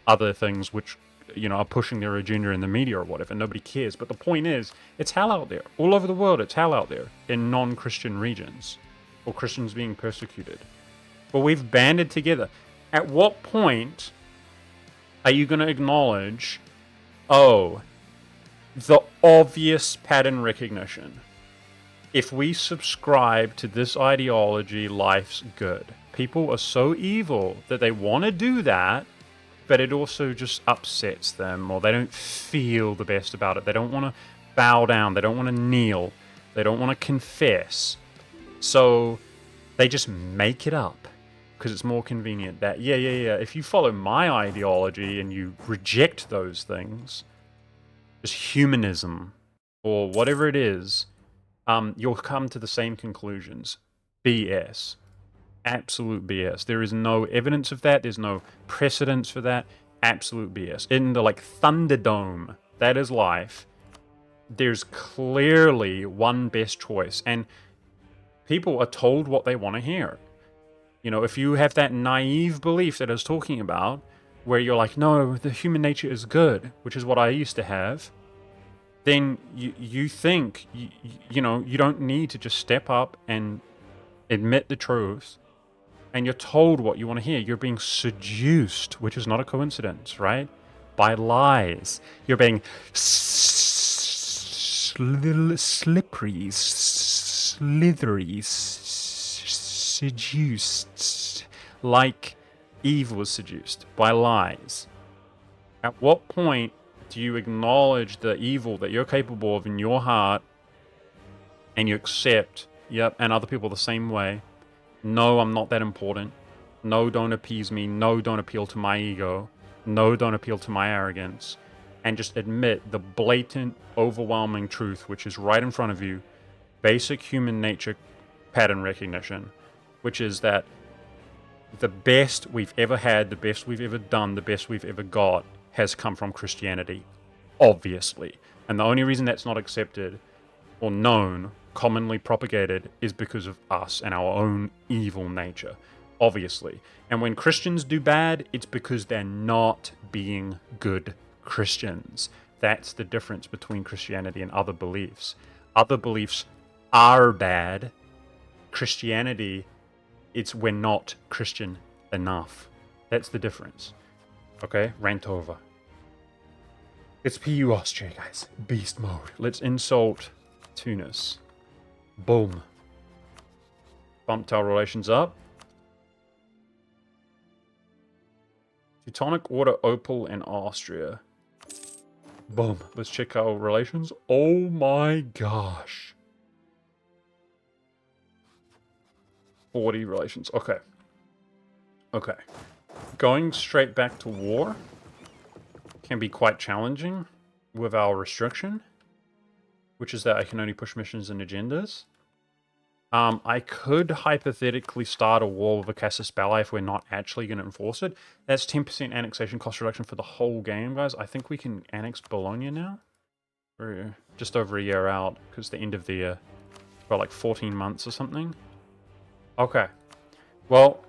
other things which, you know, are pushing their agenda in the media or whatever. Nobody cares. But the point is, it's hell out there. All over the world, it's hell out there in non-Christian regions or Christians being persecuted. But we've banded together. At what point are you going to acknowledge, oh, the obvious pattern recognition? If we subscribe to this ideology, life's good. People are so evil that they want to do that, but it also just upsets them, or they don't feel the best about it. They don't want to bow down. They don't want to kneel. They don't want to confess. So they just make it up because it's more convenient that, yeah, if you follow my ideology and you reject those things, just humanism or whatever it is, you'll come to the same conclusions. BS. Absolute BS. There is no evidence of that. There's no precedence for that. Absolute BS. In the, like, Thunderdome, that is life, there's clearly one best choice. And people are told what they want to hear. You know, if you have that naive belief that I was talking about, where you're like, no, the human nature is good, which is what I used to have, then you think, you know, you don't need to just step up and admit the truth, and you're told what you want to hear. You're being seduced, which is not a coincidence, right? By lies. You're being slippery, slithery, seduced, like Eve was seduced by lies. At what point do you acknowledge the evil that you're capable of in your heart and you accept, yep, and other people the same way? No, I'm not that important. No, don't appease me. No, don't appeal to my ego. No, don't appeal to my arrogance. And just admit the blatant, overwhelming truth, which is right in front of you, basic human nature pattern recognition, which is that the best we've ever had, the best we've ever done, the best we've ever got has come from Christianity, obviously. And the only reason that's not accepted or known, commonly propagated, is because of us and our own evil nature, obviously. And when Christians do bad, it's because they're not being good Christians. That's the difference between Christianity and other beliefs. Other beliefs are bad. Christianity, it's we're not Christian enough. That's the difference. Okay, rant over. It's PU Austria, guys. Beast mode. Let's insult Tunis. Boom. Bumped our relations up. Teutonic Order, Opal, and Austria. Boom. Let's check our relations. Oh my gosh. 40 relations. Okay. Okay. Going straight back to war can be quite challenging with our restriction, which is that I can only push missions and agendas. I could hypothetically start a war with a Casus Belli if we're not actually going to enforce it. That's 10% annexation cost reduction for the whole game, guys. I think we can annex Bologna now. We're just over a year out, because the end of the year, about like 14 months or something. Okay. Well,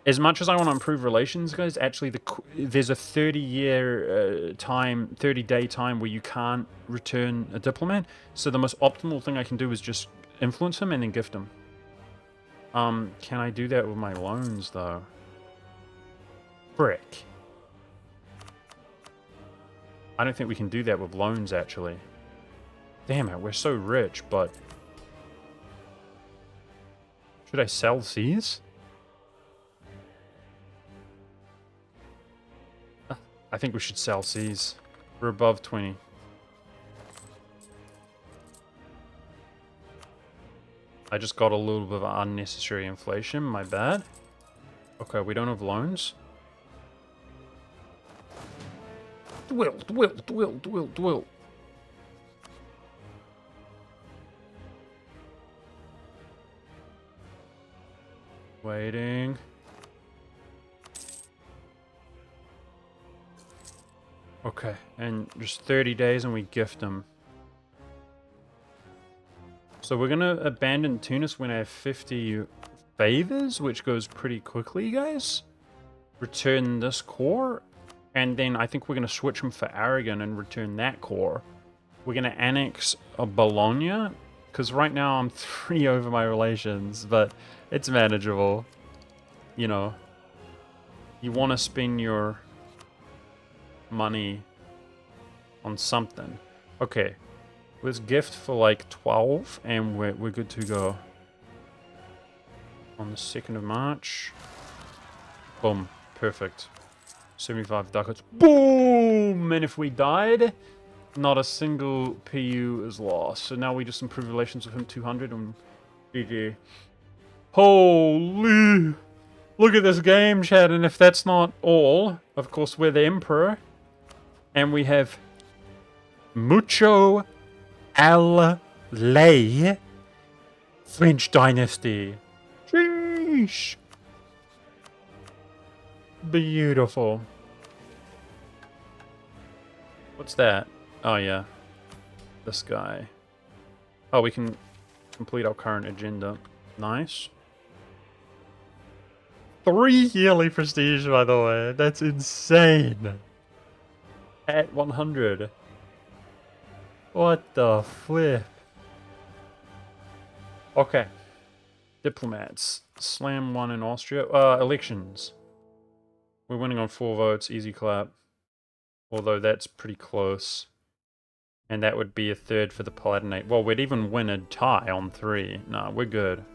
as much as I want to improve relations, guys, actually there's a 30-year 30-day time where you can't return a diplomat. So the most optimal thing I can do is just influence him and then gift him. Can I do that with my loans, though? Frick. I don't think we can do that with loans, actually. Damn it, we're so rich, but... Should I sell seas? I think we should sell seas. We're above 20. I just got a little bit of unnecessary inflation, my bad. Okay, we don't have loans. Dwill. Waiting. Okay, and just 30 days and we gift them. So we're gonna abandon Tunis when I have 50 favors, which goes pretty quickly, guys. Return this core, and then I think we're gonna switch them for Aragon and return that core. We're gonna annex Bologna, because right now I'm 3 over my relations, but it's manageable. You know, you want to spend your money on something. Okay, let's gift for like 12, and we're good to go. On the 2nd of March. Boom. Perfect. 75 ducats. Boom! And if we died, not a single PU is lost. So now we just improve relations with him 200 and GG. Holy! Look at this game, Chad. And if that's not all, of course, we're the Emperor. And we have Mucho Al Lay French Dynasty. Sheesh. Beautiful. What's that? Oh, yeah. This guy. Oh, we can complete our current agenda. Nice. 3 yearly prestige, by the way. That's insane. At 100. What the flip? Okay. Diplomats. Slam 1 in Austria. Elections. We're winning on 4 votes. Easy clap. Although that's pretty close. And that would be a 3rd for the Palatinate. Well, we'd even win a tie on 3. Nah, we're good.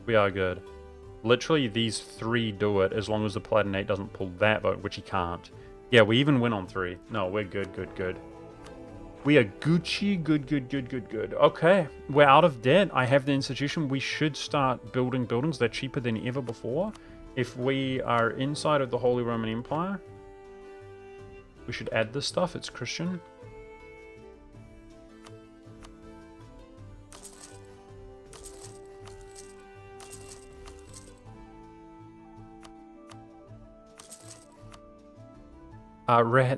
We are good. Literally, these 3 do it as long as the Palatinate doesn't pull that vote, which he can't. Yeah, we even win on 3. No, we're good, good, good. We are Gucci. Good, good, good, good, good. Okay, we're out of debt. I have the institution. We should start building buildings. They're cheaper than ever before. If we are inside of the Holy Roman Empire, we should add this stuff. It's Christian.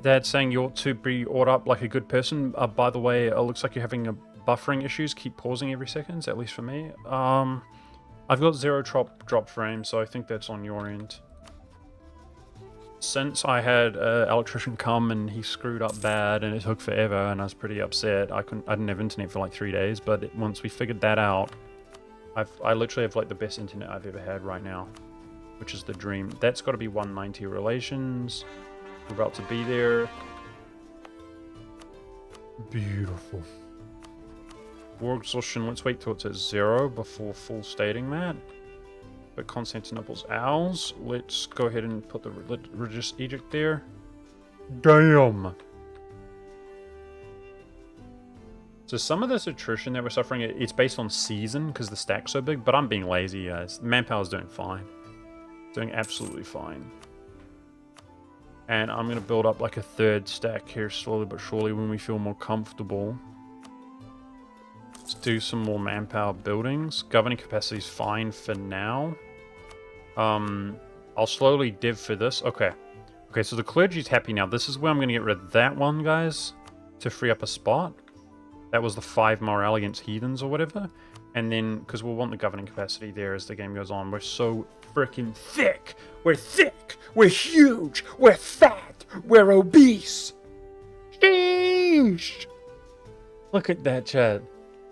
Dad's saying you ought to be brought up like a good person. By the way, it looks like you're having buffering issues. Keep pausing every second, at least for me. I've got 0 drop frames, so I think that's on your end. Since I had an electrician come and he screwed up bad and it took forever and I was pretty upset. I didn't have internet for like 3 days, but once we figured that out, I literally have like the best internet I've ever had right now, which is the dream. That's got to be 190 relations. We're about to be there. Beautiful. War exhaustion. Let's wait till it's at 0 before full stating that. But Constantinople's ours. Let's go ahead and put the religious edict there. Damn. So some of this attrition that we're suffering, it's based on season because the stack's so big. But I'm being lazy, guys. Manpower's doing fine. Doing absolutely fine. And I'm going to build up like a 3rd stack here slowly but surely when we feel more comfortable. Let's do some more manpower buildings. Governing capacity is fine for now. I'll slowly div for this. Okay. Okay, so the clergy's happy now. This is where I'm going to get rid of that one, guys, to free up a spot. That was the 5 morale against heathens or whatever. And then, because we'll want the governing capacity there as the game goes on. We're so freaking thick. We're thick. We're huge. We're fat. We're obese. Sheesh. Look at that, Chad.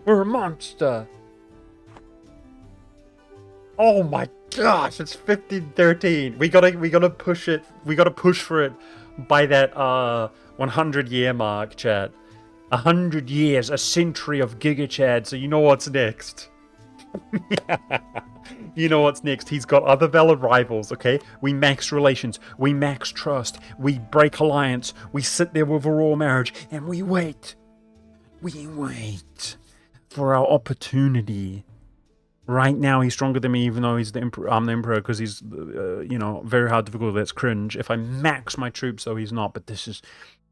We're a monster. Oh my gosh, it's 15-13. We gotta push it. We gotta push for it by that 100-year mark, Chad. 100 years, a century of Giga Chad, so you know what's next. You know what's next. He's got other valid rivals, okay? We max relations, we max trust, we break alliance, we sit there with a royal marriage, and we wait. We wait for our opportunity. Right now, he's stronger than me, even though he's the emperor. I'm the emperor because he's, you know, very hard difficult. That's cringe. If I max my troops, though, he's not. But this is...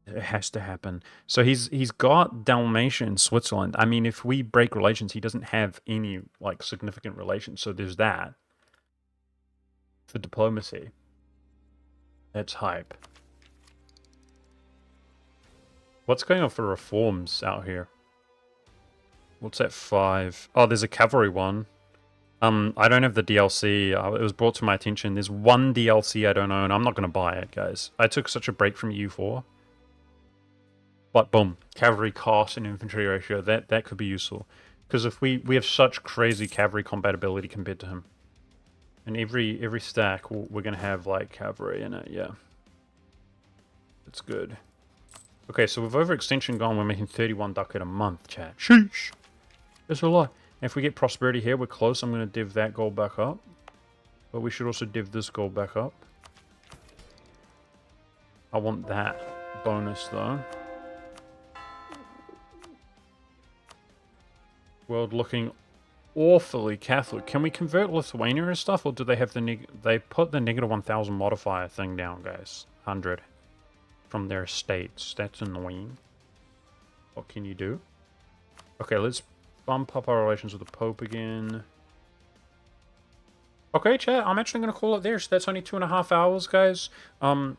It has to happen. So he's got Dalmatia in Switzerland. I mean, if we break relations, he doesn't have any like significant relations. So there's that for diplomacy. That's hype. What's going on for reforms out here? What's that 5? Oh, there's a cavalry one. I don't have the DLC. It was brought to my attention. There's one DLC I don't own. I'm not going to buy it, guys. I took such a break from EU4. But boom, cavalry cost and infantry ratio. That could be useful. Because if we have such crazy cavalry compatibility compared to him. And every stack, we're going to have, like, cavalry in it, yeah. That's good. Okay, so with overextension gone, we're making 31 ducat a month, chat. Sheesh! That's a lot. And if we get prosperity here, we're close. I'm going to div that gold back up. But we should also div this gold back up. I want that bonus, though. World looking awfully Catholic. Can we convert Lithuania and stuff, or do they have the they put the negative 1,000 modifier thing down, guys? 100 from their states. That's annoying. What can you do? Okay, let's bump up our relations with the Pope again. Okay, chat, I'm actually going to call it there. So that's only 2.5 hours, guys.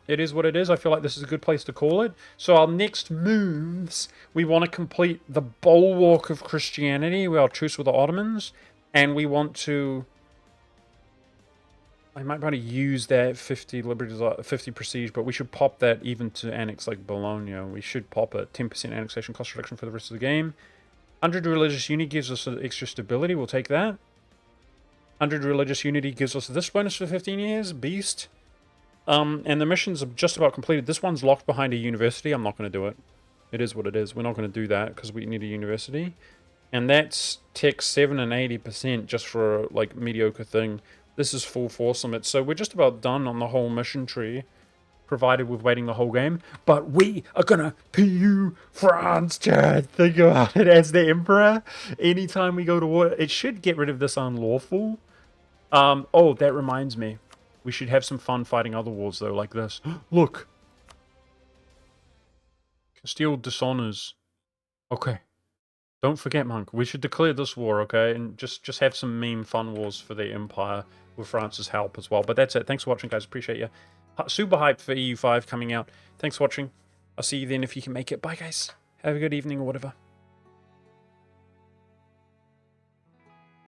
It is what it is. I feel like this is a good place to call it. So our next moves, we want to complete the bulwark of Christianity. We are truce with the Ottomans. And we want to... I might want to use that 50 liberties, 50 prestige, but we should pop that even to annex like Bologna. We should pop it. 10% annexation cost reduction for the rest of the game. 100 religious unity gives us extra stability. We'll take that. 100 religious unity gives us this bonus for 15 years. Beast. And the missions are just about completed. This one's locked behind a university. I'm not going to do it. It is what it is. We're not going to do that because we need a university. And that's tech 7 and 80% just for a like mediocre thing. This is full force limit. So we're just about done on the whole mission tree, provided we're waiting the whole game. But we are gonna PU France, Chad. Think about it as the Emperor. Anytime we go to war, it should get rid of this unlawful. Oh, that reminds me. We should have some fun fighting other wars, though, like this. Look! Castile dishonors. Okay. Don't forget, Monk. We should declare this war, okay? And just have some meme fun wars for the Empire with France's help as well. But that's it. Thanks for watching, guys. Appreciate you. Super hyped for EU5 coming out. Thanks for watching. I'll see you then if you can make it. Bye, guys. Have a good evening or whatever.